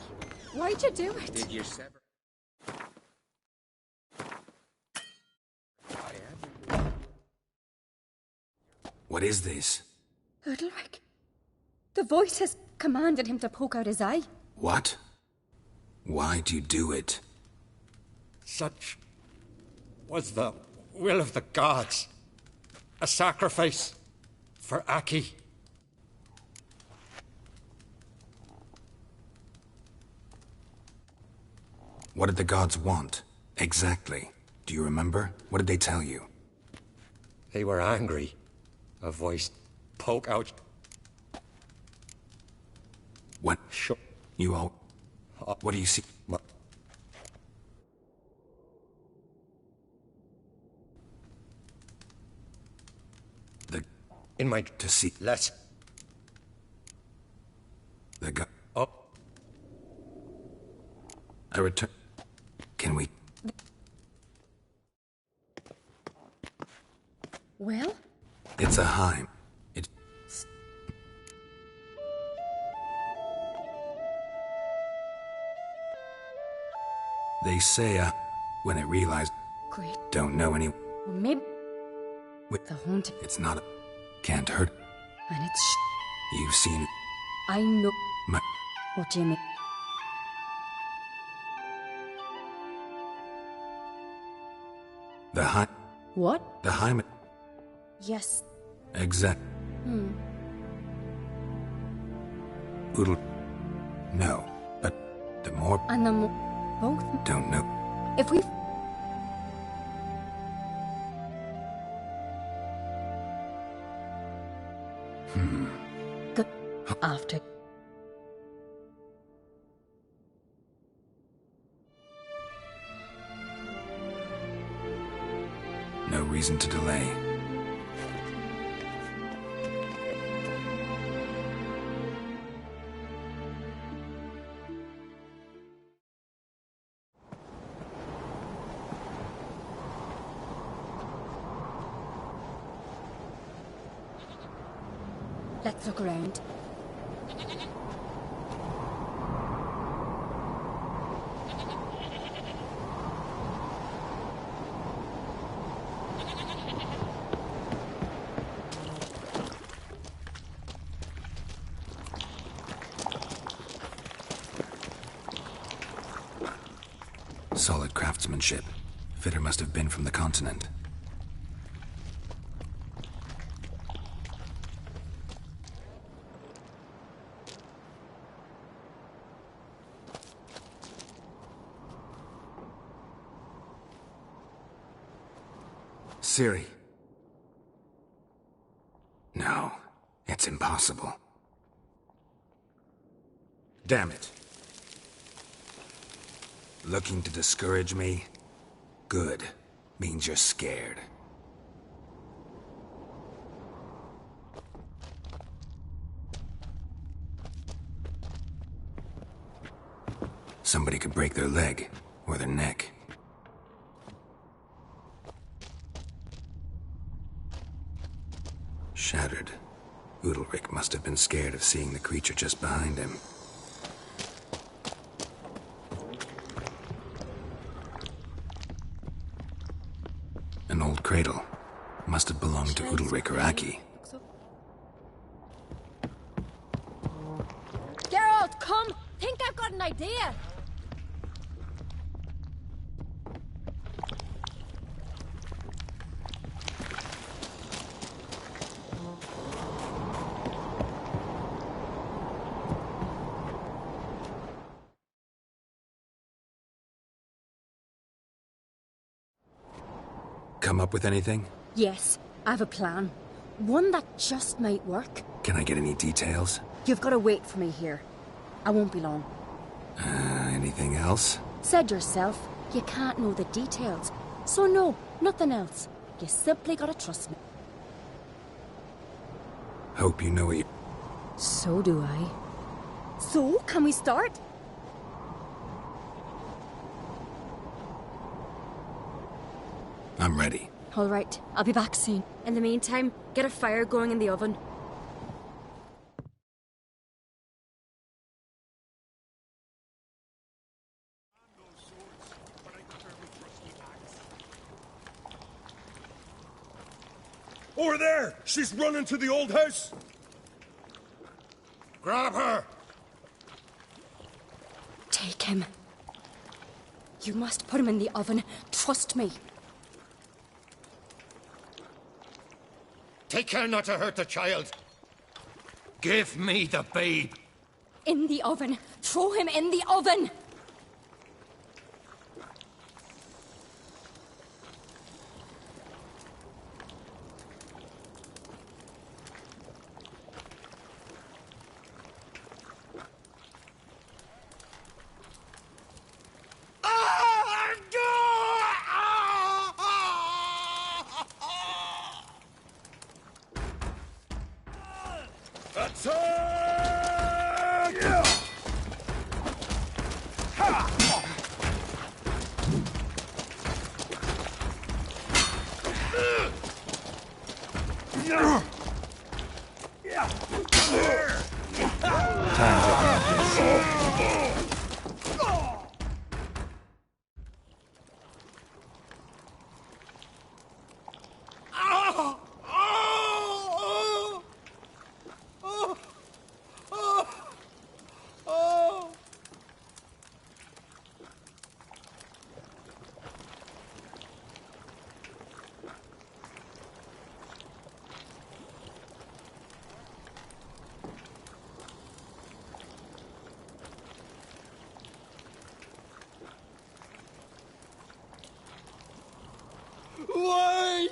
Why'd you do it? Did you sever? What is this? Udalric. The voice has commanded him to poke out his eye. What? Why'd you do it? Such was the will of the gods. A sacrifice for Aki. What did the gods want? Exactly. Do you remember? What did they tell you? They were angry. A voice poke out. What? You all... What do you see? In my... To see... Let's... The god... Oh. I return... Can we... Well? It's a Heim. It... They say, when it realized... Great. Don't know any... Well, maybe... Wait, the haunting... It's not a... Can't hurt. And it's... You've seen... I know... My... What do you mean? The Heim... What? The Heim... Yes. Exact... Oodle... No, but the more... And the more... Both? Don't know. If we... Good. After... No reason to delay. Let's look around. Solid craftsmanship. Fitter must have been from the continent. Ciri. No, it's impossible. Damn it. Looking to discourage me? Good. Means you're scared. Somebody could break their leg, or their neck. Shattered. Udalric must have been scared of seeing the creature just behind him. An old cradle. Must have belonged to Udalric or Aki. Geralt, come! Think I've got an idea! Come up with anything? Yes, I have a plan. One that just might work. Can I get any details? You've got to wait for me here. I won't be long. Anything else? Said yourself, you can't know the details. So no, nothing else. You simply gotta trust me. Hope you know what you... So do I. So, can we start? I'm ready. All right, I'll be back soon. In the meantime, get a fire going in the oven. Over there! She's running to the old house! Grab her! Take him. You must put him in the oven. Trust me. Take care not to hurt the child. Give me the babe. In the oven. Throw him in the oven! Why?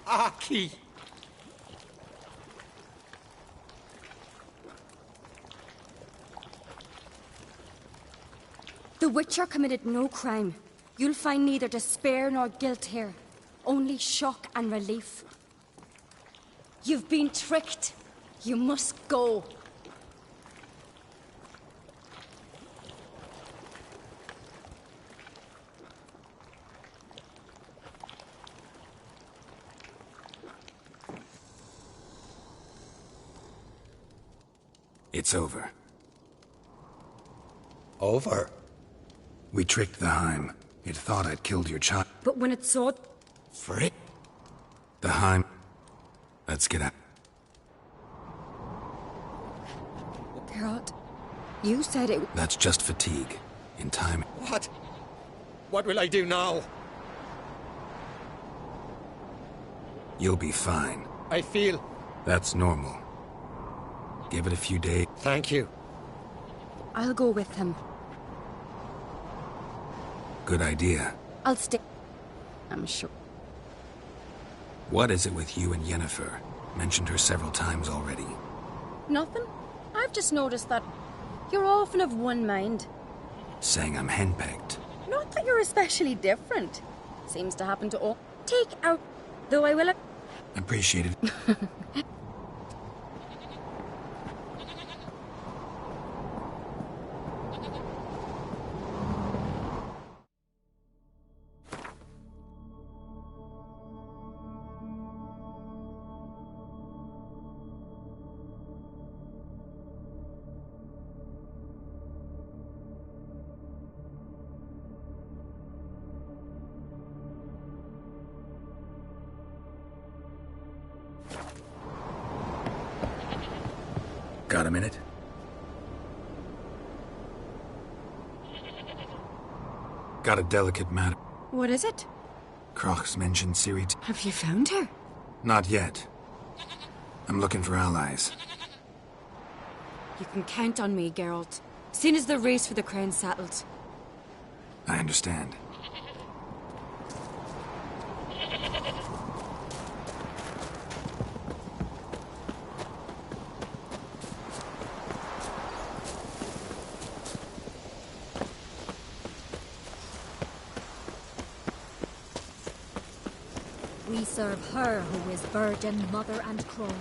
Aki. The Witcher committed no crime. You'll find neither despair nor guilt here. Only shock and relief. You've been tricked. You must go. It's over. Over? We tricked the Heim. It thought I'd killed your child. But when it saw... Frick. The Heim... Let's get out. Geralt, you said it... That's just fatigue. In time... What? What will I do now? You'll be fine. I feel... That's normal. Give it a few days. Thank you. I'll go with him. Good idea. I'll stay. I'm sure. What is it with you and Yennefer? Mentioned her several times already. Nothing. I've just noticed that you're often of one mind. Saying I'm henpecked. Not that you're especially different. Seems to happen to all. Take out... Though I will... Appreciate it. Got a minute? Got a delicate matter. What is it? Kroch's mentioned Ciri. Have you found her? Not yet. I'm looking for allies. You can count on me, Geralt. Soon as the race for the crown's settled. I understand. We serve her who is virgin, mother and crone.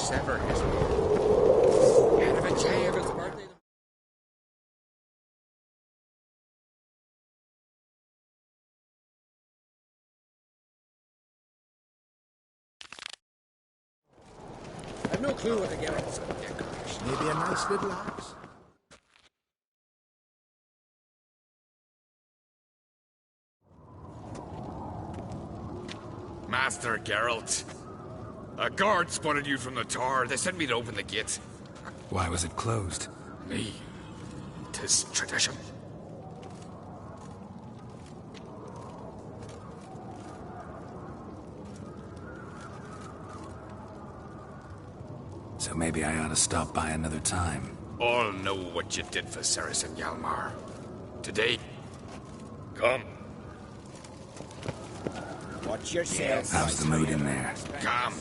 sever his... Out of a jail's birthday... I've no clue what to get. Maybe a nice little axe. Master Geralt, a guard spotted you from the tower. They sent me to open the gate. Why was it closed? Me. 'Tis tradition. So maybe I ought to stop by another time. All know what you did for Ceres and Hjalmar. Today, come. Watch yourself. How's the mood in there? Calm.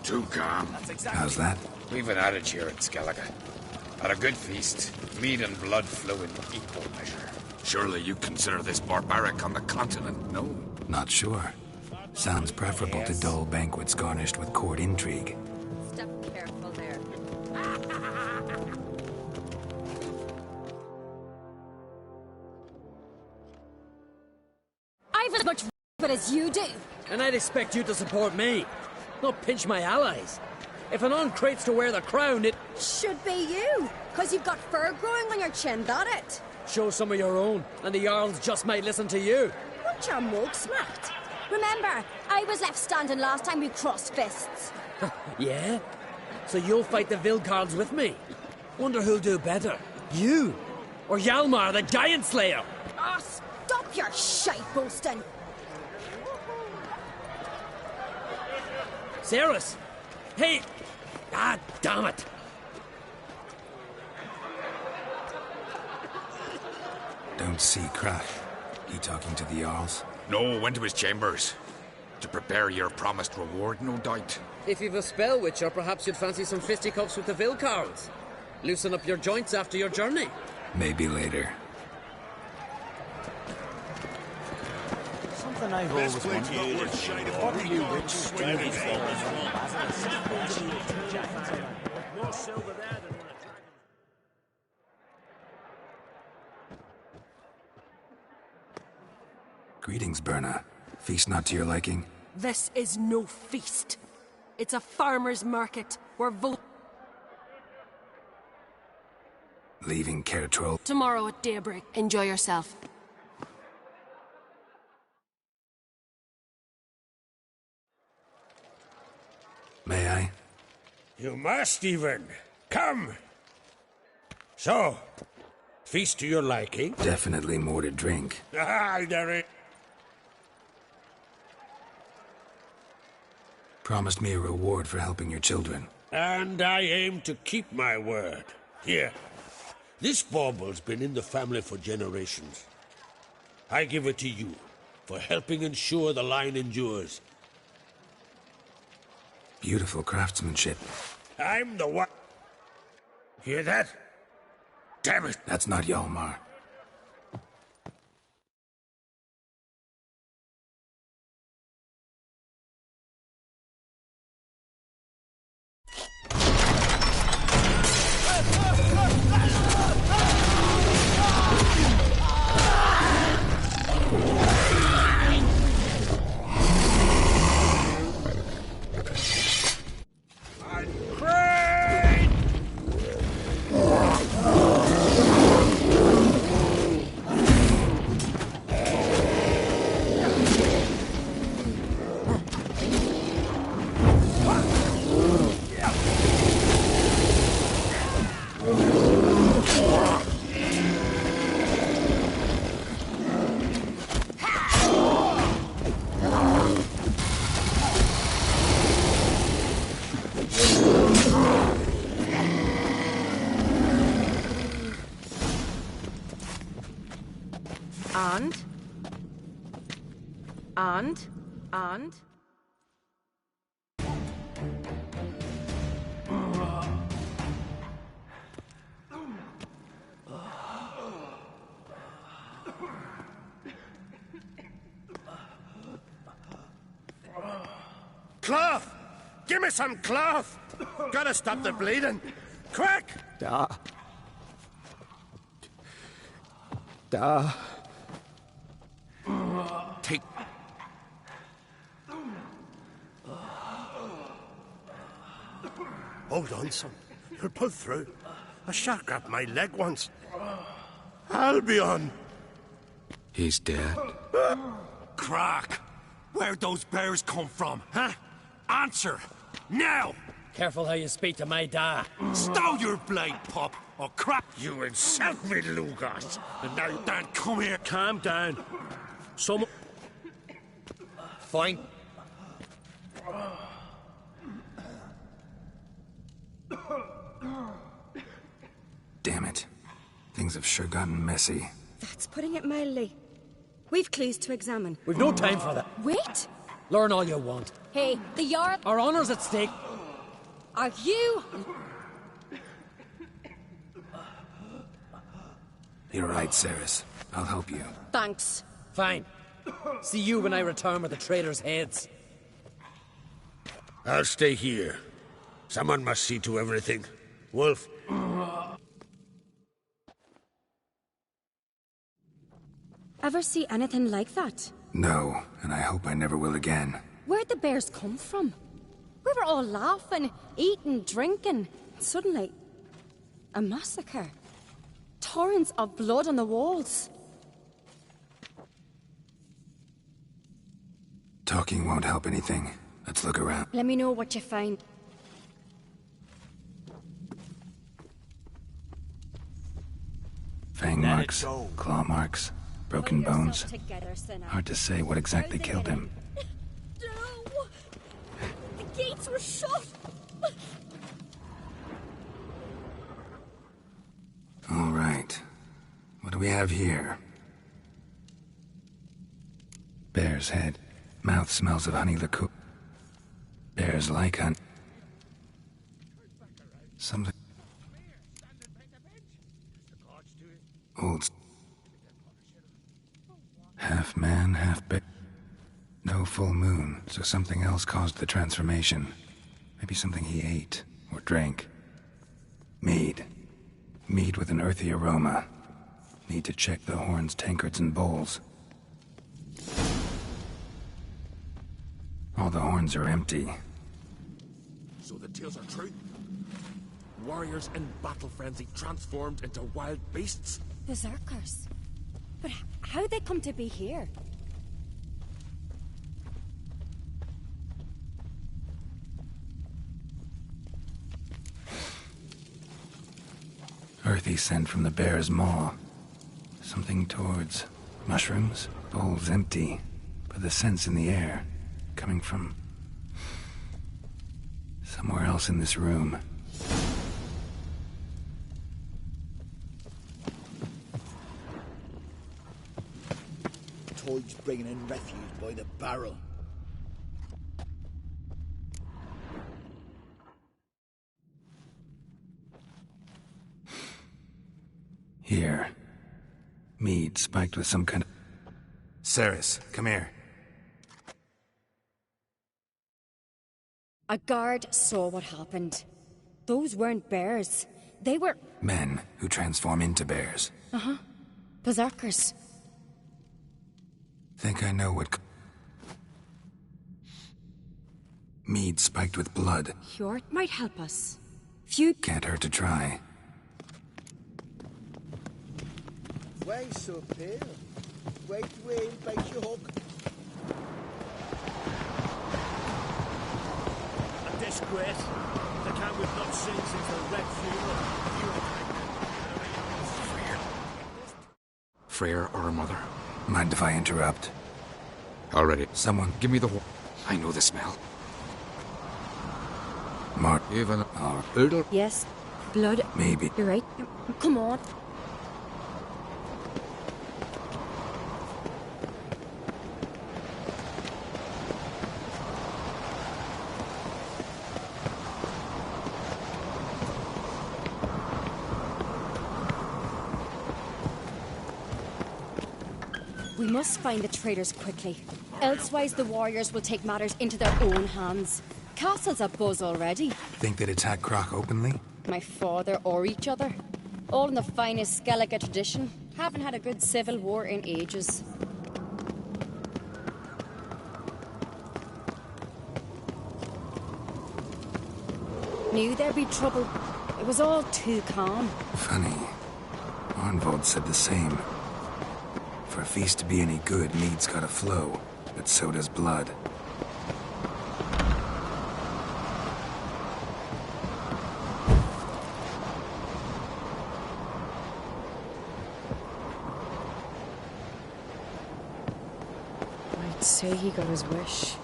Too calm. How's that? We've an adage here at Skellige. At a good feast, meat and blood flow in equal measure. Surely you consider this barbaric on the continent, no? Not sure. Sounds preferable to dull banquets garnished with court intrigue. Step careful there. I've as much but as you do. And I'd expect you to support me, not pinch my allies. If an uncrate's to wear the crown, it... Should be you, because you've got fur growing on your chin, that it? Show some of your own, and the Jarls just might listen to you. Want your mug smacked? Remember, I was left standing last time we crossed fists. Yeah? So you'll fight the Vilcards with me? Wonder who'll do better, you or Hjalmar the Giant Slayer? Ah, stop your shite boasting. Ceres! Hey! Ah, damn it! Don't see Crash. He talking to the Jarls? No, went to his chambers. To prepare your promised reward, no doubt. If you've a spell witcher, perhaps you'd fancy some fisticuffs with the Vilcards. Loosen up your joints after your journey. Maybe later. Something I've always wondered. What are you witches doing for? More silver there than on a dragon. Greetings, Berna. Feast not to your liking? This is no feast. It's a farmer's market where Leaving Caer Troll? tomorrow at daybreak. Enjoy yourself. May I? You must even. Come. So, feast to your liking? Definitely more to drink. I'll dare it. Promised me a reward for helping your children. And I aim to keep my word. Here. This bauble's been in the family for generations. I give it to you for helping ensure the line endures. Beautiful craftsmanship. I'm the one. Hear that? Damn it! That's not Hjalmar. And? Cloth! Give me some cloth! Gotta stop the bleeding! Quick! Da. Da. Take... Hold on, son. You'll pull through. A shark grabbed my leg once. Albion! He's dead. Crack! Where'd those bears come from, huh? Answer! Now! Careful how you speak to my dad. Stow your blade, pup, or crack! You insult me, Lugas! And now, Dan, come here! Calm down. Someone... Fine. Damn it. Things have sure gotten messy. That's putting it mildly. We've clues to examine. We've no time for that. Wait! Learn all you want. Hey, the Jarl... Our honour's at stake. Are you... You're right, Ceres. I'll help you. Thanks. Fine. See you when I return with the traitors' heads. I'll stay here. Someone must see to everything. Wolf. Ever see anything like that? No, and I hope I never will again. Where'd the bears come from? We were all laughing, eating, drinking. Suddenly, a massacre. Torrents of blood on the walls. Talking won't help anything. Let's look around. Let me know what you find. Fang marks, claw marks, broken bones. Hard to say what exactly killed him. No! The gates were shut! All right. What do we have here? Bear's head. Mouth smells of honey liqueur. Bears like honey. Something. Old. Half man, half bear. No full moon, so something else caused the transformation. Maybe something he ate or drank. Mead. Mead with an earthy aroma. Need to check the horns, tankards, and bowls. All the horns are empty. So the tales are true? Warriors in battle frenzy transformed into wild beasts? Berserkers. But how'd they come to be here? Earthy scent from the bear's maw. Something towards mushrooms. Bowls empty, but the scent's in the air. Coming from somewhere else in this room. Toad's bringing in refuse by the barrel. Here. Mead spiked with some kind of... Ceres, come here. A guard saw what happened. Those weren't bears. They were... Men who transform into bears. Uh-huh. Berserkers. Think I know what... Mead spiked with blood. Hjort might help us. Few... Can't hurt to try. Why so pale? White whale bites your hook. A disgrace. The camp we've not seen since the Red Funeral. Freyr or her mother? Mind if I interrupt? Already. Someone... Give me the horn. I know the smell. Mark... Even... Our... Udel? Yes. Blood. Maybe. You're right. Come on. We must find the traitors quickly. Elsewise, the warriors will take matters into their own hands. Castle's a buzz already. Think they'd attack Croc openly? My father or each other. All in the finest Skellige tradition. Haven't had a good civil war in ages. Knew there'd be trouble. It was all too calm. Funny. Arnvold said the same. For a feast to be any good, mead's gotta flow, but so does blood. I'd say he got his wish.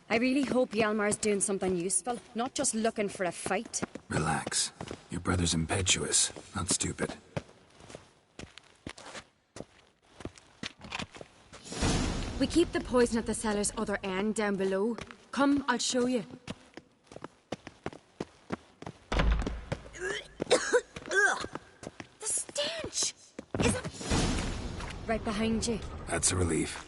I really hope Hjalmar's doing something useful, not just looking for a fight. Relax. Your brother's impetuous, not stupid. We keep the poison at the cellar's other end down below. Come, I'll show you. The stench! Is it... Right behind you. That's a relief.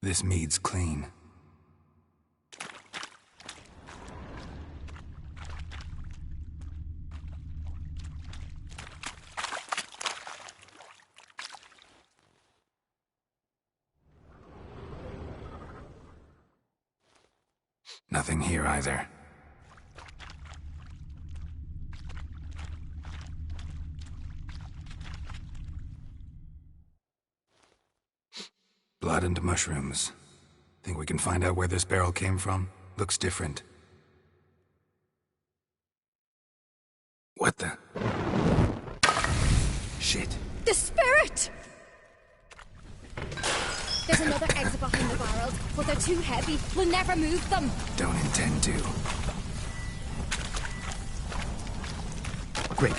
This mead's clean. Nothing here either. Blood and mushrooms. Think we can find out where this barrel came from? Looks different. What the? Shit. The spirit! There's another exit behind the barrels, but they're too heavy. We'll never move them. Don't intend to. Quick.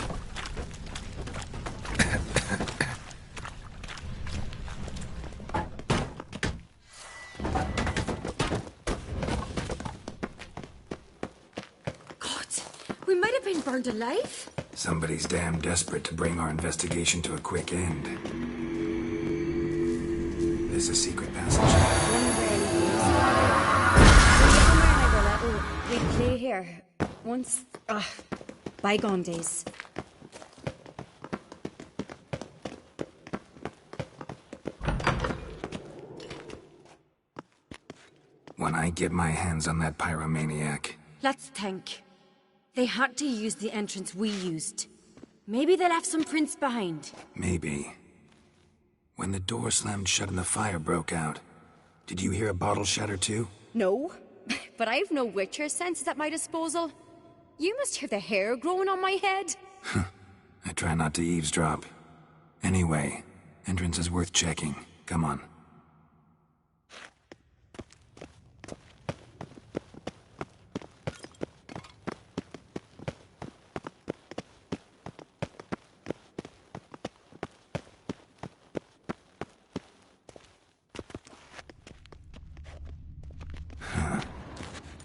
We might have been burned alive. Somebody's damn desperate to bring our investigation to a quick end. There's a secret passage. We'd play here. Once... bygone days. When I get my hands on that pyromaniac... Let's think. They had to use the entrance we used. Maybe they left some prints behind. Maybe. When the door slammed shut and the fire broke out, did you hear a bottle shatter too? No, but I've no witcher senses at my disposal. You must hear the hair growing on my head. I try not to eavesdrop. Anyway, entrance is worth checking. Come on.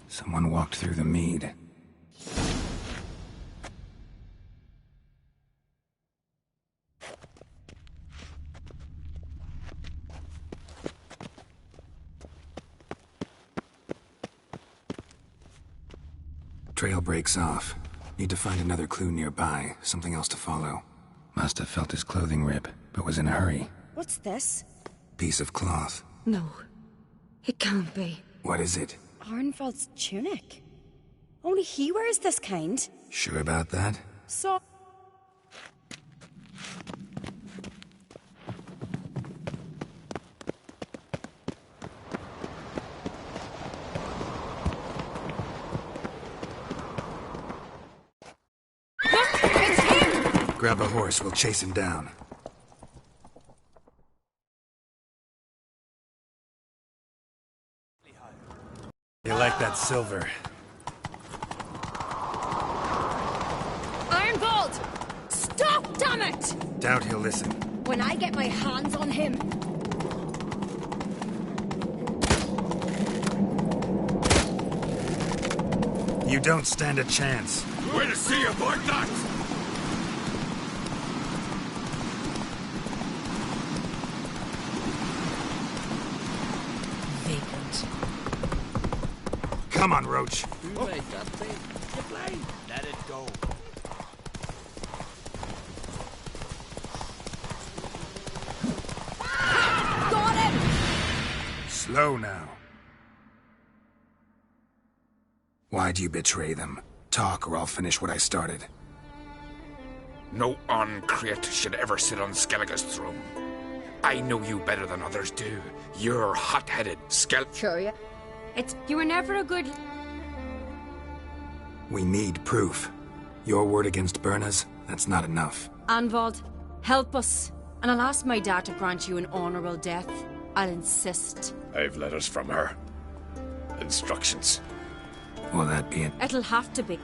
Someone walked through the mead. Trail breaks off. Need to find another clue nearby, something else to follow. Must have felt his clothing rip, but was in a hurry. What's this? Piece of cloth. No. It can't be. What is it? Arnvold's tunic. Only he wears this kind. Sure about that? So... Grab a horse, we'll chase him down. You like that silver? Arnvold! Stop, damn it! Doubt he'll listen. When I get my hands on him... You don't stand a chance. Way to see aboard that! Vagrant. Come on, Roach. Who made that thing? You blind. Let it go. Got him! Slow now. Why'd you betray them? Talk or I'll finish what I started. No on-crate should ever sit on Skellige's throne. I know you better than others do. You're hot-headed, Sure, yeah. You were never a good... We need proof. Your word against Berna's, that's not enough. Anvald, help us. And I'll ask my dad to grant you an honourable death. I'll insist. I've letters from her. Instructions. Will that be it? It'll have to be.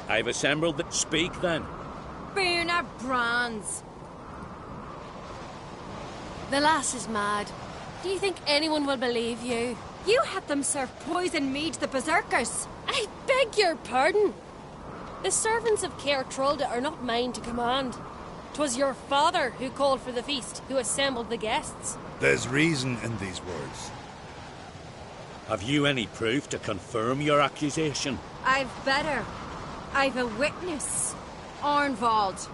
I've assembled the... Speak, then. Berna Brands. The lass is mad. Do you think anyone will believe you? You had them serve poison mead to the berserkers. I beg your pardon. The servants of Caer Trolda are not mine to command. 'Twas your father who called for the feast, who assembled the guests. There's reason in these words. Have you any proof to confirm your accusation? I've better. I've a witness. Arnvald.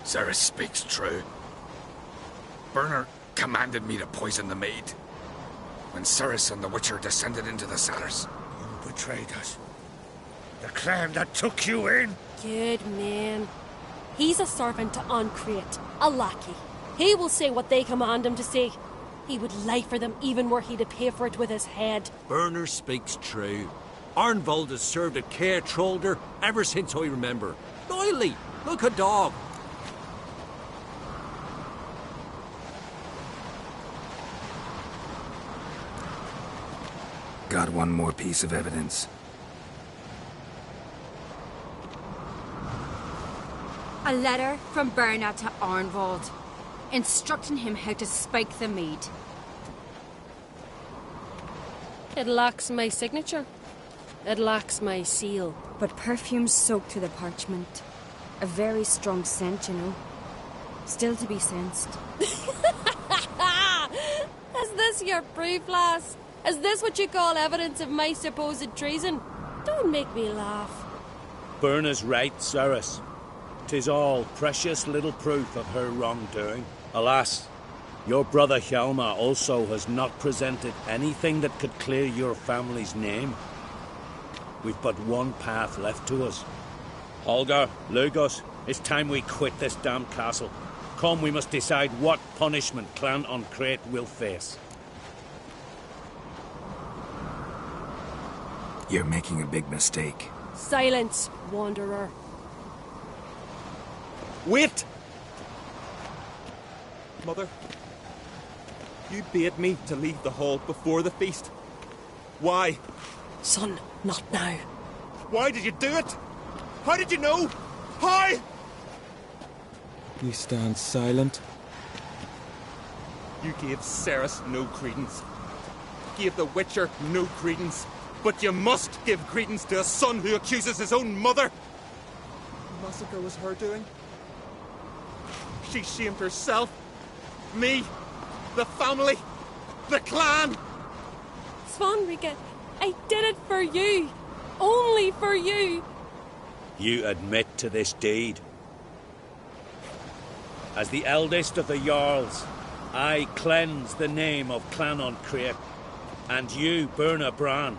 Sarah speaks true. Berner commanded me to poison the maid. When Ceres and the Witcher descended into the cellars. You betrayed us. The clan that took you in. Good man. He's a servant to Ancrete, a lackey. He will say what they command him to say. He would lie for them even were he to pay for it with his head. Berner speaks true. Arnvald has served at Caer Trolder ever since I remember. Loyally, like a dog. Got one more piece of evidence. A letter from Berna to Arnvald, instructing him how to spike the mead. It lacks my signature. It lacks my seal. But perfume soaked through the parchment. A very strong scent, you know. Still to be sensed. Is this your proof, lass? Is this what you call evidence of my supposed treason? Don't make me laugh. Berna's right, Ceres. 'Tis all precious little proof of her wrongdoing. Alas, your brother Hjalmar also has not presented anything that could clear your family's name. We've but one path left to us. Holger, Lugos, it's time we quit this damned castle. Come, we must decide what punishment Clan Ancrete will face. You're making a big mistake. Silence, wanderer. Wait! Mother, you bade me to leave the hall before the feast. Why? Son, not now. Why did you do it? How did you know? How? You stand silent. You gave Ceres no credence. Gave the Witcher no credence. But you must give credence to a son who accuses his own mother. The massacre was her doing. She shamed herself, me, the family, the clan. Svanrika, I did it for you. Only for you. You admit to this deed. As the eldest of the Jarls, I cleanse the name of Clan Ancrete, and you, Berna Bran,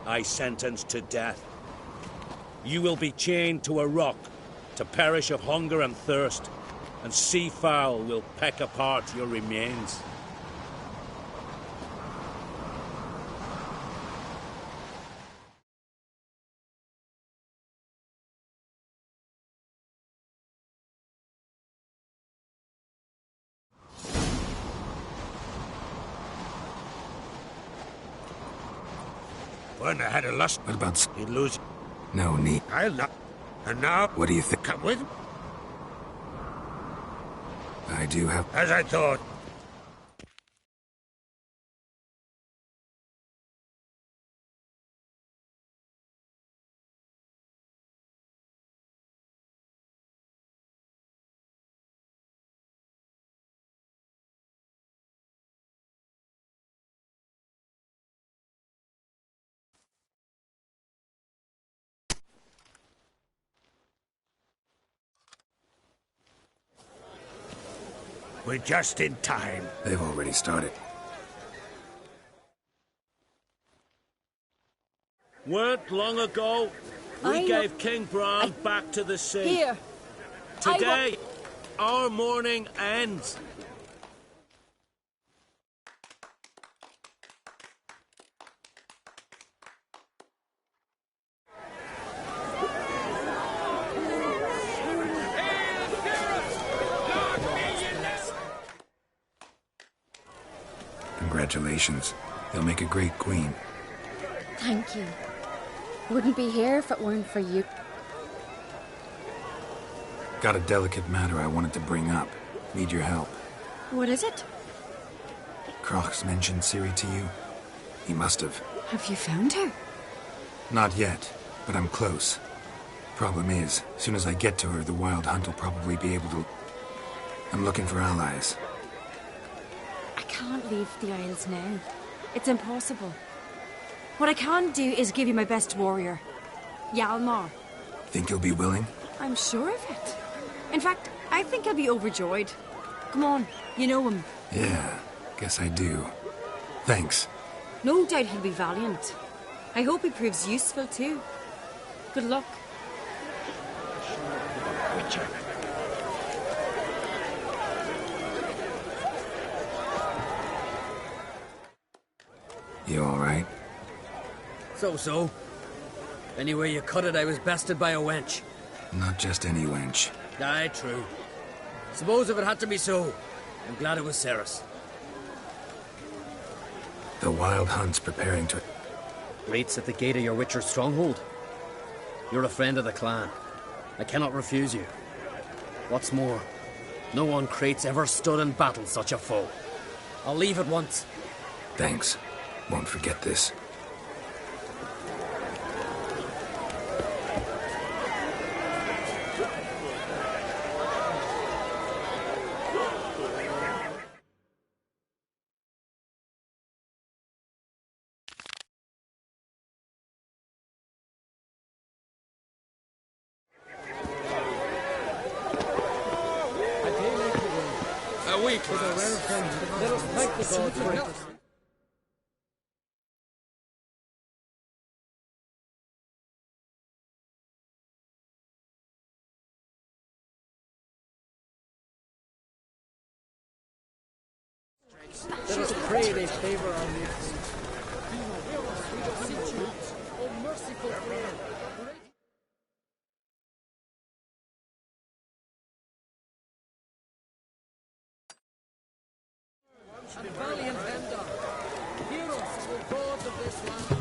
I sentence to death. You will be chained to a rock to perish of hunger and thirst, and sea fowl will peck apart your remains. When I had a lust, What about... you'd lose. No need. I'll not. And now, What do you think? come with me. I do have... As I thought. We're just in time. They've already started. Weren't long ago, we gave King Bran back to the sea. Here. Today, our mourning ends. Congratulations. You'll make a great queen. Thank you. Wouldn't be here if it weren't for you. Got a delicate matter I wanted to bring up. Need your help. What is it? Crocs mentioned Ciri to you? He must have. Have you found her? Not yet, but I'm close. Problem is, as soon as I get to her, the Wild Hunt will probably be able to... I'm looking for allies. I can't leave the Isles now. It's impossible. What I can do is give you my best warrior, Hjalmar. Think you'll be willing? I'm sure of it. In fact, I think I'll be overjoyed. Come on, you know him. Yeah, guess I do. Thanks. No doubt he'll be valiant. I hope he proves useful too. Good luck. You alright? So. Any way you cut it, I was bested by a wench. Not just any wench. Aye, true. Suppose if it had to be so, I'm glad it was Ceres. The Wild Hunt's preparing to... Waits at the gate of your Witcher's stronghold. You're a friend of the clan. I cannot refuse you. What's more, no one Crate's ever stood in battle such a foe. I'll leave at once. Thanks. Won't forget this. A week with a rare friend. Let us thank the gods for it. Let us pray they favor our needs. O merciful friend. And valiant Enda, heroes were gods of this land.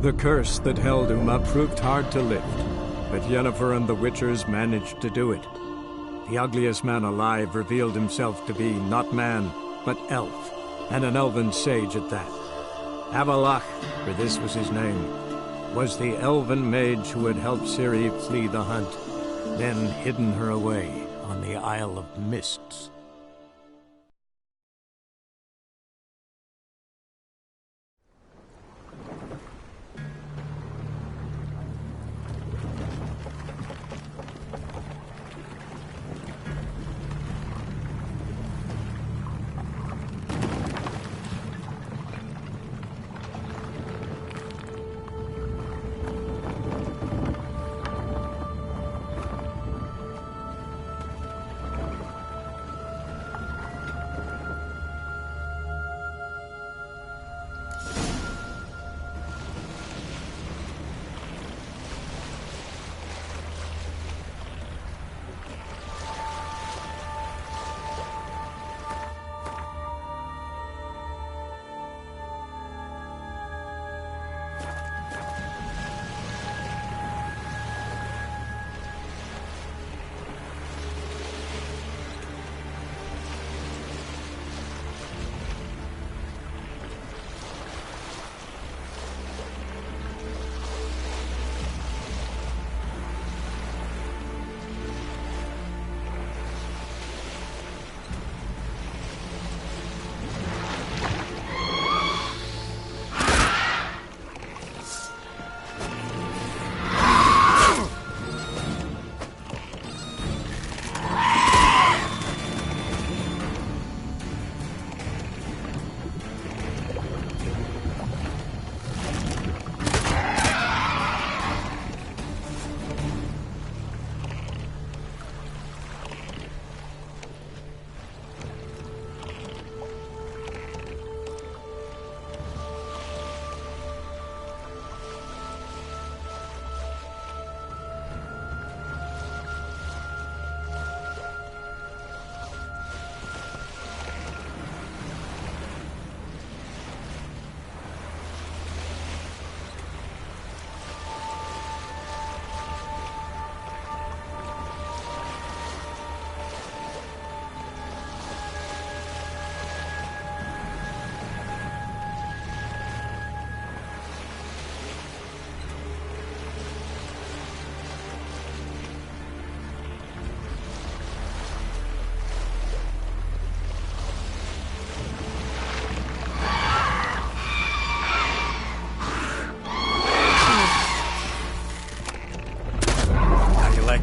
The curse that held Uma proved hard to lift, but Yennefer and the Witchers managed to do it. The ugliest man alive revealed himself to be not man, but elf, and an elven sage at that. Avalach, for this was his name, was the elven mage who had helped Ciri flee the hunt, then hidden her away on the Isle of Mists.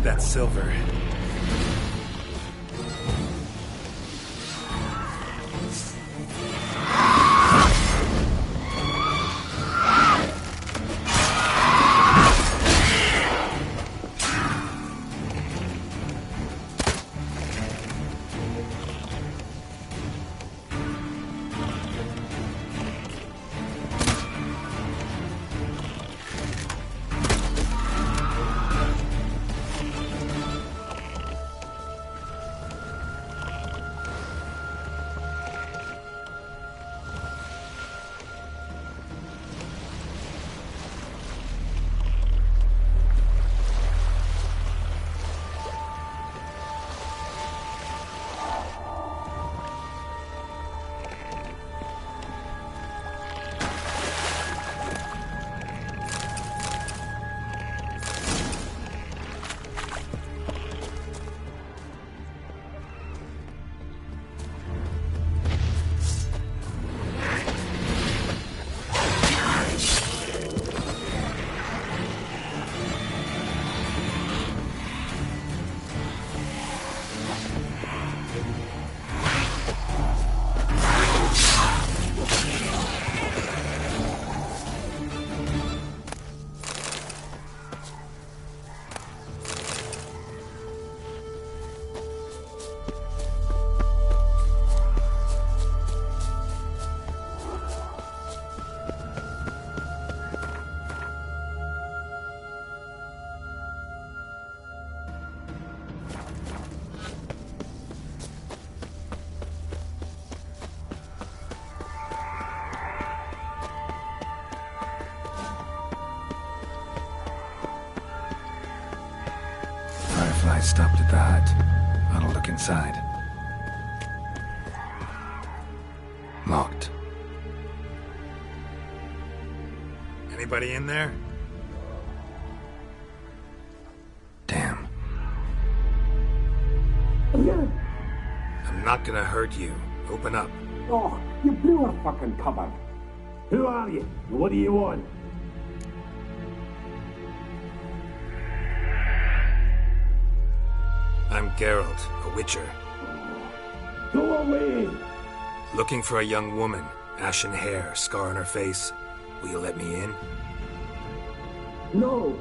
That silver. Firefly stopped at the hut. I'll look inside. Locked. Anybody in there? Damn. I'm not gonna hurt you. Open up. Oh, you blew our fucking cupboard. Who are you? What do you want? I'm Geralt, a witcher. Go away! Looking for a young woman. Ashen hair, scar on her face. Will you let me in? No.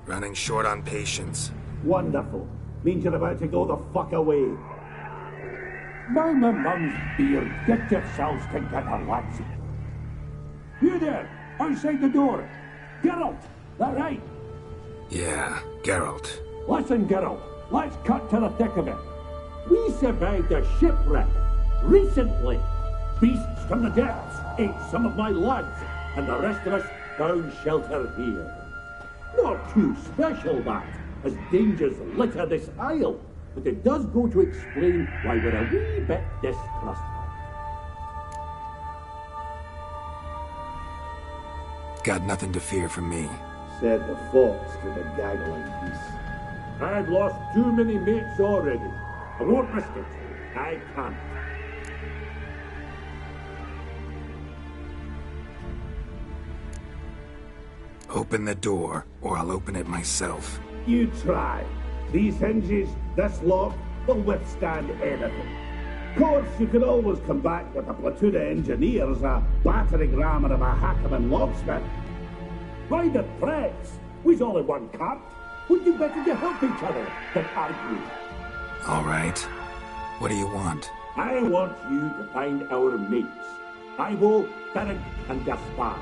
Running short on patience. Wonderful. Means you're about to go the fuck away. Now my mum's beard, get yourselves together, lads. You there, outside the door. Geralt, that right? Yeah, Geralt. Listen, Geralt, let's cut to the thick of it. We survived a shipwreck recently. Beasts from the depths ate some of my lads, and the rest of us found shelter here. Not too special, that, as dangers litter this isle, but it does go to explain why we're a wee bit distrustful. Got nothing to fear from me. Said the fox to the gaggling beast. I had lost too many mates already. I won't risk it. I can't. Open the door, or I'll open it myself. You try. These hinges, this lock, will withstand anything. Of course, you can always come back with a platoon of engineers, a battering ram, and a hackman locksmith. Why the threats? We's all in one camp. Would you better to help each other than argue? All right. What do you want? I want you to find our mates. Ivo, Ferenc, and Gaspar.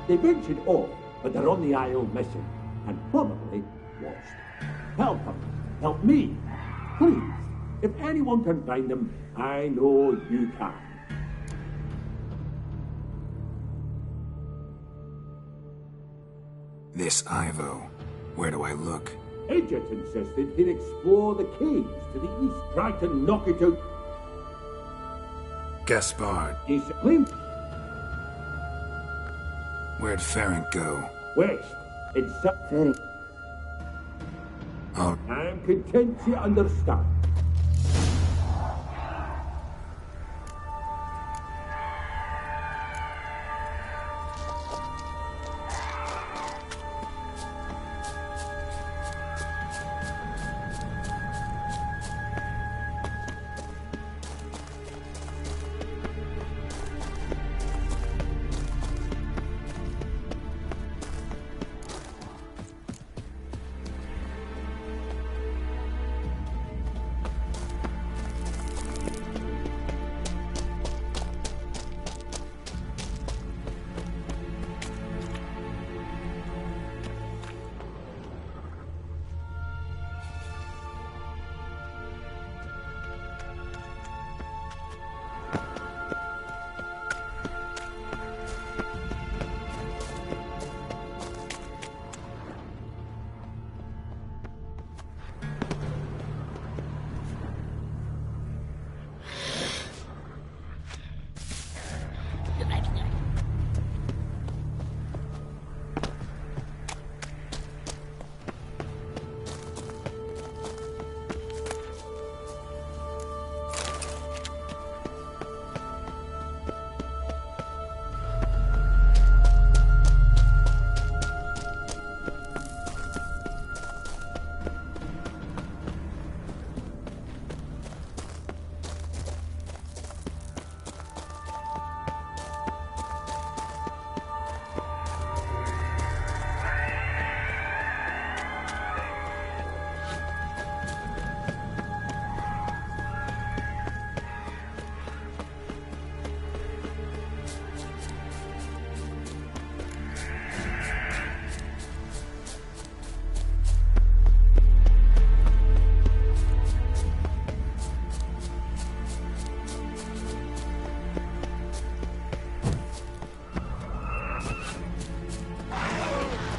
They ventured off, but they're on the Isle missing, and probably lost. Help them. Help me. Please. If anyone can find them, I know you can. This Ivo. Where do I look? Edget insisted he'd explore the caves to the east. Try to knock it out. Gaspard. He's claimed. Where'd Ferenc go? West. In Ferenc. Oh. I'm content you understand.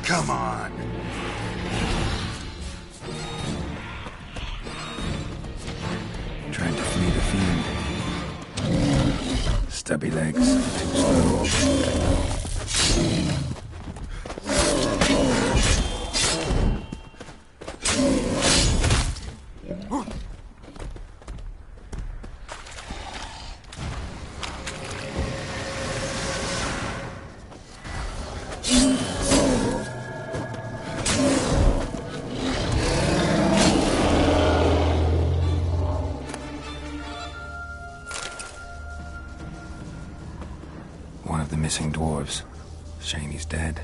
Come on. Trying to flee the fiend. Stubby legs, too slow. One of the missing dwarves. Shame he's dead.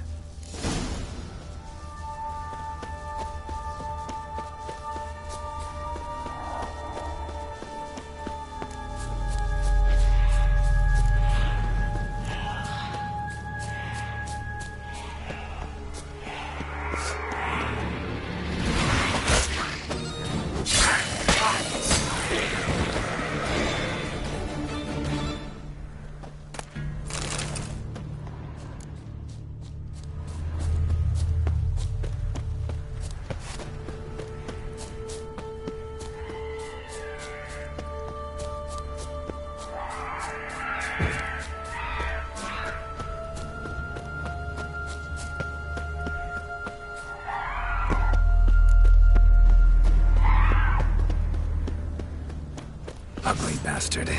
Ugly bastard.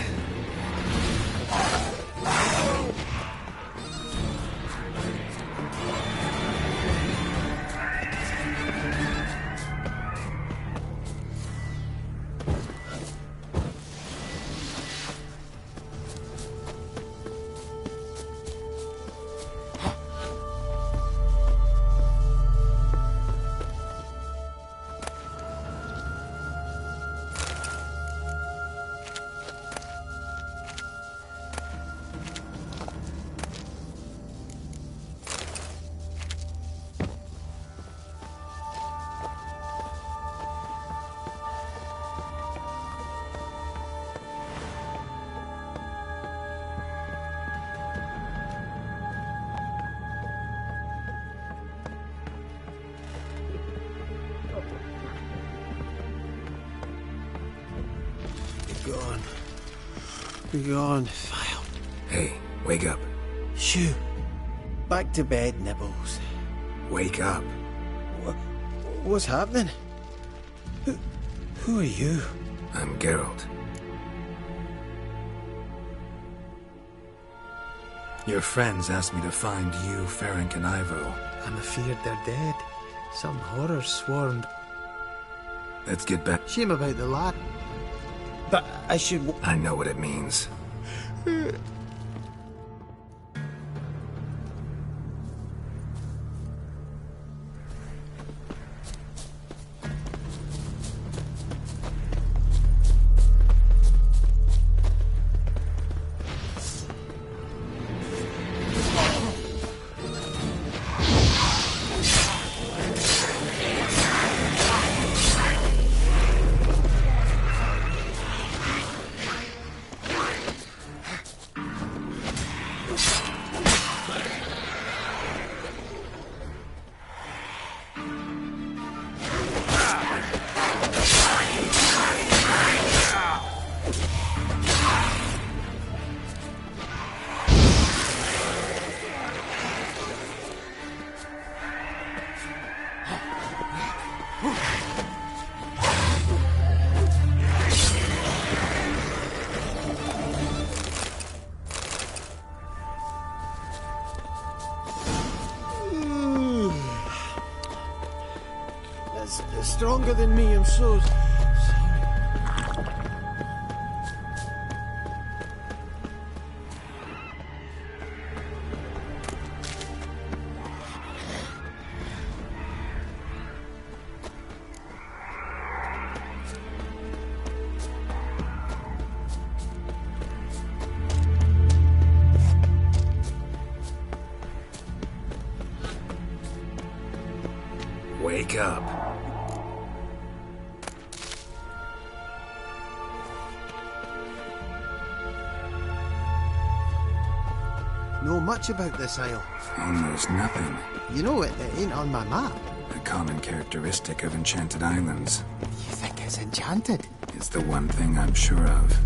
Be gone, File. Hey, wake up. Shoo. Back to bed, Nibbles. Wake up. What's happening? Who are you? I'm Geralt. Your friends asked me to find you, Ferenc, and Ivo. I'm afeard they're dead. Some horrors swarmed. Let's get back. Shame about the lad. But I should... I know what it means. Stronger than me, I'm so sorry. Wake up. No much about this isle? Almost nothing. You know, it ain't on my map. A common characteristic of enchanted islands. You think it's enchanted? It's the one thing I'm sure of.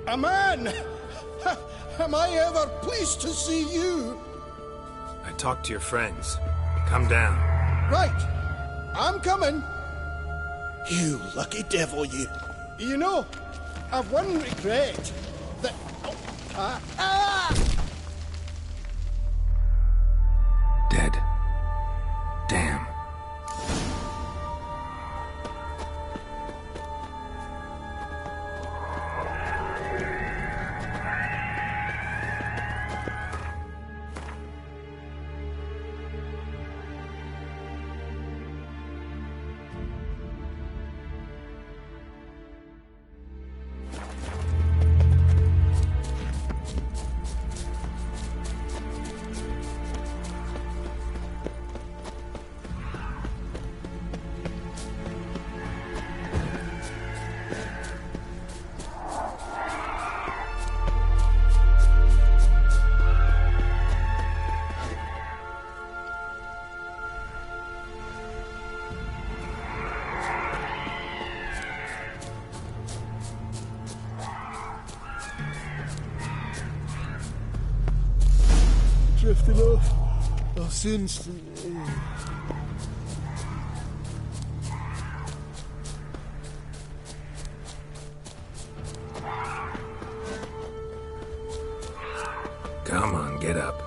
A man! Am I ever pleased to see you? I talked to your friends. Come down. Right. I'm coming. You lucky devil, you. You know, I've one regret. That... Dead. Damn. drifting off. I'll soon... Come on, get up.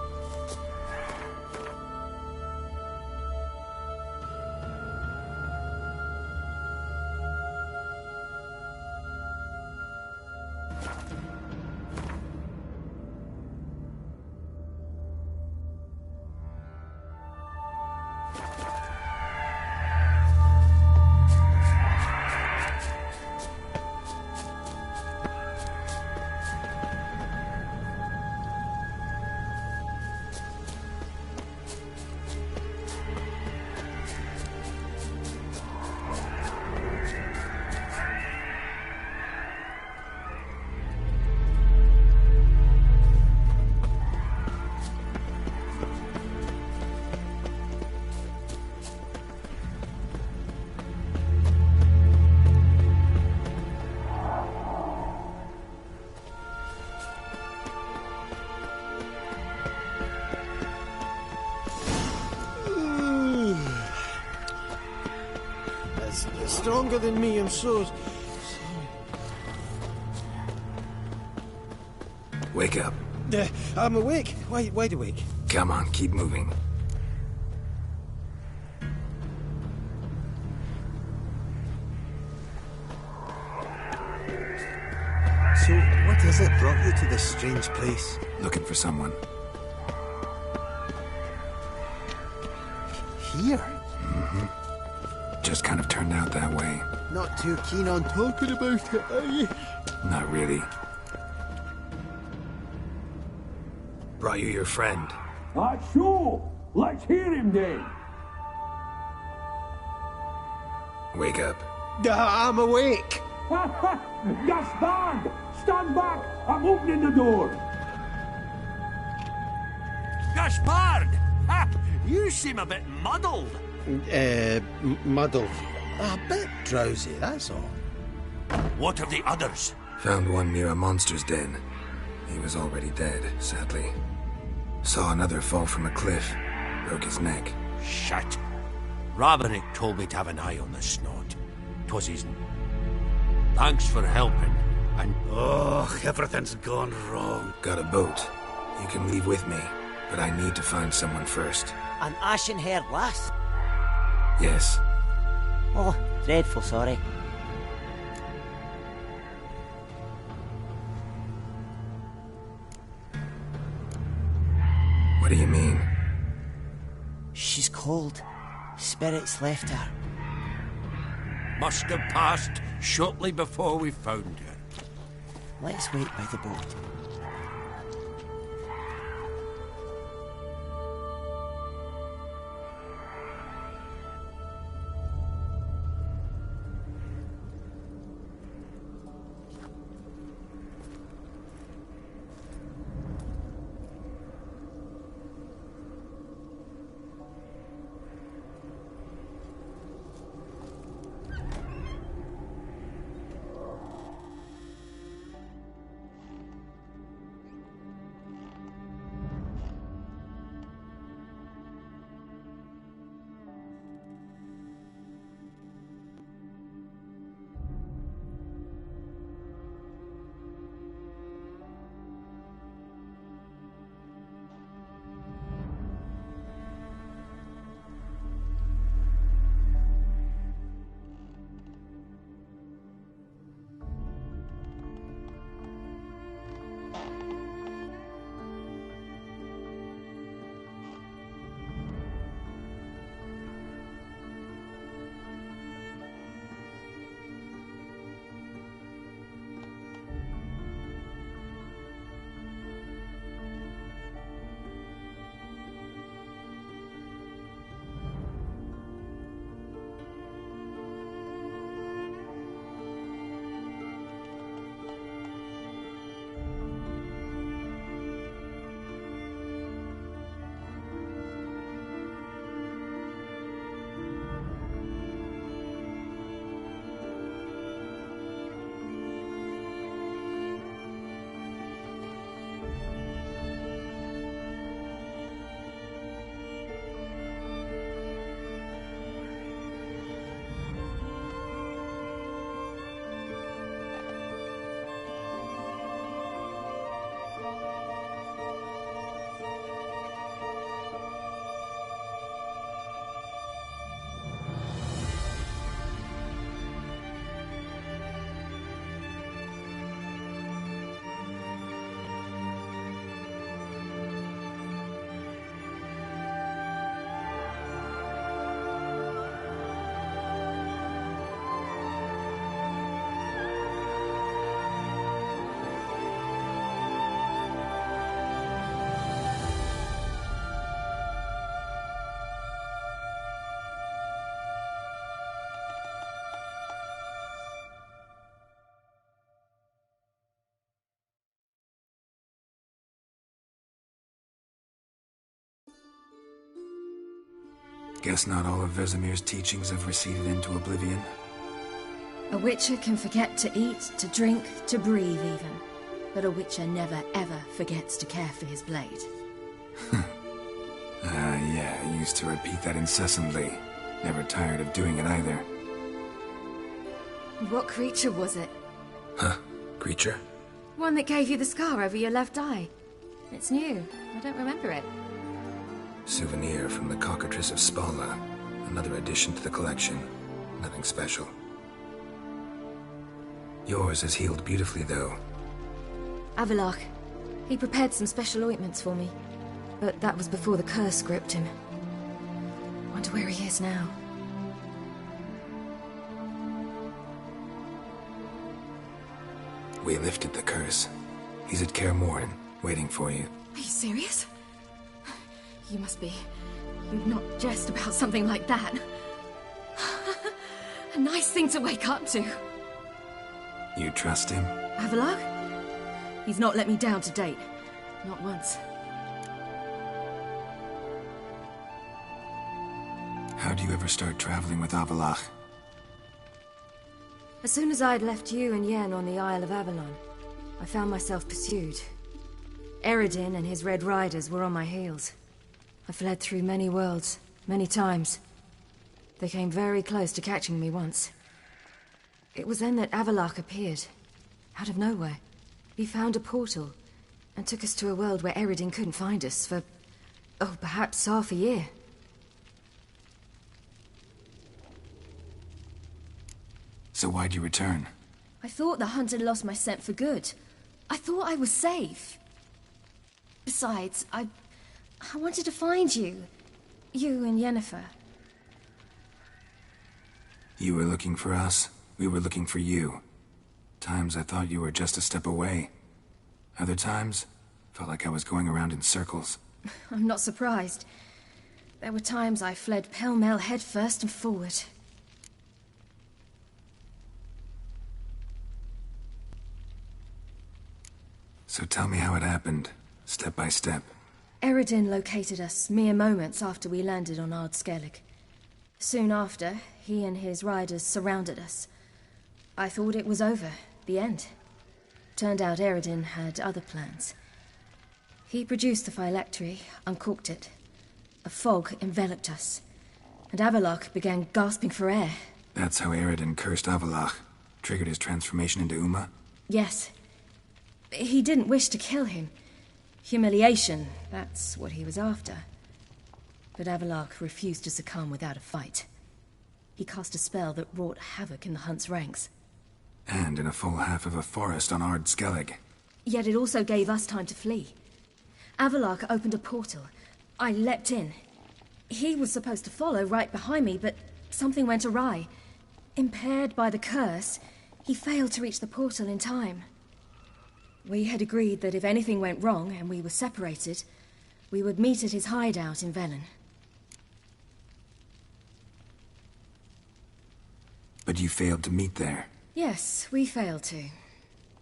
Stronger than me, I'm so... Wake up. I'm awake. Wide awake. Come on, keep moving. So, what is it brought you to this strange place? Looking for someone. Here? Just kind of turned out that way. Not too keen on talking about it, are you? Not really. Brought you your friend. Sure. Let's hear him then. Wake up. I'm awake. Gaspard! Stand back! I'm opening the door. Gaspard! Ha! You seem a bit muddled. Muddled. A bit drowsy, that's all. What of the others? Found one near a monster's den. He was already dead, sadly. Saw another fall from a cliff. Broke his neck. Shit. Robinick told me to have an eye on the snot. 'Twas his... Thanks for helping, and... Oh, everything's gone wrong. Got a boat. You can leave with me, but I need to find someone first. An ashen-haired lass? Yes. Oh, dreadful sorry. What do you mean? She's cold. Spirits left her. Must have passed shortly before we found her. Let's wait by the boat. Guess not all of Vesemir's teachings have receded into oblivion. A witcher can forget to eat, to drink, to breathe even. But a witcher never ever forgets to care for his blade. Yeah, I used to repeat that incessantly. Never tired of doing it either. What creature was it? Huh? Creature? One that gave you the scar over your left eye. It's new. I don't remember it. Souvenir from the cockatrice of Spala. Another addition to the collection. Nothing special. Yours has healed beautifully, though. Avalok. He prepared some special ointments for me. But that was before the curse gripped him. Wonder where he is now. We lifted the curse. He's at Kaer Morhen, waiting for you. Are you serious? You must be. You'd not jest about something like that. A nice thing to wake up to. You trust him? Avalok? He's not let me down to date. Not once. How do you ever start traveling with Avalach? As soon as I'd left you and Yen on the Isle of Avalon, I found myself pursued. Eredin and his Red Riders were on my heels. I fled through many worlds, many times. They came very close to catching me once. It was then that Avalach appeared, out of nowhere. He found a portal, and took us to a world where Eredin couldn't find us for, perhaps half a year. So why'd you return? I thought the hunt had lost my scent for good. I thought I was safe. Besides, I wanted to find you. You and Yennefer. You were looking for us. We were looking for you. Times I thought you were just a step away. Other times, felt like I was going around in circles. I'm not surprised. There were times I fled pell-mell head first and forward. So tell me how it happened, step by step. Eredin located us mere moments after we landed on Ard Skellig. Soon after, he and his riders surrounded us. I thought it was over, the end. Turned out Eredin had other plans. He produced the phylactery, uncorked it. A fog enveloped us, and Avalok began gasping for air. That's how Eredin cursed Avalach, triggered his transformation into Uma? Yes. He didn't wish to kill him. Humiliation, that's what he was after. But Avalok refused to succumb without a fight. He cast a spell that wrought havoc in the hunt's ranks. And in a full half of a forest on Ard Skellig. Yet it also gave us time to flee. Avalok opened a portal. I leapt in. He was supposed to follow right behind me, but something went awry. Impaired by the curse, he failed to reach the portal in time. We had agreed that if anything went wrong and we were separated, we would meet at his hideout in Velen. But you failed to meet there. Yes, we failed to.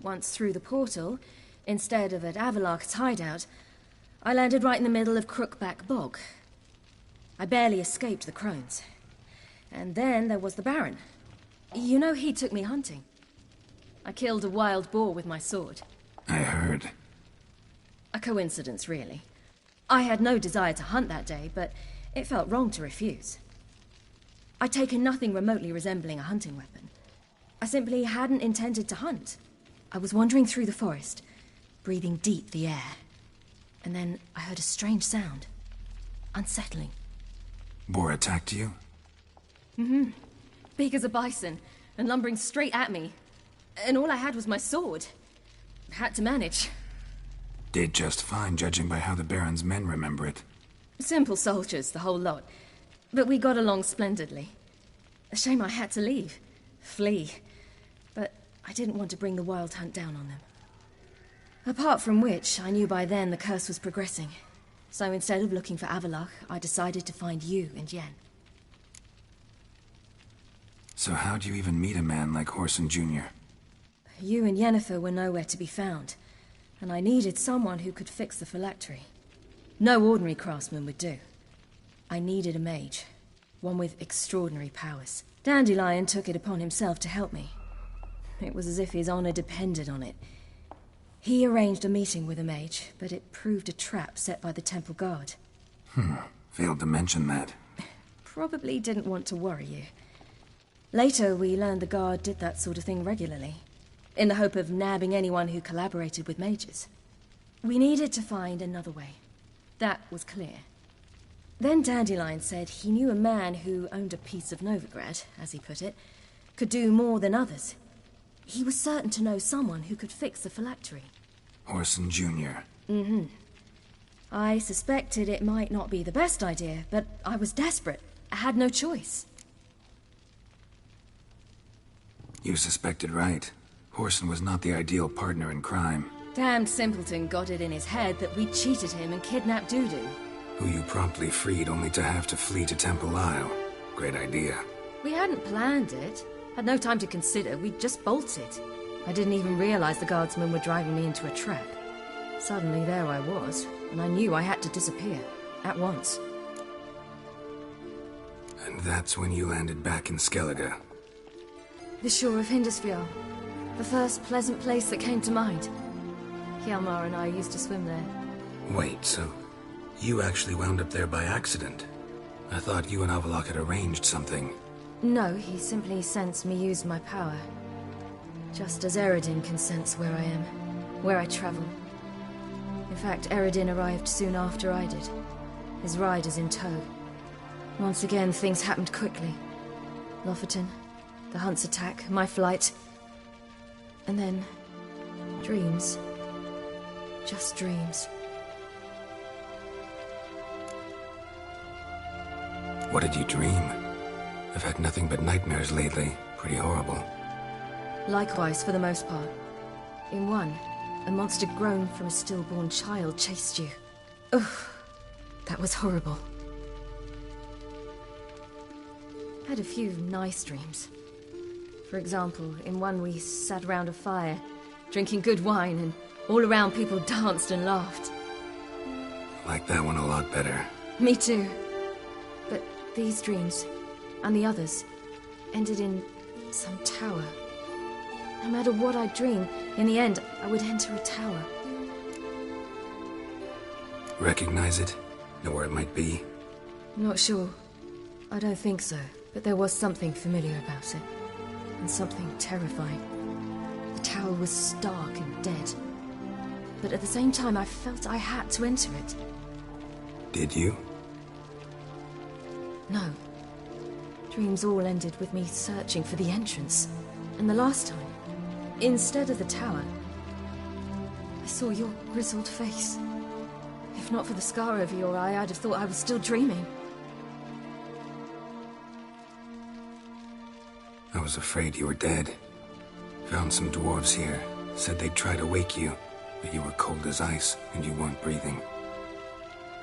Once through the portal, instead of at Avalok's hideout, I landed right in the middle of Crookback Bog. I barely escaped the crones. And then there was the Baron. You know, he took me hunting. I killed a wild boar with my sword. I heard. A coincidence, really. I had no desire to hunt that day, but it felt wrong to refuse. I'd taken nothing remotely resembling a hunting weapon. I simply hadn't intended to hunt. I was wandering through the forest, breathing deep the air. And then I heard a strange sound. Unsettling. Boar attacked you? Mm-hmm. Big as a bison, and lumbering straight at me. And all I had was my sword. Had to manage. Did just fine, judging by how the Baron's men remember it. Simple soldiers, the whole lot. But we got along splendidly. A shame I had to leave. Flee. But I didn't want to bring the wild hunt down on them. Apart from which, I knew by then the curse was progressing. So instead of looking for Avalok, I decided to find you and Yen. So how'd you even meet a man like Horson Jr.? You and Yennefer were nowhere to be found, and I needed someone who could fix the phylactery. No ordinary craftsman would do. I needed a mage. one with extraordinary powers. Dandelion took it upon himself to help me. It was as if his honor depended on it. He arranged a meeting with a mage, but it proved a trap set by the temple guard. Failed to mention that. Probably didn't want to worry you. Later, we learned the guard did that sort of thing regularly, in the hope of nabbing anyone who collaborated with mages. We needed to find another way. That was clear. Then Dandelion said he knew a man who owned a piece of Novigrad, as he put it, could do more than others. He was certain to know someone who could fix the phylactery. Orson Jr. Mm-hmm. I suspected it might not be the best idea, but I was desperate. I had no choice. You suspected right. Orson was not the ideal partner in crime. Damned simpleton got it in his head that we cheated him and kidnapped Dudu. Who you promptly freed only to have to flee to Temple Isle. Great idea. We hadn't planned it. Had no time to consider. We just bolted. I didn't even realize the guardsmen were driving me into a trap. Suddenly there I was, and I knew I had to disappear. At once. And that's when you landed back in Skellige. The shore of Hindisfjall. The first pleasant place that came to mind. Hjalmar and I used to swim there. Wait, so you actually wound up there by accident? I thought you and Avalok had arranged something. No, he simply sensed me use my power. Just as Eredin can sense where I am, where I travel. In fact, Eredin arrived soon after I did. His riders in tow. Once again, things happened quickly. Lofoten, the Hunt's attack, my flight. And then, dreams. Just dreams. What did you dream? I've had nothing but nightmares lately. Pretty horrible. Likewise, for the most part. In one, a monster grown from a stillborn child chased you. Ugh, that was horrible. Had a few nice dreams. For example, in one we sat around a fire, drinking good wine, and all around people danced and laughed. Like that one a lot better. Me too. But these dreams, and the others, ended in some tower. No matter what I dream, in the end, I would enter a tower. Recognize it? Know where it might be? Not sure. I don't think so, but there was something familiar about it. And something terrifying. The tower was stark and dead. But at the same time, I felt I had to enter it. Did you? No. Dreams all ended with me searching for the entrance. And the last time, instead of the tower, I saw your grizzled face. If not for the scar over your eye, I'd have thought I was still dreaming. I was afraid you were dead. Found some dwarves here. Said they'd try to wake you, but you were cold as ice and you weren't breathing.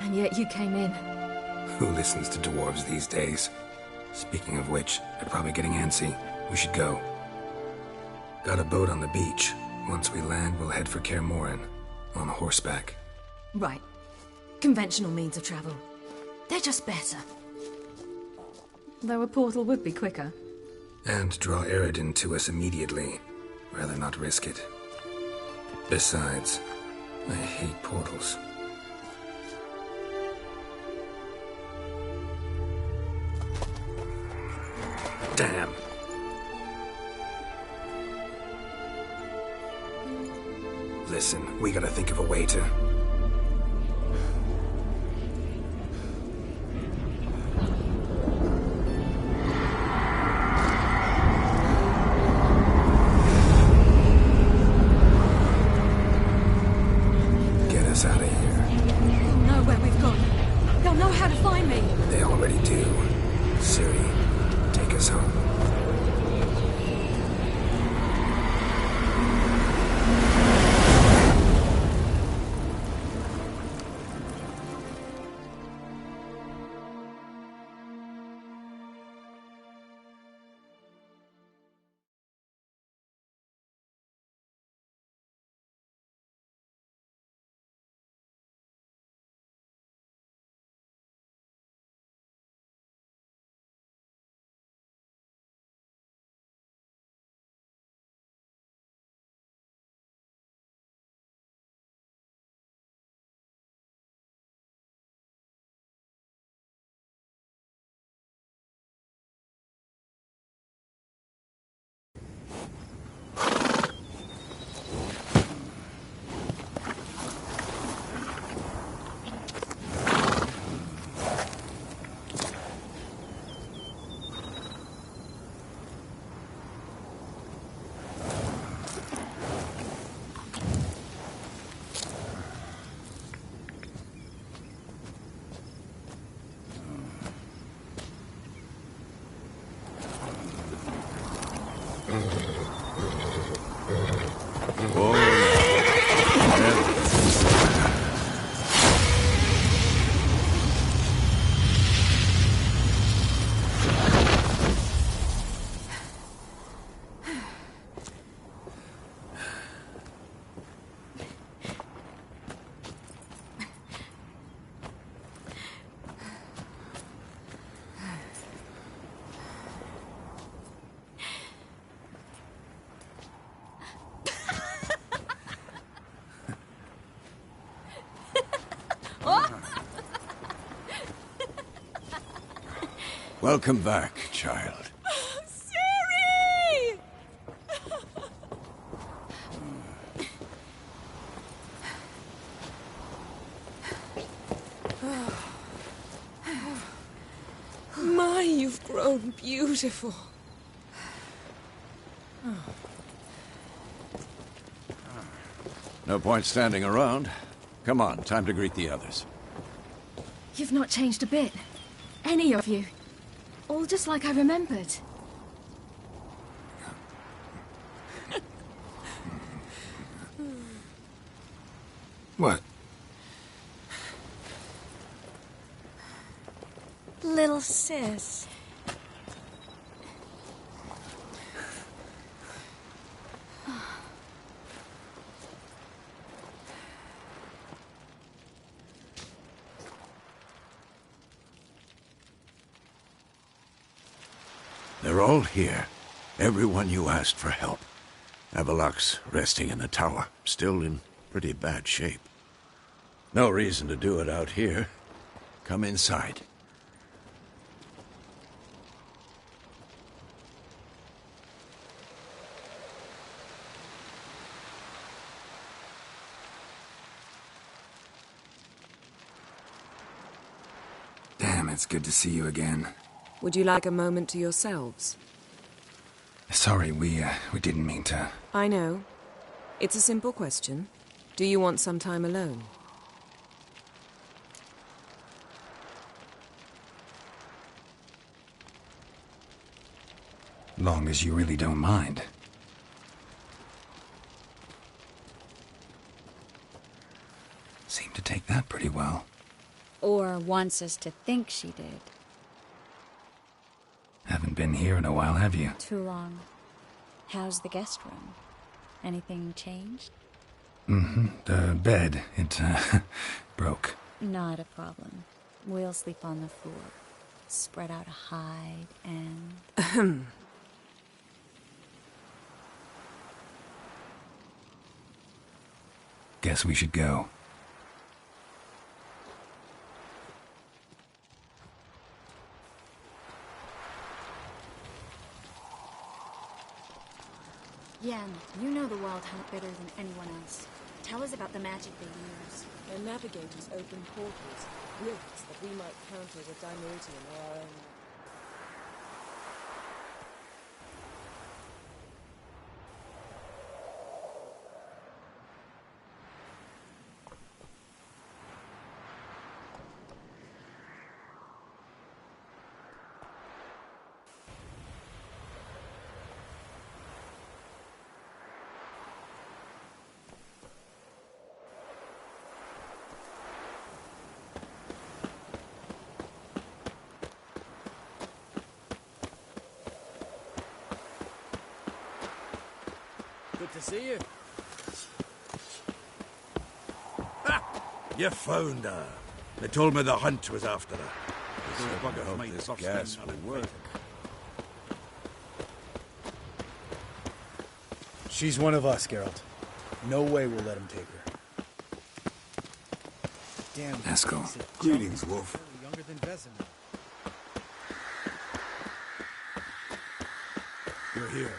And yet you came in. Who listens to dwarves these days? Speaking of which, they're probably getting antsy. We should go. Got a boat on the beach. Once we land, we'll head for Kaer Morhen. On horseback. Right. Conventional means of travel. They're just better. Though a portal would be quicker. And draw Eredin to us immediately. Rather not risk it. Besides, I hate portals. Damn. Listen, we gotta think of a way to... Get us out of here. They'll know where we've gone. They'll know how to find me. They already do. Siri, take us home. Welcome back, child. Siri! My, you've grown beautiful. No point standing around. Come on, time to greet the others. You've not changed a bit. Any of you. All just like I remembered. What? Little sis. They're all here. Everyone you asked for help. Avalok's resting in the tower, still in pretty bad shape. No reason to do it out here. Come inside. Damn, it's good to see you again. Would you like a moment to yourselves? Sorry, we didn't mean to. I know. It's a simple question. Do you want some time alone? Long as you really don't mind. Seemed to take that pretty well. Or wants us to think she did. Haven't been here in a while, have you? Too long. How's the guest room? Anything changed? Mm-hmm. The bed, it, broke. Not a problem. We'll sleep on the floor. Spread out a hide and... Guess we should go. Yen, you know the wild hunt better than anyone else. Tell us about the magic they use. Their navigators open portals, rifts that we might counter with Dimeritium or our own... Good to see you. Ha! You found her. They told me the hunt was after her. I hope this gas will work. She's one of us, Geralt. No way we'll let him take her. Damn. Eskel. Greetings, Wolf. Younger than Vezin. You're here.